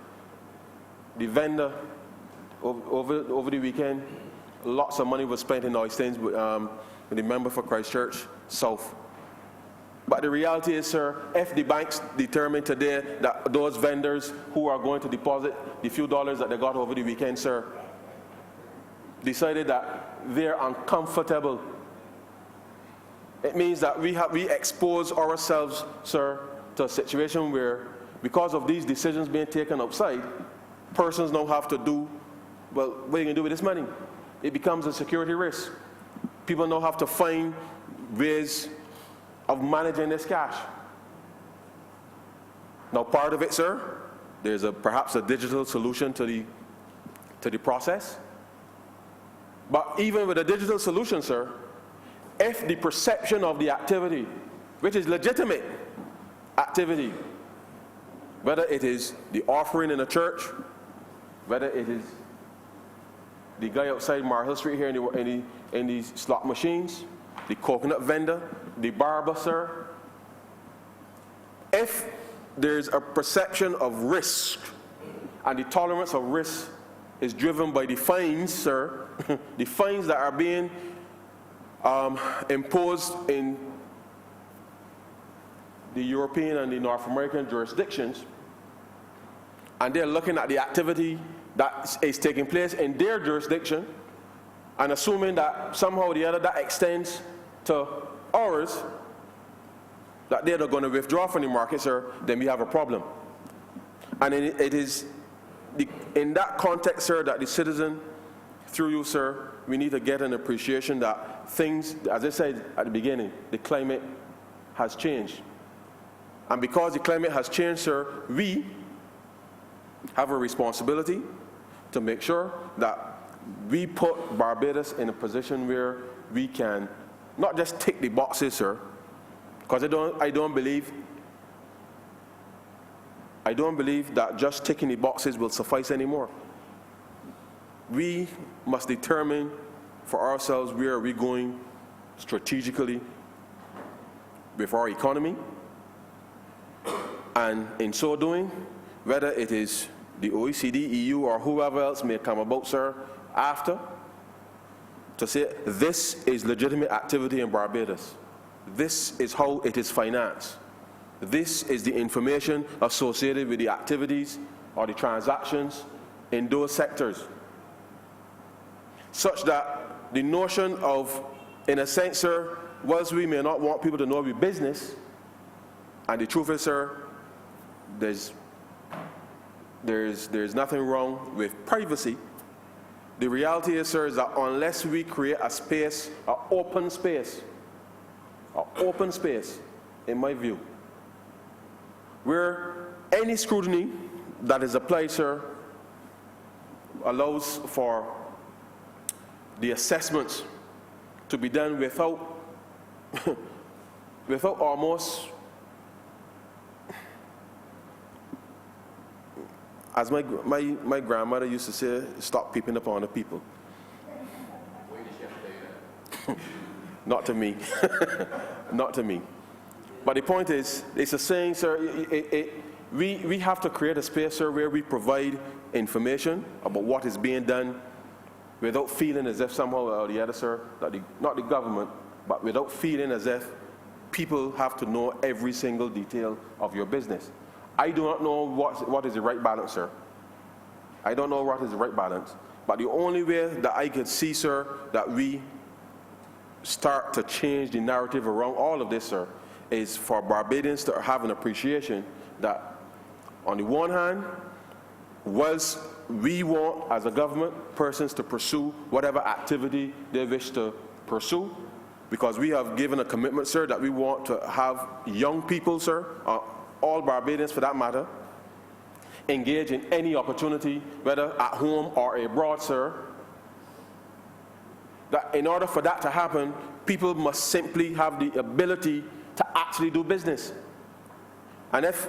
the vendor, over the weekend, lots of money was spent in those things with the member for Christchurch South. But the reality is, sir, if the banks determine today that those vendors who are going to deposit the few dollars that they got over the weekend, sir, decided that they're uncomfortable, it means that we expose ourselves, sir, to a situation where, because of these decisions being taken outside, persons now have to do, well, what are you going to do with this money? It becomes a security risk. People now have to find ways of managing this cash. Now, part of it, sir, there's perhaps a digital solution to the process. But even with a digital solution, sir, if the perception of the activity, which is legitimate activity, whether it is the offering in a church, whether it is the guy outside Marhill Street here in the slot machines, the coconut vendor, the barber, sir. If there's a perception of risk and the tolerance of risk is driven by the fines, sir, the fines that are being imposed in the European and the North American jurisdictions, and they're looking at the activity that is taking place in their jurisdiction and assuming that somehow or the other that extends to ours, that they're not going to withdraw from the market, sir, then we have a problem. And it is in that context, sir, that the citizen, through you, sir, we need to get an appreciation that things, as I said at the beginning, the climate has changed. And because the climate has changed, sir, we have a responsibility to make sure that we put Barbados in a position where we can not just tick the boxes, sir, because I don't believe that just ticking the boxes will suffice anymore. We must determine for ourselves where are we going strategically with our economy, and in so doing, whether it is the OECD, EU, or whoever else may come about, sir, after, to say this is legitimate activity in Barbados. This is how it is financed. This is the information associated with the activities or the transactions in those sectors. Such that the notion of, in a sense, sir, whilst we may not want people to know our business, and the truth is, sir, there's nothing wrong with privacy. The reality is, sir, is that unless we create a space, an open space, in my view, where any scrutiny that is applied, sir, allows for the assessments to be done without almost, as my grandmother used to say, stop peeping upon the people. Not to me. Not to me. But the point is, it's a saying, sir, we have to create a space, sir, where we provide information about what is being done without feeling as if somehow or the other, sir, not the government, but without feeling as if people have to know every single detail of your business. I do not know what is the right balance, sir. I don't know what is the right balance. But the only way that I could see, sir, that we start to change the narrative around all of this, sir, is for Barbadians to have an appreciation that, on the one hand, whilst we want, as a government, persons to pursue whatever activity they wish to pursue, because we have given a commitment, sir, that we want to have young people, sir, all Barbadians for that matter, engage in any opportunity, whether at home or abroad, sir, that in order for that to happen, people must simply have the ability to actually do business. And if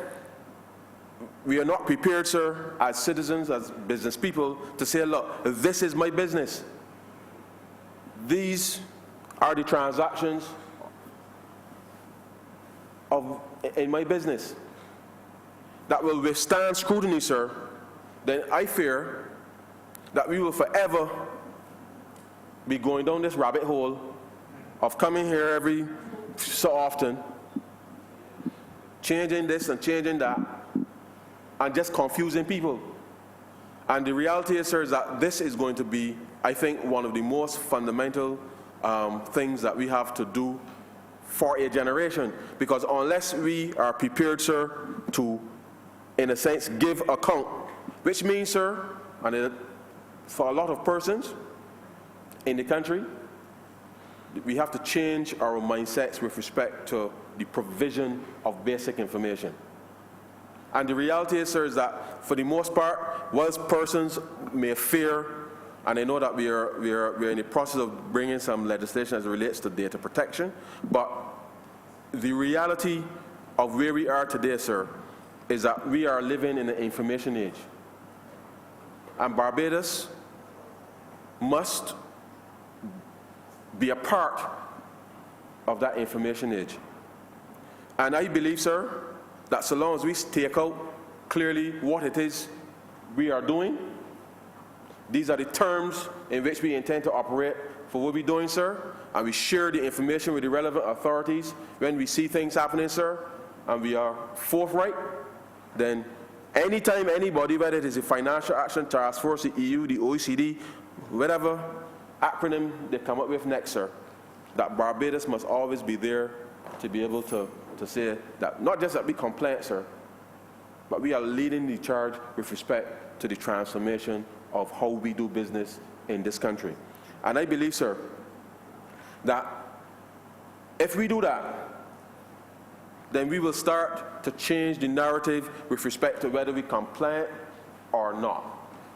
we are not prepared, sir, as citizens, as business people, to say, look, this is my business. These are the transactions in my business that will withstand scrutiny, sir, then I fear that we will forever be going down this rabbit hole of coming here every so often, changing this and changing that, and just confusing people. And the reality is, sir, is that this is going to be, I think, one of the most fundamental things that we have to do for a generation. Because unless we are prepared, sir, to, in a sense, give account, which means, sir, and for a lot of persons in the country, we have to change our mindsets with respect to the provision of basic information. And the reality is, sir, is that for the most part, whilst persons may fear, and I know that we are in the process of bringing some legislation as it relates to data protection, but the reality of where we are today, sir, is that we are living in an information age. And Barbados must be a part of that information age. And I believe, sir, that so long as we take out clearly what it is we are doing, these are the terms in which we intend to operate for what we're doing, sir, and we share the information with the relevant authorities when we see things happening, sir, and we are forthright, then anytime anybody, whether it is the Financial Action Task Force, the EU, the OECD, whatever acronym they come up with next, sir, that Barbados must always be there to be able to say that not just that we compliant, sir, but we are leading the charge with respect to the transformation of how we do business in this country. And I believe, sir, that if we do that, then we will start to change the narrative with respect to whether we compliant or not.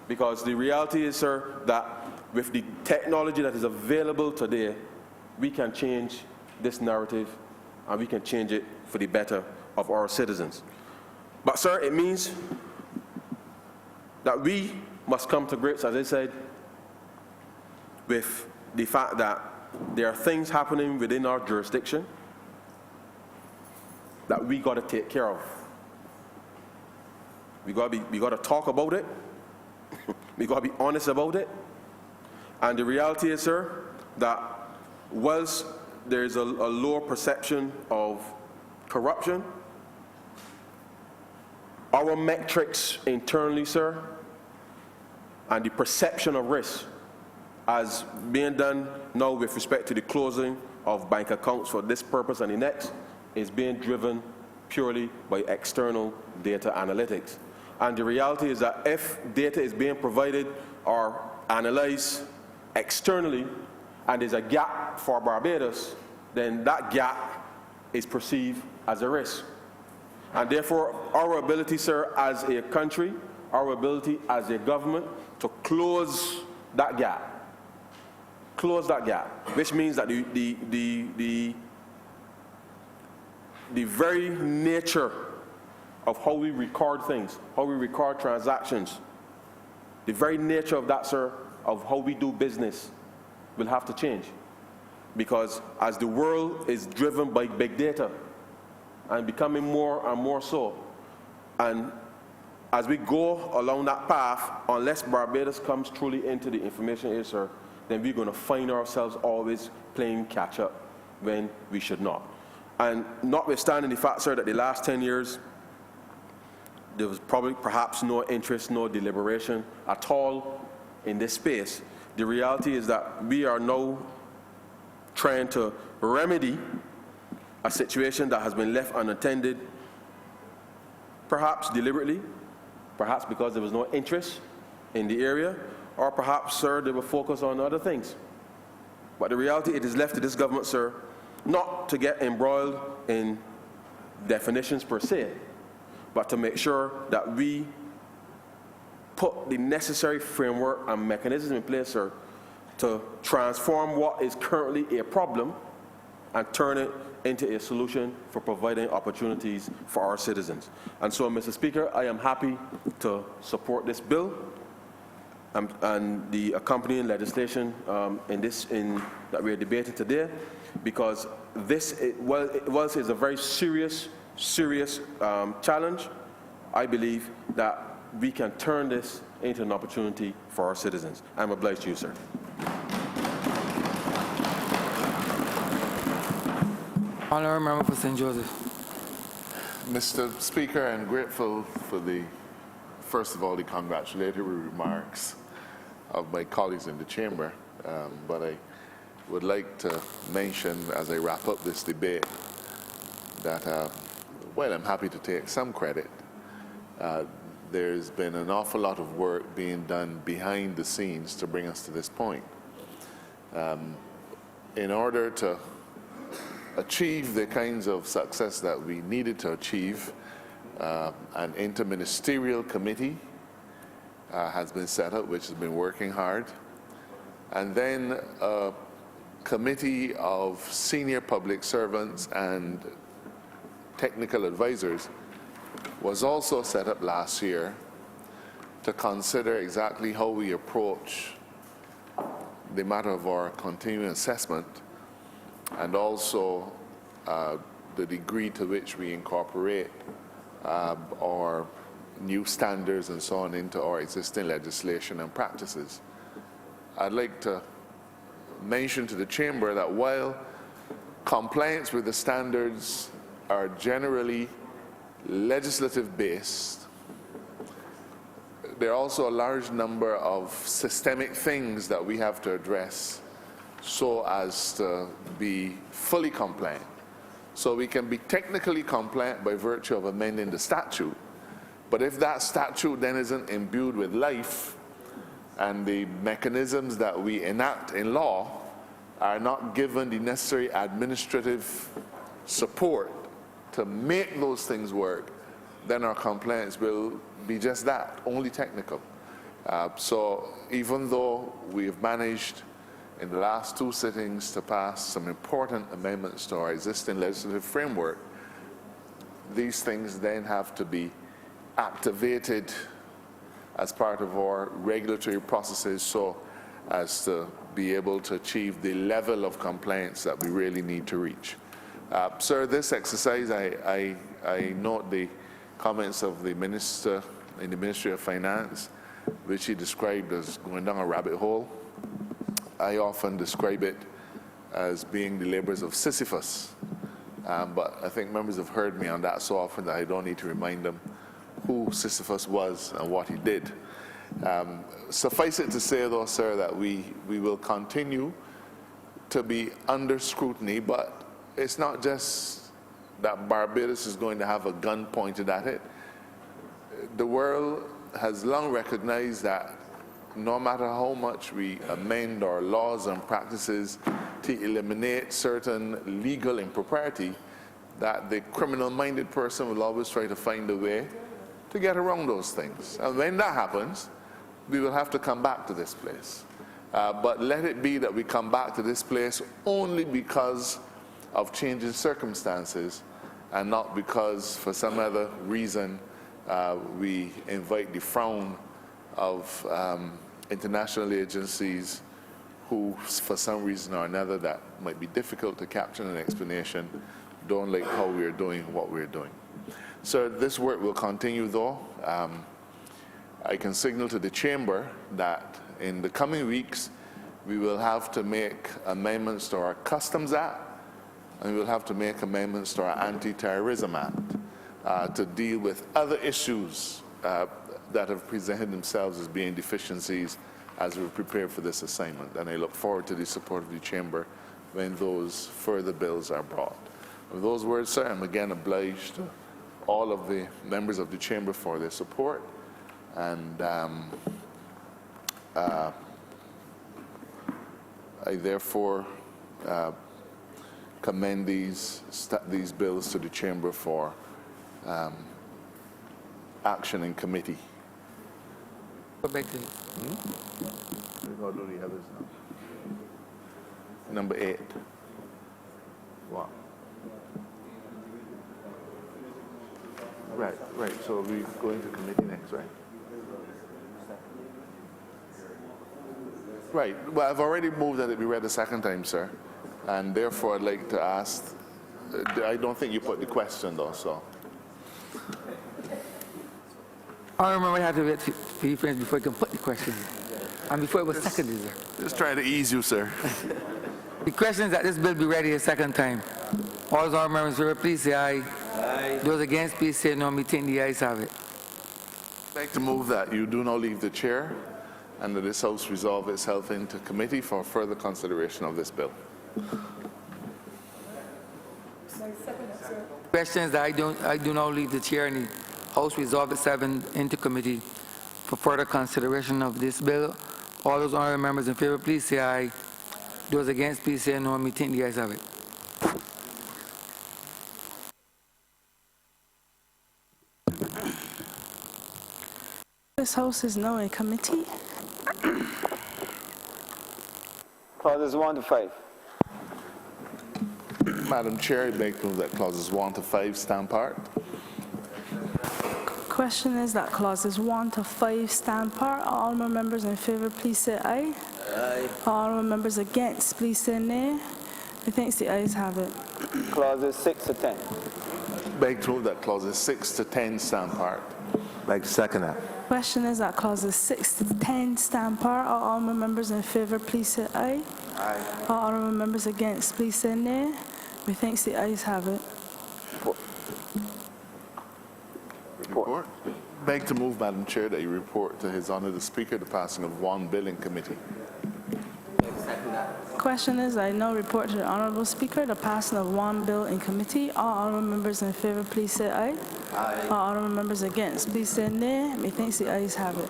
Because the reality is, sir, that with the technology that is available today, we can change this narrative and we can change it for the better of our citizens. But, sir, it means that we must come to grips, as I said, with the fact that there are things happening within our jurisdiction that we got to take care of. We got to talk about it. We got to be honest about it. And the reality is, sir, that whilst there is a lower perception of corruption, our metrics internally, sir, and the perception of risk as being done now with respect to the closing of bank accounts for this purpose and the next is being driven purely by external data analytics. And the reality is that if data is being provided or analyzed externally and there's a gap for Barbados, then that gap is perceived as a risk. And therefore, our ability, sir, as a country, our ability as a government to close that gap, which means that the very nature of how we record things, how we record transactions, the very nature of that, sir, of how we do business will have to change. Because as the world is driven by big data and becoming more and more so, and as we go along that path, unless Barbados comes truly into the information age, sir, then we're going to find ourselves always playing catch up when we should not. And notwithstanding the fact, sir, that the last 10 years, there was probably perhaps no interest, no deliberation at all in this space, the reality is that we are now trying to remedy a situation that has been left unattended, perhaps deliberately, perhaps because there was no interest in the area, or perhaps, sir, they were focused on other things. But the reality, it is left to this government, sir, not to get embroiled in definitions per se, but to make sure that we put the necessary framework and mechanisms in place, sir, to transform what is currently a problem and turn it into a solution for providing opportunities for our citizens. And so, Mr. Speaker, I am happy to support this bill and the accompanying legislation that we are debating today, because this is a very serious challenge. I believe that we can turn this into an opportunity for our citizens. I'm obliged to you, sir. Honourable Member for St. Joseph. Mr. Speaker, I'm grateful for first of all, the congratulatory remarks of my colleagues in the chamber, but I would like to mention as I wrap up this debate that while I'm happy to take some credit, there's been an awful lot of work being done behind the scenes to bring us to this point. In order to achieve the kinds of success that we needed to achieve, an interministerial committee has been set up, which has been working hard, and then a committee of senior public servants and technical advisors was also set up last year to consider exactly how we approach the matter of our continuing assessment and also the degree to which we incorporate our new standards and so on into our existing legislation and practices. I'd like to mention to the Chamber that while compliance with the standards are generally legislative based, there are also a large number of systemic things that we have to address so as to be fully compliant. So we can be technically compliant by virtue of amending the statute, but if that statute then isn't imbued with life and the mechanisms that we enact in law are not given the necessary administrative support to make those things work, then our compliance will be just that, only technical. So even though we have managed in the last 2 sittings to pass some important amendments to our existing legislative framework, these things then have to be activated as part of our regulatory processes so as to be able to achieve the level of compliance that we really need to reach. Sir, this exercise, I note the comments of the Minister in the Ministry of Finance, which he described as going down a rabbit hole. I often describe it as being the labors of Sisyphus, but I think members have heard me on that so often that I don't need to remind them who Sisyphus was and what he did. Suffice it to say, though, sir, that we will continue to be under scrutiny, but it's not just that Barbados is going to have a gun pointed at it. The world has long recognized that no matter how much we amend our laws and practices to eliminate certain legal impropriety, that the criminal-minded person will always try to find a way to get around those things. And when that happens, we will have to come back to this place. But let it be that we come back to this place only because of changing circumstances and not because, for some other reason, we invite the frown of international agencies who, for some reason or another that might be difficult to capture in an explanation, don't like how we're doing what we're doing. So this work will continue, though. I can signal to the Chamber that in the coming weeks, we will have to make amendments to our Customs Act, and we will have to make amendments to our Anti-Terrorism Act to deal with other issues that have presented themselves as being deficiencies as we prepare for this assignment. And I look forward to the support of the Chamber when those further bills are brought. With those words, sir, I'm again obliged to all of the members of the Chamber for their support. And I therefore commend these bills to the Chamber for action in committee. Number 8. Wow. Right. So we go into committee next, right? Right. Well, I've already moved that it be read a second time, sir. And therefore, I'd like to ask, I don't think you put the question, though, so. I remember I had to wait for you friends before you can put the question. And before it was seconded, sir. Just trying to ease you, sir. The question is that this bill be ready a second time. All those honourable members in favor, please say aye. Aye. Those against, please say no. Me think the ayes have it. I'd like to move that you do not leave the chair and that this House resolve itself into committee for further consideration of this bill. Question is that I do not leave the chair and the House resolve itself into committee for further consideration of this bill. All those honourable members in favor, please say aye. Those against, please say no. Me think the ayes have it. This House is now in committee. Clauses 1 to 5. Madam Chair, I'd like to move that clauses 1 to 5 stand part. Question is that clauses 1 to 5 stand part. All more members in favor, please say aye. All honourable members against, please say nay. Methinks the ayes have it. Clauses 6 to 10. Beg to move that clauses 6 to 10 stand part. Like to second that. Question is that clauses 6 to 10 stand par. All honourable members in favour, please say aye. Aye. All honourable members against, please say nay. Methinks the ayes have it. Report. Beg to move, Madam Chair, that you report to His Honour the Speaker the passing of one bill in committee. Question is, I now report to the Honourable Speaker the passing of one bill in committee. All honourable members in favour, please say aye. Aye. All honourable members against, please say nay. Methinks the ayes have it.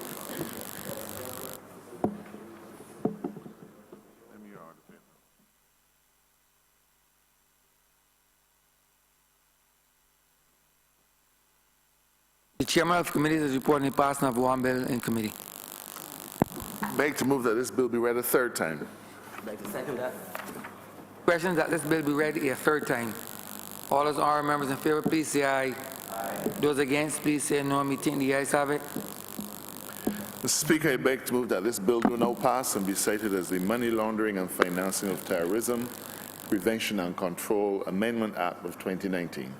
The chairman of committee is reporting the passing of one bill in committee. Beg to move that this bill be read a third time. Like to second that. Question is that this bill be read a third time. All those honourable members in favour, please say aye. Aye. Those against, please say no. Methinks the ayes have it. Mr. Speaker, I beg to move that this bill do now pass and be cited as the Money Laundering and Financing of Terrorism Prevention and Control Amendment Act of 2019.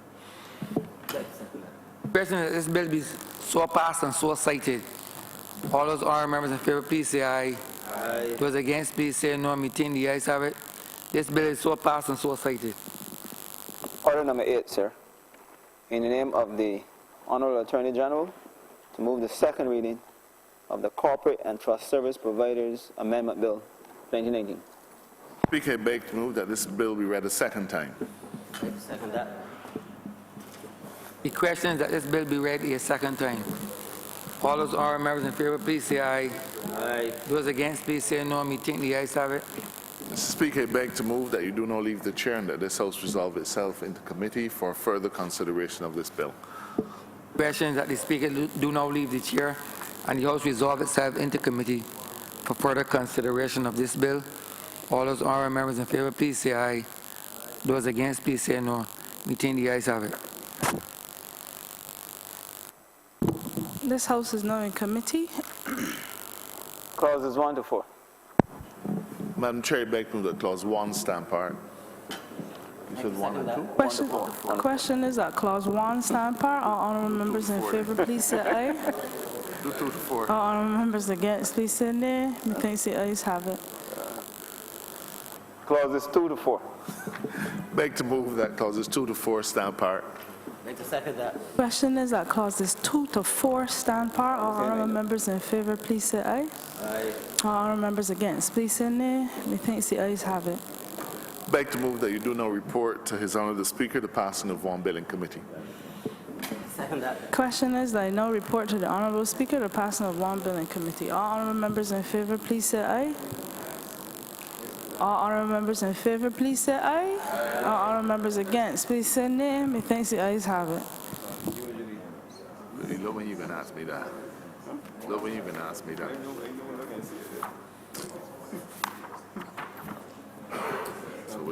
Question is that this bill be so passed and so cited. All those honourable members in favour, please say aye. Aye. Those against, please say no. Methinks the ayes have it. This bill is so passed and so cited. Order number 8, sir. In the name of the Honourable Attorney General, to move the second reading of the Corporate and Trust Service Providers Amendment Bill 2019. Speaker, I beg to move that this bill be read a second time. Like to second that. The question is that this bill be read a second time. All those honourable members in favour, please say aye. Aye. Those against, please say no. Methinks the ayes have it. Mr. Speaker, I beg to move that you do not leave the chair and that this House resolve itself into committee for further consideration of this bill. Question is that the Speaker do now leave the chair and the House resolve itself into committee for further consideration of this bill. All those honourable members in favour, please say aye. Those against, please say no. Methinks the ayes have it. This House is now in committee. Clauses 1 to 4. Madam Chair, I beg to move that clause 1 stand part. You said 1 and 2? Question is that clause 1 stand par. All honourable members in favour, please say aye. Do 2 to 4. All honourable members against, please say nay. Methinks the ayes have it. Clauses 2 to 4. Beg to move that clauses 2 to 4 stand part. Like to second that. Question is that clauses 2 to 4 stand par. All honourable members in favour, please say aye. Aye. All honourable members against, please say nay. Methinks the ayes have it. Beg to move that you do not report to His Honour the Speaker the passing of one bill in committee. Second that. Question is that I now report to the Honourable Speaker the passing of one bill in committee. All honourable members in favour, please say aye. All honourable members in favour, please say aye. All honourable members against, please say nay. Methinks the ayes have it. Love when you can ask me that. Love when you can ask me that.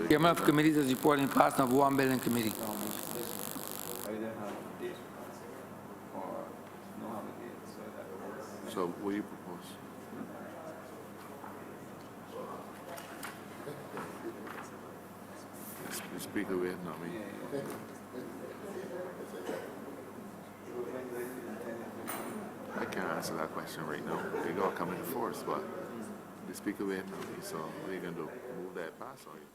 Chairman of committees is reporting the passing of one bill in committee. So what do you propose? The Speaker waiting on me. I can't answer that question right now. They all come in force, but the Speaker waiting on me, so what are you going to do? Move that pass on you?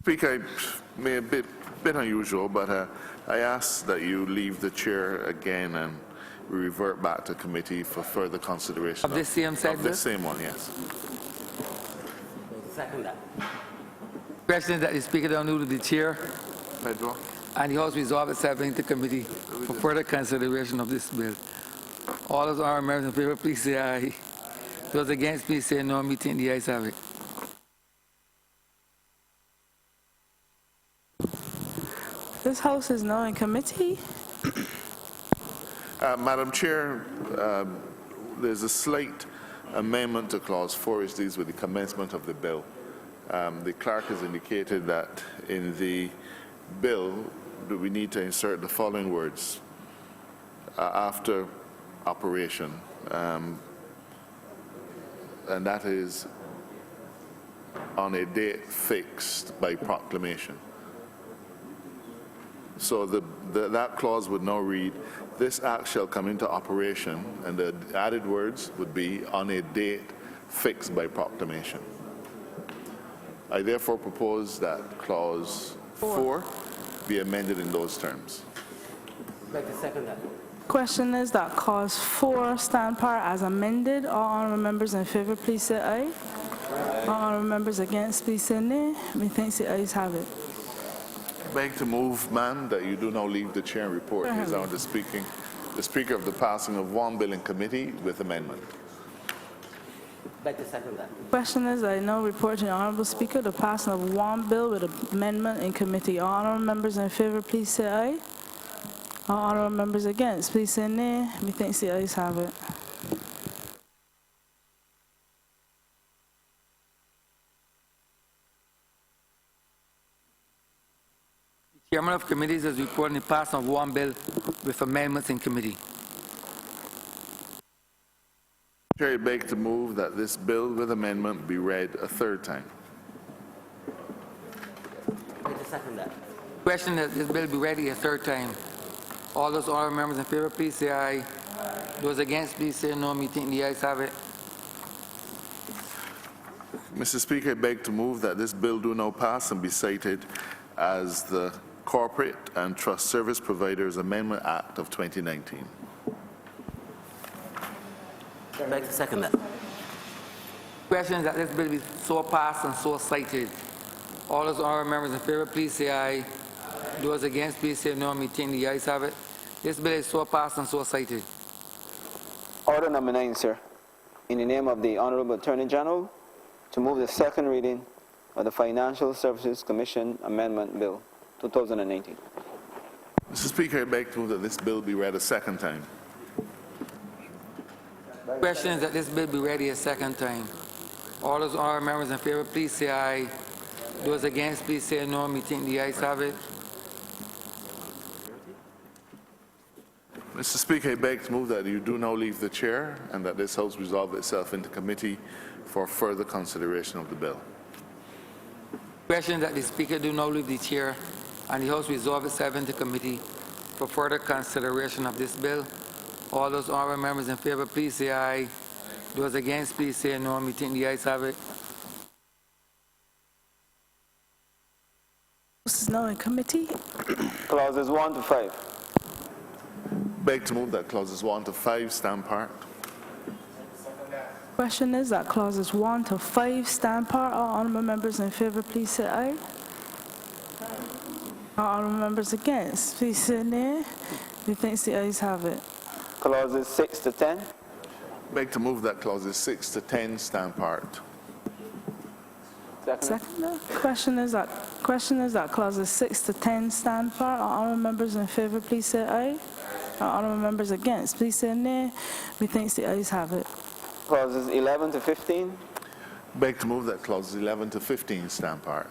Speaker, I may a bit unusual, but I ask that you leave the chair again and we revert back to committee for further consideration. Of this same set, Of this same one, yes. Second that. Question is that the Speaker don't know the chair Pedro? and the House resolve itself into committee for further consideration of this bill. All those honourable members in favour, please say aye. Those against, please say no. Meeting the ayes have it. This House is now in committee. Madam Chair, there's a slight amendment to Clause 4, which deals with the commencement of the bill. The clerk has indicated that in the bill that we need to insert the following words after operation, and that is on a date fixed by proclamation. So that clause would now read, this act shall come into operation, and the added words would be on a date fixed by proclamation. I therefore propose that clause 4 be amended in those terms. I'd like to second that. Question is that clause 4 stand part as amended. All honourable members in favour, please say aye. All honourable members against, please say nay. Methinks the ayes have it. Beg to move, ma'am, that you do now leave the chair and report. He is now the speaker of the passing of one bill in committee with amendment. I'd like to second that. Question is that I now report to the Honourable Speaker the passing of one bill with amendment in committee. All honourable members in favour, please say aye. All honourable members against, please say nay. Methinks the ayes have it. Chairman of committees has reported the passing of one bill with amendments in committee. Chair, I beg to move that this bill with amendment be read a third time. I'd like to second that. Question that this bill be read a third time. All those honourable members in favour, please say aye. Those against, please say no. Meeting the ayes have it. Mr. Speaker, I beg to move that this bill do now pass and be cited as the Corporate and Trust Service Providers Amendment Act of 2019. I'd like to second that. Question is that this bill be so passed and so cited. All those honourable members in favour, please say aye. Those against, please say no. Meeting the ayes have it. This bill is so passed and so cited. Order number 9, sir. In the name of the Honourable Attorney General, to move the second reading of the Financial Services Commission Amendment Bill 2019. Mr. Speaker, I beg to move that this bill be read a second time. Question is that this bill be read a second time. All those honourable members in favour, please say aye. Those against, please say no. Meeting the ayes have it. Mr. Speaker, I beg to move that you do now leave the chair and that this House resolve itself into committee for further consideration of the bill. Question that the Speaker do now leave the chair and the House resolve itself into committee for further consideration of this bill. All those honourable members in favour, please say aye. Those against, please say no. Meeting the ayes have it. This is now in committee. Clauses 1 to 5. Beg to move that clauses 1 to 5 stand part. Question is that clauses 1 to 5 stand part. All honourable members in favour, please say aye. All honourable members against, please say nay. Methinks the ayes have it. Clauses 6 to 10. Beg to move that clauses 6 to 10 stand part. Second. Question is that clauses 6 to 10 stand part. All honourable members in favour, please say aye. All honourable members against, please say nay. Methinks the ayes have it. Clauses 11 to 15. Beg to move that clauses 11 to 15 stand part.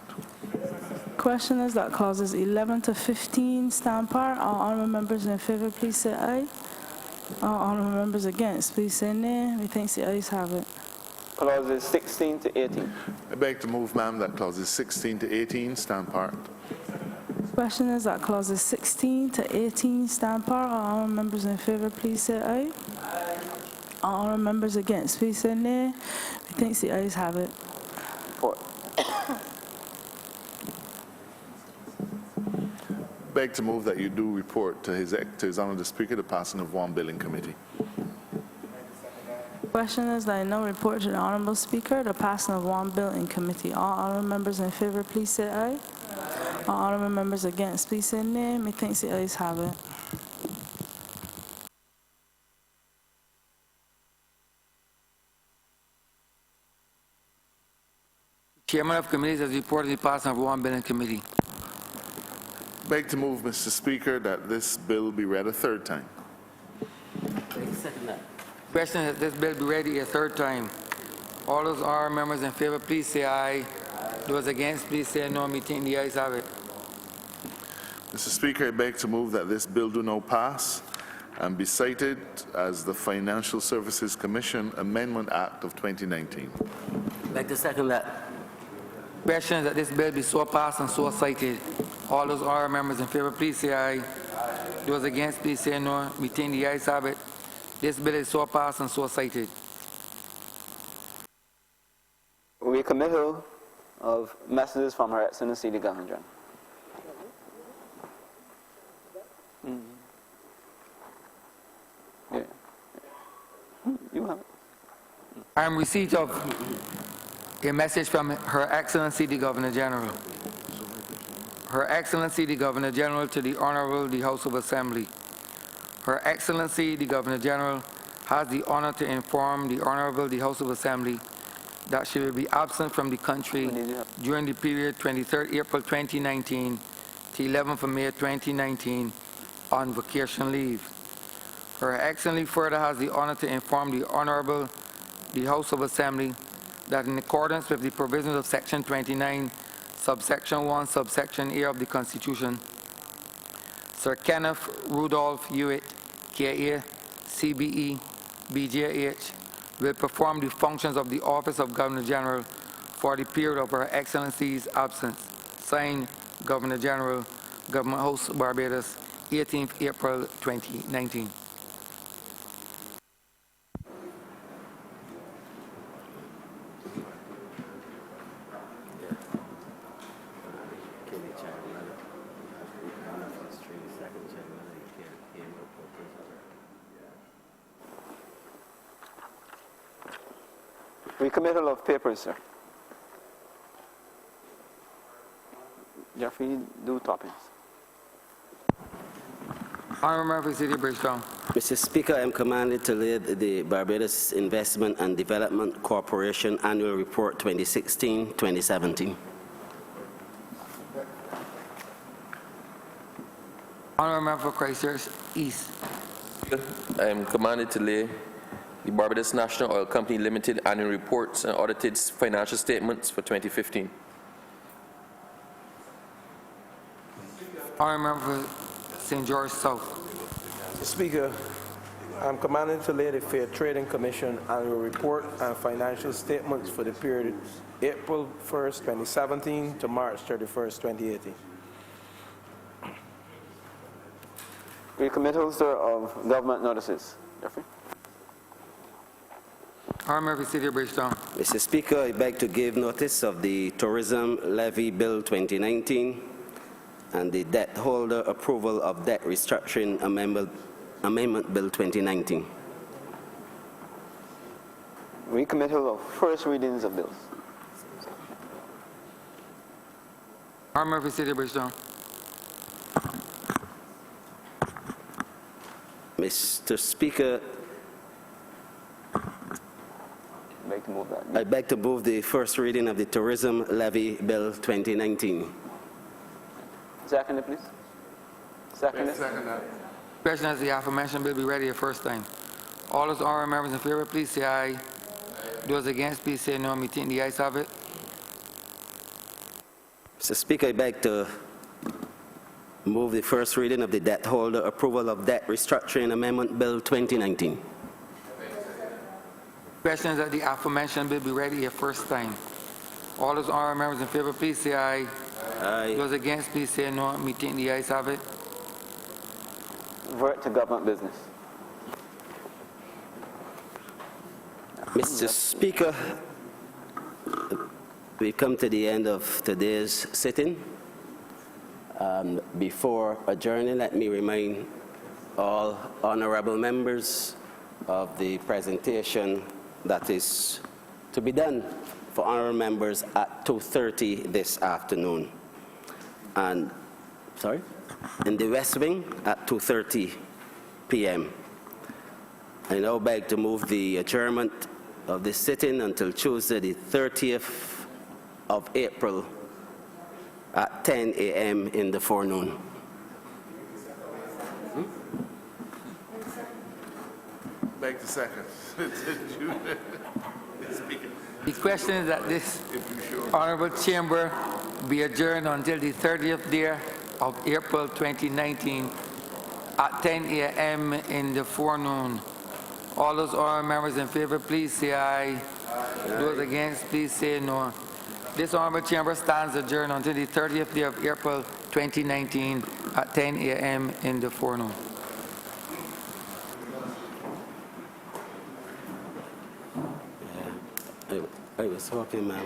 Question is that clauses 11 to 15 stand part. All honourable members in favour, please say aye. All honourable members against, please say nay. Methinks the ayes have it. Clauses 16 to 18. I beg to move, ma'am, that clauses 16 to 18 stand part. Question is that clauses 16 to 18 stand part. All honourable members in favour, please say aye. All honourable members against, please say nay. Methinks the ayes have it. Report. Beg to move that you do report to His Honour the Speaker the passing of one bill in committee. Question is that I now report to the Honourable Speaker the passing of one bill in committee. All honourable members in favour, please say aye. All honourable members against, please say nay. Methinks the ayes have it. Chairman of committees has reported the passing of one bill in committee. Beg to move, Mr. Speaker, that this bill be read a third time. Question is that this bill be read a third time. All those honorable members in favor, please say aye. Those against, please say no. Meeting the ayes have it. Mr. Speaker, I beg to move that this bill do now pass and be cited as the Financial Services Commission Amendment Act of 2019. Beg to second that. Question is that this bill be so passed and so cited. All those honorable members in favor, please say aye. Those against, please say no. Meeting the ayes have it. This bill is so passed and so cited. Recommittal of messages from Her Excellency the Governor General. Yeah. You have it. I am receipt of a message from Her Excellency the Governor General. Her Excellency the Governor General to the Honourable the House of Assembly. Her Excellency the Governor General has the honor to inform the Honourable the House of Assembly that she will be absent from the country during the period 23rd April 2019 to 11th of May 2019 on vacation leave. Her Excellency further has the honor to inform the Honourable the House of Assembly that in accordance with the provisions of Section 29, subsection 1, subsection A of the Constitution, Sir Kenneth Rudolph Hewitt, KA, CBE, BJH, will perform the functions of the Office of Governor General for the period of Her Excellency's absence. Signed, Governor General, Government House, Barbados, 18th April 2019. Recommittal of papers, sir. Jeffrey, do toppings. Honourable Member for City Bridgetown. Mr. Speaker, I am commanded to lead the Barbados Investment and Development Corporation Annual Report 2016-2017. Honourable Member for Christchurch East. I am commanded to lay the Barbados National Oil Company Limited annual reports and audited financial statements for 2015. Honourable Member for St. George South. Mr. Speaker, I'm commanded to lay the Fair Trading Commission annual report and financial statements for the period April 1st, 2017 to March 31st, 2018. Recommittal, sir, of government notices. Jeffrey. Honourable Member for City Bridgetown. Mr. Speaker, I beg to give notice of the Tourism Levy Bill 2019 and the Debt Holder Approval of Debt Restructuring Amendment Bill 2019. Recommittal of first readings of bills. Honourable Member for City Bridgetown. Mr. Speaker, Beg to move that. I beg to move the first reading of the Tourism Levy Bill 2019. Second it, please. Second it. Question as the aforementioned bill be ready the first time. All those honourable members in favor, please say aye. Those against, please say no. Meeting the ayes have it. Mr. Speaker, I beg to move the first reading of the Debt Holder Approval of Debt Restructuring Amendment Bill 2019. Question is that the aforementioned bill be ready a first time. All those honourable members in favor, please say aye. Aye. Those against, please say no. Meeting the ayes have it. Revert to government business. Mr. Speaker, we've come to the end of today's sitting. Before adjourning, let me remind all honourable members of the presentation that is to be done for honourable members at 2:30 this afternoon. And, in the West Wing at 2:30 p.m. I now beg to move the adjournment of this sitting until Tuesday, the 30th of April at 10 a.m. in the forenoon. Beg the second. Speaker. The question is that this If you sure. Honourable Chamber be adjourned until the 30th day of April 2019 at 10 a.m. in the forenoon. All those honourable members in favour, please say aye. Those against, please say no. This Honourable Chamber stands adjourned until the 30th day of April 2019 at 10 a.m. in the forenoon. I was hoping my